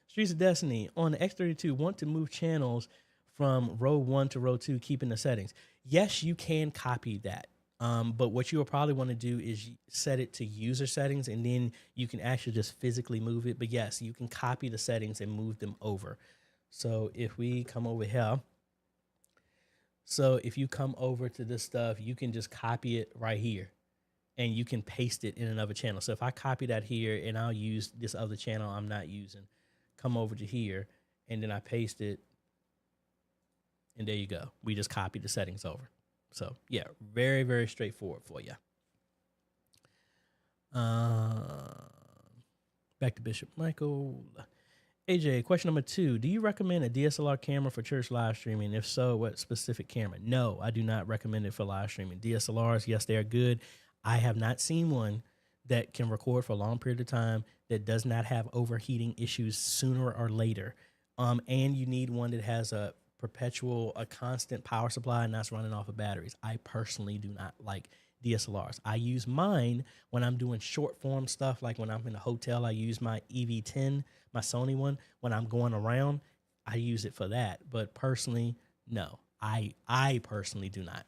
Streets of Destiny on the X32 want to move channels from row 1 to row 2, keeping the settings. Yes, you can copy that. But what you'll probably want to do is set it to user settings, and then you can actually just physically move it. But yes, you can copy the settings and move them over. So if we come over here, so if you come over to this stuff, you can just copy it right here. and you can paste it in another channel. So if I copy that here and I'll use this other channel I'm not using, come over to here, and then I paste it, and there you go. We just copied the settings over. So yeah, very, very straightforward for you. Back to Bishop Michael. AJ, question number 2. Do you recommend a DSLR camera for church live streaming? If so, what specific camera? No, I do not recommend it for live streaming. DSLRs, yes, they are good. I have not seen one that can record for a long period of time that does not have overheating issues sooner or later. And you need one that has a constant power supply and that's running off of batteries. I personally do not like DSLRs. I use mine when I'm doing short form stuff, like when I'm in a hotel, I use my EV10, my Sony one. When I'm going around, I use it for that. But personally, no, I personally do not.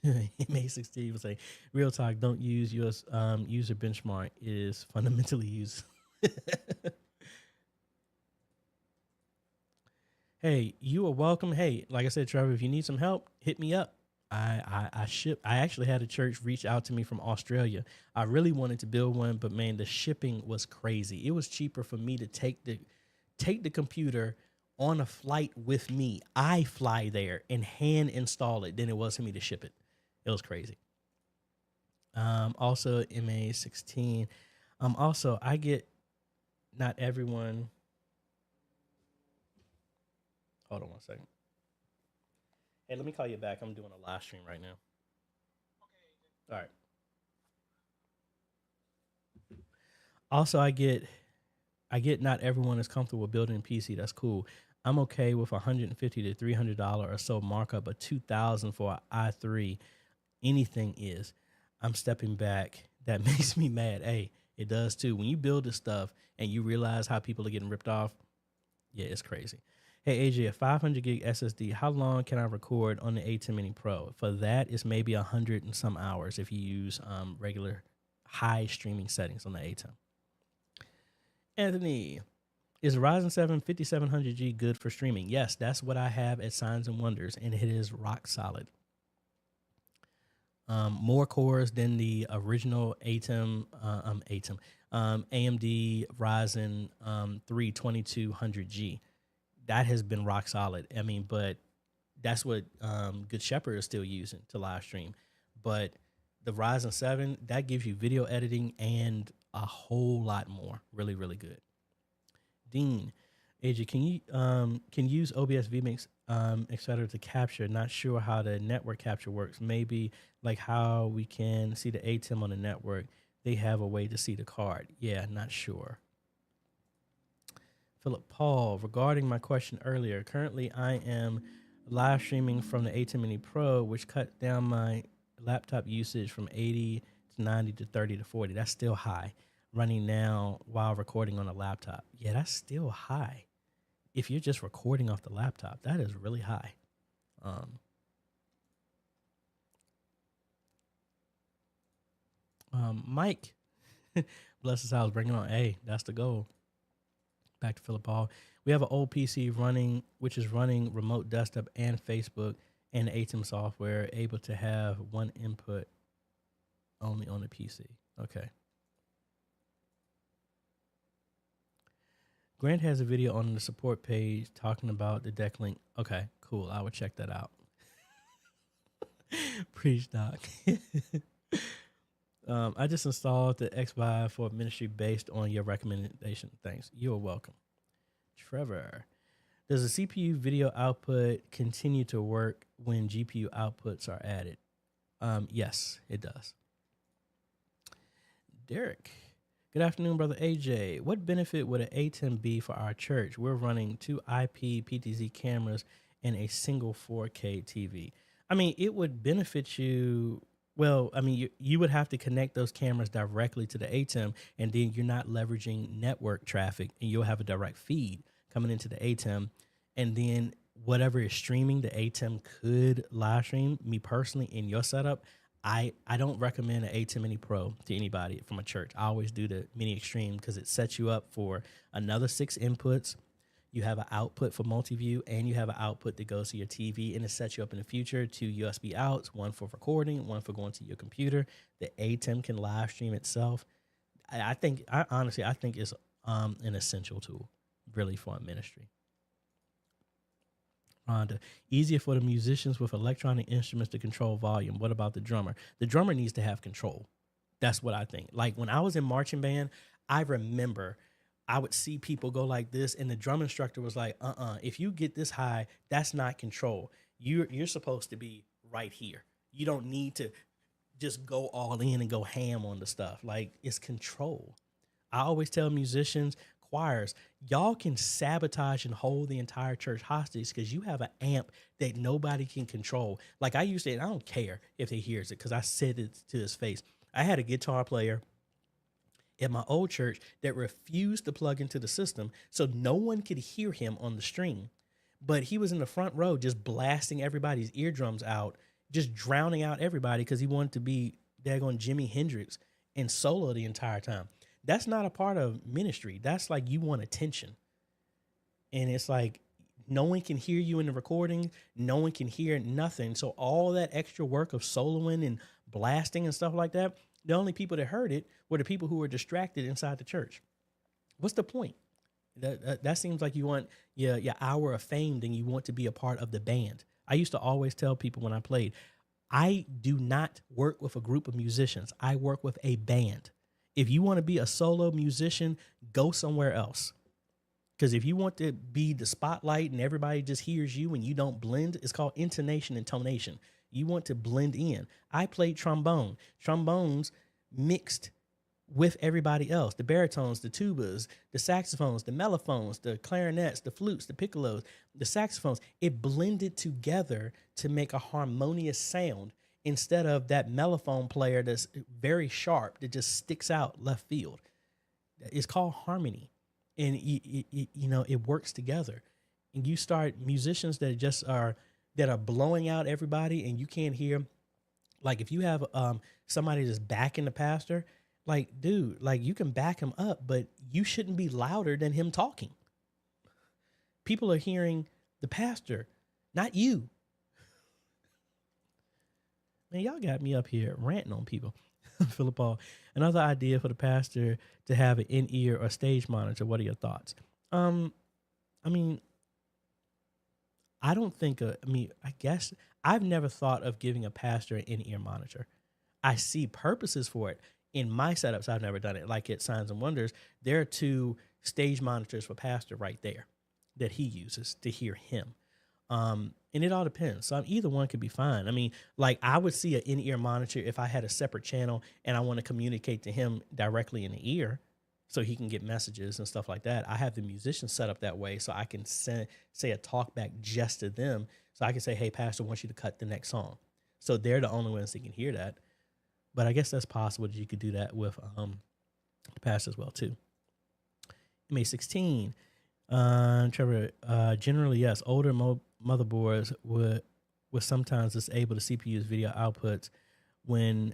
MA16 will say, real talk, don't use your user benchmark is fundamentally used. Hey, you are welcome. Hey, like I said, Trevor, if you need some help, hit me up. I ship. I actually had a church reach out to me from Australia. I really wanted to build one, but man, the shipping was crazy. It was cheaper for me to take the computer on a flight with me. I fly there and hand install it than it was for me to ship it. It was crazy. Also MA16. Also I get not everyone. Hold on one second. Hey, let me call you back. I'm doing a live stream right now. Okay. All right. Also, I get not everyone is comfortable building a PC. That's cool. I'm okay with $150 to $300 or so markup, but $2,000 for an i3. Anything is. I'm stepping back. That makes me mad. Hey, it does too. When you build this stuff and you realize how people are getting ripped off, yeah, it's crazy. Hey, AJ, a 500 gig SSD, how long can I record on the A10 Mini Pro? For that, it's maybe 100 and some hours if you use regular high streaming settings on the A10. Anthony, is Ryzen 7 5700G good for streaming? Yes, that's what I have at Signs and Wonders, and it is rock solid. More cores than the original AMD Ryzen 3 2200G. That has been rock solid. I mean, but that's what Good Shepherd is still using to live stream. But the Ryzen 7, that gives you video editing and a whole lot more. Really, really good. Dean, AJ, can you use OBS vMix, etc. to capture? Not sure how the network capture works. Maybe like how we can see the ATEM on the network. They have a way to see the card. Yeah, not sure. Philip Paul, regarding my question earlier, currently I am live streaming from the A10 Mini Pro, which cut down my laptop usage from 80 to 90 to 30 to 40. That's still high. Running now while recording on a laptop. Yeah, that's still high. If you're just recording off the laptop, that is really high. Mike, bless his house, bring it on. Hey, that's the goal. Back to Philip Paul. We have an old PC running, which is running remote desktop and Facebook and ATEM software, able to have one input only on the PC. Okay. Grant has a video on the support page talking about the deck link. Okay, cool. I will check that out. Preach, Doc. I just installed the X5 for ministry based on your recommendation. Thanks. You're welcome. Trevor, does the CPU video output continue to work when GPU outputs are added? Yes, it does. Derek, good afternoon, brother AJ. What benefit would an A10 be for our church? We're running 2 IP PTZ cameras and a single 4K TV. I mean, it would benefit you. Well, I mean, you would have to connect those cameras directly to the ATEM, and then you're not leveraging network traffic, and you'll have a direct feed coming into the ATEM, and then whatever is streaming, the ATEM could live stream. Me personally, in your setup, I don't recommend an A10 Mini Pro to anybody from a church. I always do the Mini Extreme because it sets you up for another 6 inputs. You have an output for multi-view, and you have an output that goes to your TV, and it sets you up in the future 2 USB outs, one for recording, one for going to your computer. The ATEM can live stream itself. I honestly, I think it's an essential tool, really, for a ministry. Rhonda, easier for the musicians with electronic instruments to control volume. What about the drummer? The drummer needs to have control. That's what I think. Like when I was in marching band, I remember I would see people go like this, and the drum instructor was like, if you get this high, that's not control. You're supposed to be right here. You don't need to just go all in and go ham on the stuff. Like, it's control. I always tell musicians, choirs, y'all can sabotage and hold the entire church hostage because you have an amp that nobody can control. Like I used to, and I don't care if he hears it because I said it to his face. I had a guitar player at my old church that refused to plug into the system, so no one could hear him on the stream. But he was in the front row just blasting everybody's eardrums out, just drowning out everybody because he wanted to be daggone Jimi Hendrix and solo the entire time. That's not a part of ministry. That's like you want attention. And it's like no one can hear you in the recording. No one can hear nothing. So all that extra work of soloing and blasting and stuff like that, the only people that heard it were the people who were distracted inside the church. What's the point? That seems like you want your hour of fame, then you want to be a part of the band. I used to always tell people when I played, I do not work with a group of musicians. I work with a band. If you want to be a solo musician, go somewhere else. Because if you want to be the spotlight and everybody just hears you and you don't blend, it's called intonation and tonation. You want to blend in. I played trombone. Trombones mixed with everybody else, the baritones, the tubas, the saxophones, the mellophones, the clarinets, the flutes, the piccolos, the saxophones. It blended together to make a harmonious sound instead of that mellophone player that's very sharp that just sticks out left field. It's called harmony. And it works together. And you start musicians that are blowing out everybody and you can't hear. Like if you have somebody that's backing the pastor, like, dude, like you can back him up, but you shouldn't be louder than him talking. People are hearing the pastor, not you. Man, y'all got me up here ranting on people. Philip Paul, another idea for the pastor to have an in-ear or stage monitor. What are your thoughts? I guess I've never thought of giving a pastor an in-ear monitor. I see purposes for it. In my setups, I've never done it. Like at Signs and Wonders, there are 2 stage monitors for pastor right there that he uses to hear him. And it all depends. So either one could be fine. I mean, like I would see an in-ear monitor if I had a separate channel and I want to communicate to him directly in the ear so he can get messages and stuff like that. I have the musicians set up that way so I can say a talk back just to them. So I can say, hey, pastor, I want you to cut the next song. So they're the only ones that can hear that. But I guess that's possible that you could do that with the pastor as well, too. MA16, Trevor, generally, yes, older motherboards would sometimes disable the CPU's video outputs when,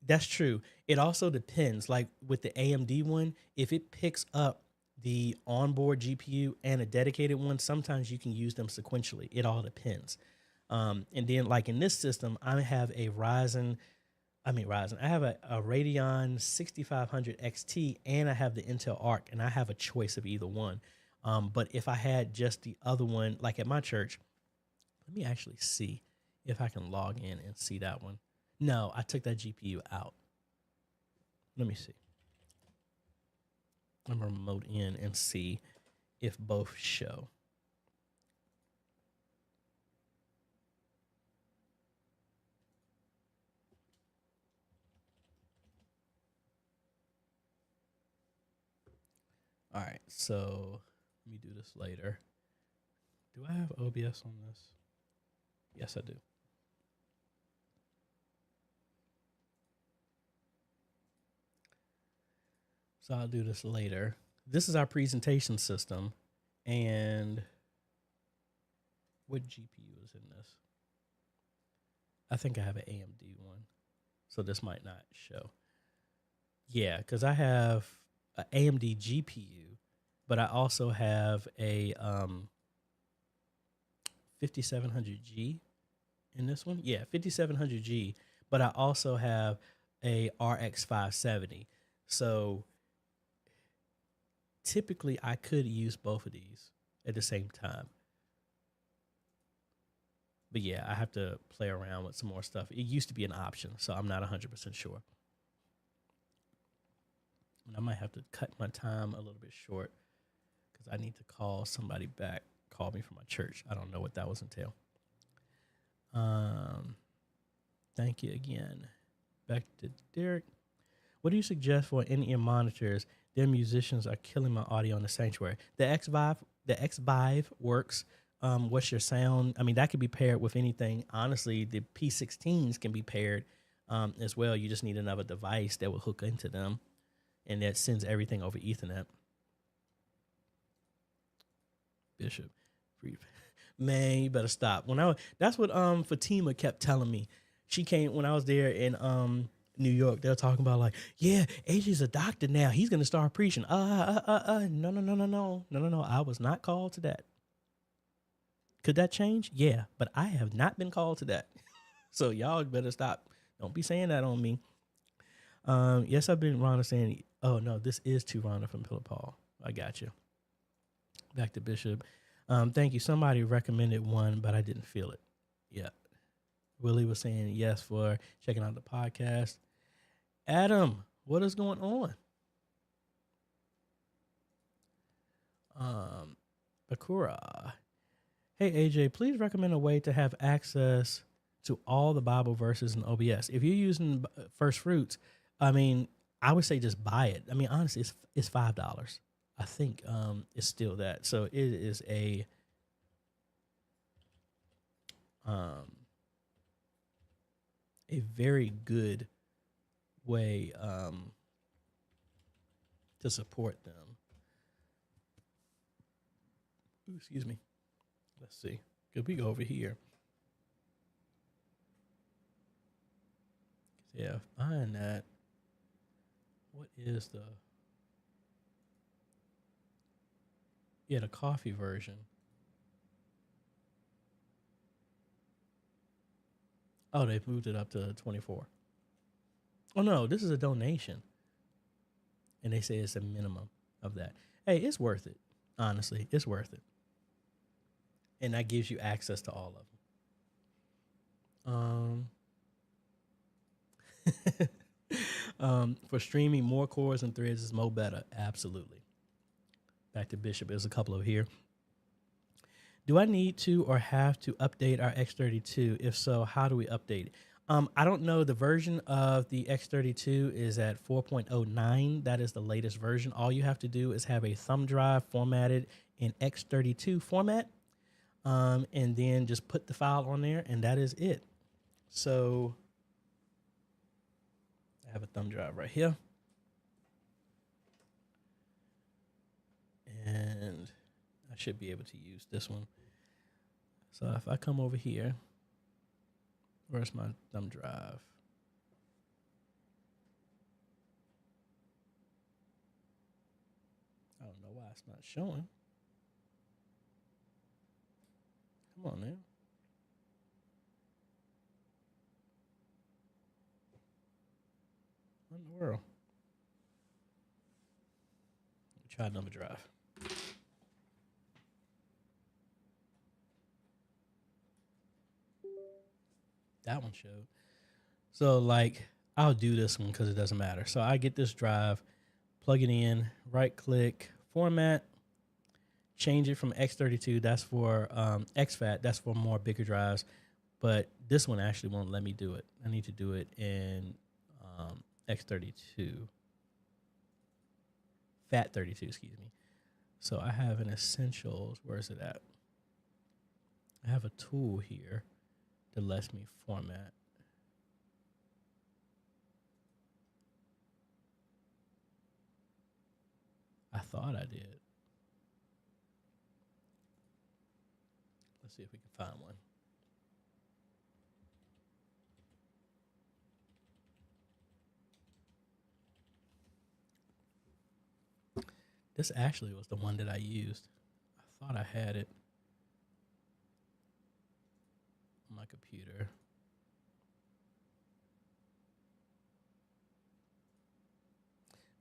that's true. It also depends. Like with the AMD one, if it picks up the onboard GPU and a dedicated one, sometimes you can use them sequentially. It all depends. And then like in this system, I have a I have a Radeon 6500 XT and I have the Intel Arc, and I have a choice of either one. But if I had just the other one, like at my church, let me actually see if I can log in and see that one. No, I took that GPU out. Let me see. I'm going to remote in and see if both show. All right, so let me do this later. Do I have OBS on this? Yes, I do. So I'll do this later. This is our presentation system. And what GPU is in this? I think I have an AMD one. So this might not show. Yeah, because I have an AMD GPU but I also have a 5700G in this one. Yeah, 5700G, but I also have a RX 570. So typically I could use both of these at the same time. But yeah, I have to play around with some more stuff. It used to be an option, so I'm not 100% sure. And I might have to cut my time a little bit short because I need to call somebody back. Call me from my church. I don't know what that was entail. Thank you again. Back to Derek. What do you suggest for in-ear monitors? Their musicians are killing my audio in the sanctuary. The X Vive works. What's your sound? I mean, that could be paired with anything. Honestly, the P16s can be paired as well. You just need another device that will hook into them, and that sends everything over Ethernet. Bishop, man, you better stop. That's what Fatima kept telling me. She came when I was there in New York. They're talking about like, yeah, AJ's a doctor now. He's gonna start preaching. No. I was not called to that. Could that change? Yeah, but I have not been called to that. So y'all better stop. Don't be saying that on me. Yes, I've been Rhonda saying, oh no, this is to Rhonda from Pillar Paul. I got you. Back to Bishop. Thank you. Somebody recommended one, but I didn't feel it. Yeah. Willie was saying yes for checking out the podcast. Adam, what is going on? Bakura. Hey, AJ, please recommend a way to have access to all the Bible verses in OBS. If you're using First Fruits, I mean, I would say just buy it. I mean, honestly, it's $5. I think it's still that. So it is a very good way to support them. Ooh, excuse me. Let's see. Could we go over here? Yeah, find that. What is the... Yeah, the coffee version. Oh, they've moved it up to 24. Oh, no, this is a donation. And they say it's a minimum of that. Hey, it's worth it. Honestly, it's worth it. And that gives you access to all of them. For streaming, more cores and threads is more better. Absolutely. Back to Bishop. There's a couple over here. Do I need to or have to update our X32? If so, how do we update it? I don't know. The version of the X32 is at 4.09. That is the latest version. All you have to do is have a thumb drive formatted in X32 format, and then just put the file on there, and that is it. So I have a thumb drive right here. And I should be able to use this one. So if I come over here, where's my thumb drive? I don't know why it's not showing. Come on now. What in the world? Let me try another drive. That one showed. So like, I'll do this one because it doesn't matter. So I get this drive, plug it in, right click, format, change it from X32. That's for exFAT. That's for more bigger drives. But this one actually won't let me do it. I need to do it in X32. FAT32, excuse me. So I have an Essentials. Where is it at? I have a tool here that lets me format. I thought I did. Let's see if we can find one. This actually was the one that I used. I thought I had it on my computer.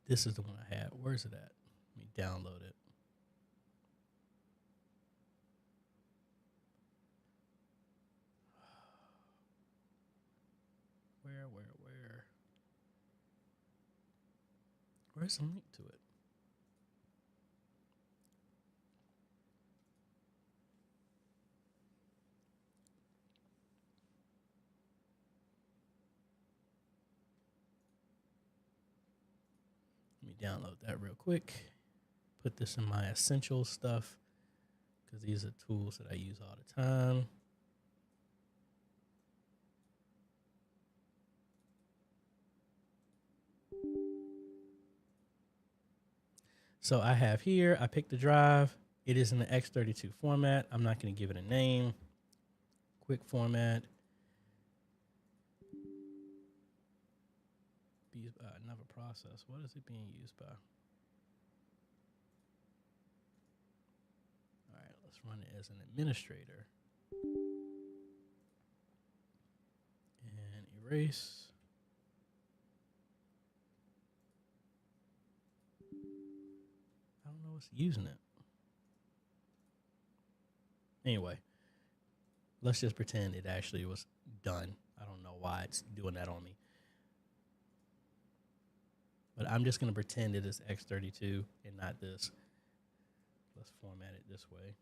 This is the one I had. Where's it at? Let me download it. Where? Where's the link to it? Let me download that real quick. Put this in my essential stuff because these are tools that I use all the time. So I have here, I picked the drive. It is in the X32 format. I'm not going to give it a name. Quick format. Be used by another process. What is it being used by? All right, let's run it as an administrator. And erase. I don't know what's using it. Anyway, let's just pretend it actually was done. I don't know why it's doing that on me. But I'm just going to pretend it is X32 and not this. Let's format it this way.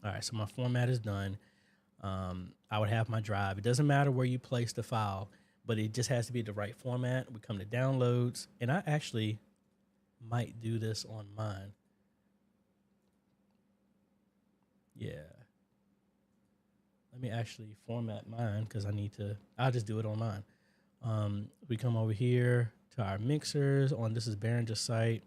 All right, so my format is done. I would have my drive. It doesn't matter where you place the file, but it just has to be the right format. We come to downloads, and I actually might do this on mine. Yeah. Let me actually format mine because I'll just do it on mine. We come over here to our mixers on, this is Behringer's site.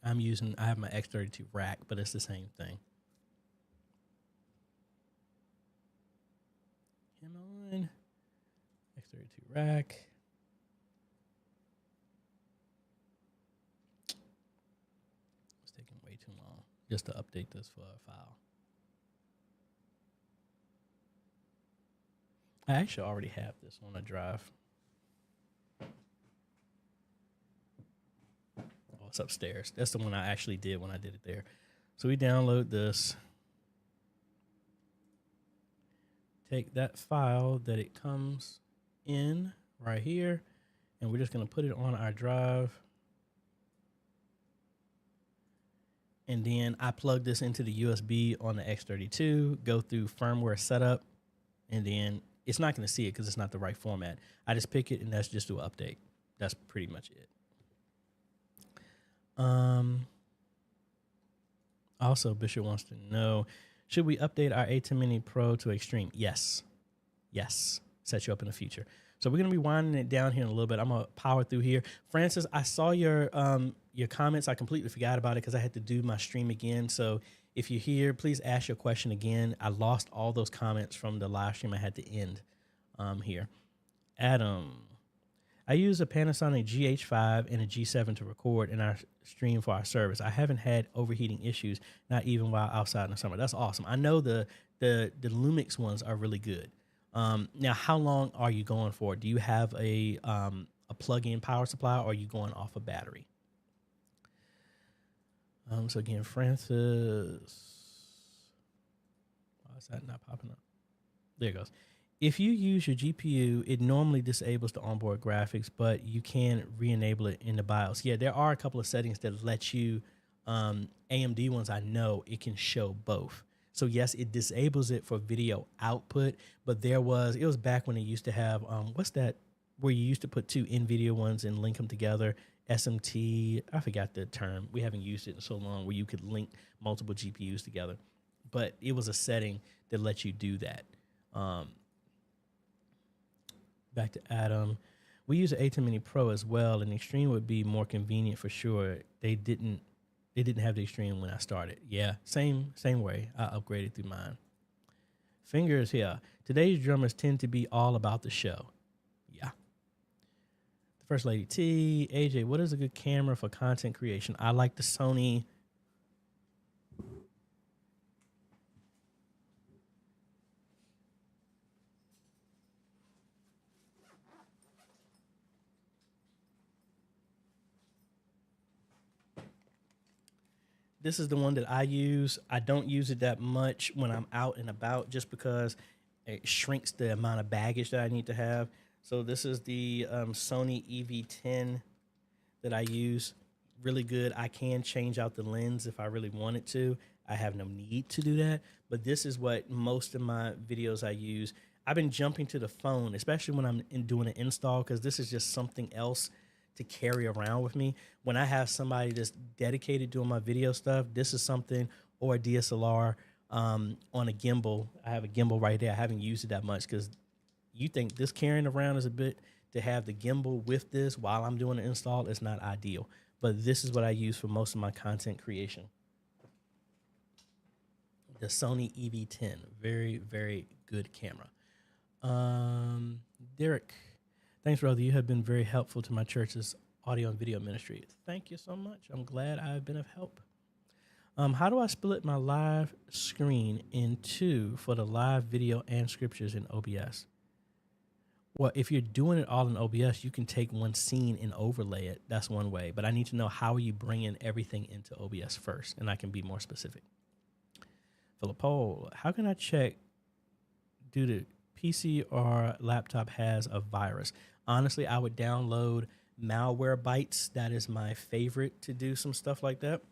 I have my X32 rack, but it's the same thing. Come on. X32 rack. It's taking way too long just to update this file. I actually already have this on a drive. Oh, it's upstairs. That's the one I actually did when I did it there. So we download this. Take that file that it comes in right here, and we're just going to put it on our drive. And then I plug this into the USB on the X32, go through firmware setup, and then it's not going to see it because it's not the right format. I just pick it, and that's just do an update. That's pretty much it. Also, Bishop wants to know, should we update our A10 Mini Pro to Extreme? Yes. Yes. Set you up in the future. So we're going to be winding it down here in a little bit. I'm going to power through here. Francis, I saw your comments. I completely forgot about it because I had to do my stream again. So if you're here, please ask your question again. I lost all those comments from the live stream. I had to end here. Adam, I use a Panasonic GH5 and a G7 to record in our stream for our service. I haven't had overheating issues, not even while outside in the summer. That's awesome. I know the Lumix ones are really good. Now, how long are you going for? Do you have a plug-in power supply, or are you going off a battery? So again, Francis, why is that not popping up? There it goes. If you use your GPU, it normally disables the onboard graphics, but you can re-enable it in the BIOS. Yeah, there are a couple of settings that let you, AMD ones I know, it can show both. So yes, it disables it for video output, but it was back when it used to have, what's that, where you used to put two NVIDIA ones and link them together, SMT, I forgot the term. We haven't used it in so long, where you could link multiple GPUs together. But it was a setting that lets you do that. Back to Adam. We use an A10 Mini Pro as well, and Extreme would be more convenient for sure. They didn't have the Extreme when I started. Yeah, same way. I upgraded through mine. Fingers here. Today's drummers tend to be all about the show. Yeah. The First Lady T, AJ, what is a good camera for content creation? I like the Sony. This is the one that I use. I don't use it that much when I'm out and about just because it shrinks the amount of baggage that I need to have. So this is the Sony EV10 that I use. Really good. I can change out the lens if I really wanted to. I have no need to do that. But this is what most of my videos I use. I've been jumping to the phone, especially when I'm doing an install, because this is just something else to carry around with me. When I have somebody that's dedicated doing my video stuff, this is something, or a DSLR on a gimbal. I have a gimbal right there. I haven't used it that much because you think this carrying around is a bit, to have the gimbal with this while I'm doing the install is not ideal. But this is what I use for most of my content creation. The Sony EV10, very, very good camera. Derek, thanks, brother. You have been very helpful to my church's audio and video ministry. Thank you so much. I'm glad I've been of help. How do I split my live screen in two for the live video and scriptures in OBS? Well, if you're doing it all in OBS, you can take one scene and overlay it. That's one way. But I need to know, how are you bringing everything into OBS first? And I can be more specific. Philip Pohl, how can I check do the PC or laptop has a virus? Honestly, I would download Malwarebytes. That is my favorite to do some stuff like that.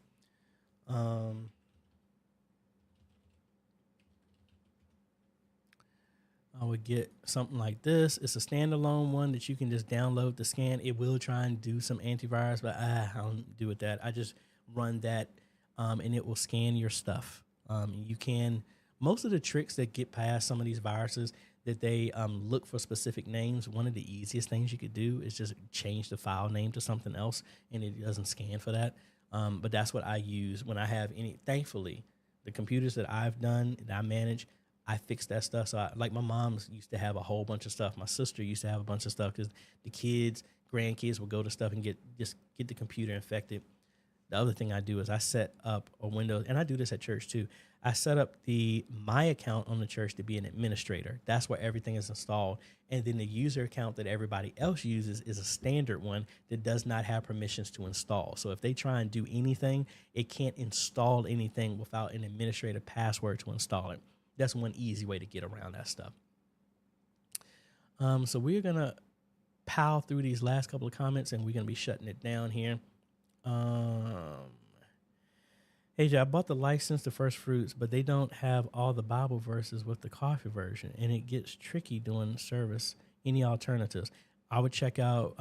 I would get something like this. It's a standalone one that you can just download the scan. It will try and do some antivirus, but I don't do it that. I just run that, and it will scan your stuff. You can, most of the tricks that get past some of these viruses, that they look for specific names. One of the easiest things you could do is just change the file name to something else, and it doesn't scan for that. But that's what I use when I have any. Thankfully, the computers that I've done, that I manage, I fix that stuff. So like my mom's used to have a whole bunch of stuff. My sister used to have a bunch of stuff because the kids, grandkids will go to stuff and get the computer infected. The other thing I do is I set up a Windows, and I do this at church too. I set up my account on the church to be an administrator. That's where everything is installed. And then the user account that everybody else uses is a standard one that does not have permissions to install. So if they try and do anything, it can't install anything without an administrative password to install it. That's one easy way to get around that stuff. So we're going to pile through these last couple of comments, and we're going to be shutting it down here. AJ, I bought the license to First Fruits, but they don't have all the Bible verses with the coffee version, and it gets tricky doing service. Any alternatives? I would check out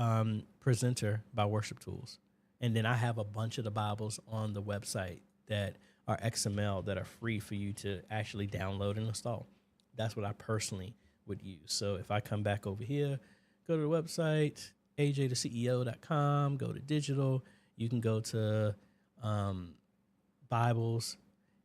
Presenter by Worship Tools. And then I have a bunch of the Bibles on the website that are XML that are free for you to actually download and install. That's what I personally would use. So if I come back over here, go to the website, AJaytheCEO.com, go to digital. You can go to Bibles,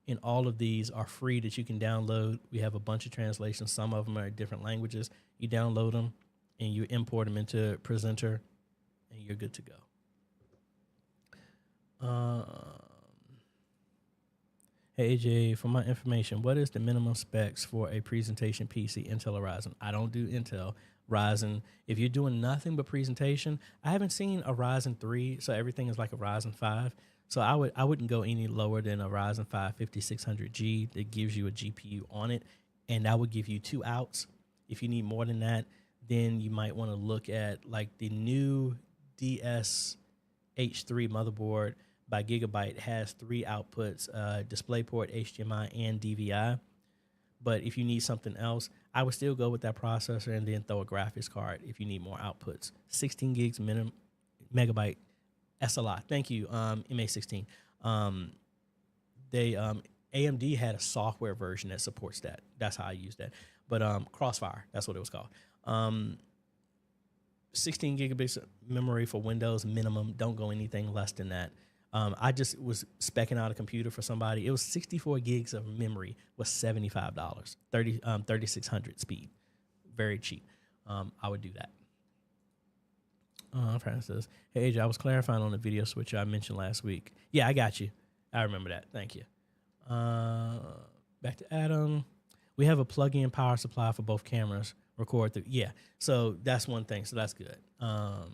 and all of these are free that you can download. We have a bunch of translations. Some of them are in different languages. You download them and you import them into Presenter, and you're good to go. Hey, AJ, for my information, what is the minimum specs for a presentation PC, Intel or Ryzen? I don't do Intel. Ryzen, if you're doing nothing but presentation, I haven't seen a Ryzen 3, so everything is like a Ryzen 5. So I wouldn't go any lower than a Ryzen 5 5600G that gives you a GPU on it, and that would give you 2 outs. If you need more than that, then you might want to look at like the new DS H3 motherboard by Gigabyte. Has 3 outputs, DisplayPort, HDMI, and DVI. But if you need something else, I would still go with that processor and then throw a graphics card if you need more outputs. 16 gigs minimum, megabyte SLI. Thank you, MA16. AMD had a software version that supports that. That's how I use that. But Crossfire, that's what it was called. 16 gigabytes of memory for Windows minimum. Don't go anything less than that. I just was speccing out a computer for somebody. It was 64 gigs of memory was $75, 3600 speed, very cheap. I would do that. Francis says, hey, AJ, I was clarifying on the video switcher I mentioned last week. Yeah, I got you. I remember that. Thank you. Back to Adam. We have a plug-in power supply for both cameras. Record through. Yeah, so that's one thing. So that's good. Back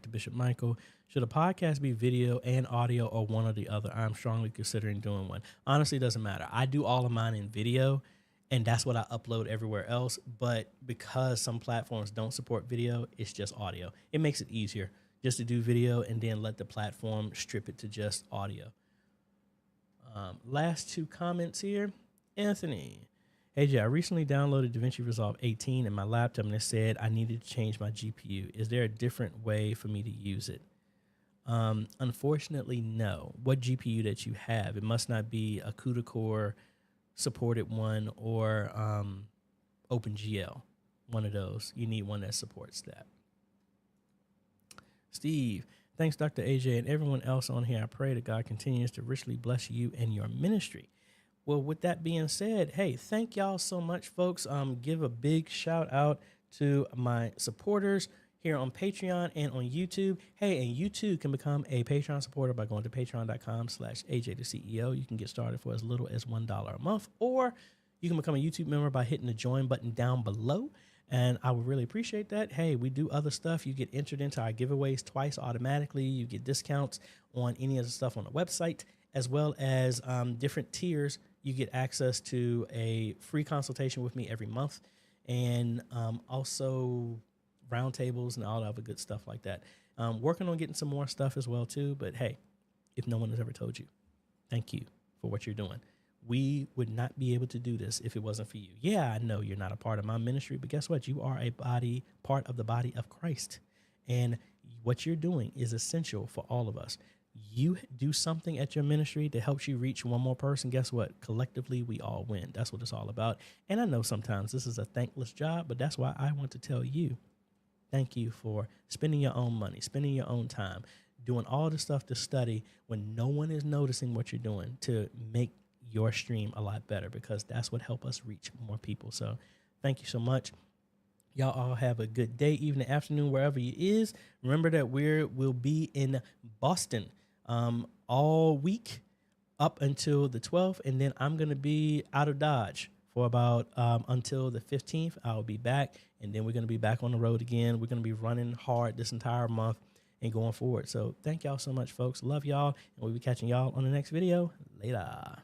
to Bishop Michael. Should a podcast be video and audio or one or the other? I'm strongly considering doing one. Honestly, it doesn't matter. I do all of mine in video, and that's what I upload everywhere else. But because some platforms don't support video, it's just audio. It makes it easier just to do video and then let the platform strip it to just audio. Last two comments here. Anthony. AJ, I recently downloaded DaVinci Resolve 18 in my laptop, and it said I needed to change my GPU. Is there a different way for me to use it? Unfortunately, no. What GPU that you have? It must not be a CUDA Core supported one or OpenGL, one of those. You need one that supports that. Steve, thanks, Dr. AJ, and everyone else on here. I pray that God continues to richly bless you and your ministry. Well, with that being said, hey, thank y'all so much, folks. Give a big shout out to my supporters here on Patreon and on YouTube. Hey, and you too can become a Patreon supporter by going to patreon.com/AJaytheCEO. You can get started for as little as $1 a month, or you can become a YouTube member by hitting the join button down below. And I would really appreciate that. Hey, we do other stuff. You get entered into our giveaways twice automatically. You get discounts on any of the stuff on the website, as well as different tiers. You get access to a free consultation with me every month, and also roundtables and all the other good stuff like that. Working on getting some more stuff as well too. But hey, if no one has ever told you, thank you for what you're doing. We would not be able to do this if it wasn't for you. Yeah, I know you're not a part of my ministry, but guess what? You are part of the body of Christ, and what you're doing is essential for all of us. You do something at your ministry that helps you reach one more person. Guess what? Collectively, we all win. That's what it's all about. And I know sometimes this is a thankless job, but that's why I want to tell you, thank you for spending your own money, spending your own time, doing all the stuff to study when no one is noticing what you're doing to make your stream a lot better, because that's what helps us reach more people. So thank you so much. Y'all all have a good day, evening, afternoon, wherever you is. Remember that we'll be in Boston all week up until the 12th, and then I'm going to be out of Dodge for about until the 15th. I'll be back, and then we're going to be back on the road again. We're going to be running hard this entire month and going forward. So thank y'all so much, folks. Love y'all, and we'll be catching y'all on the next video. Later.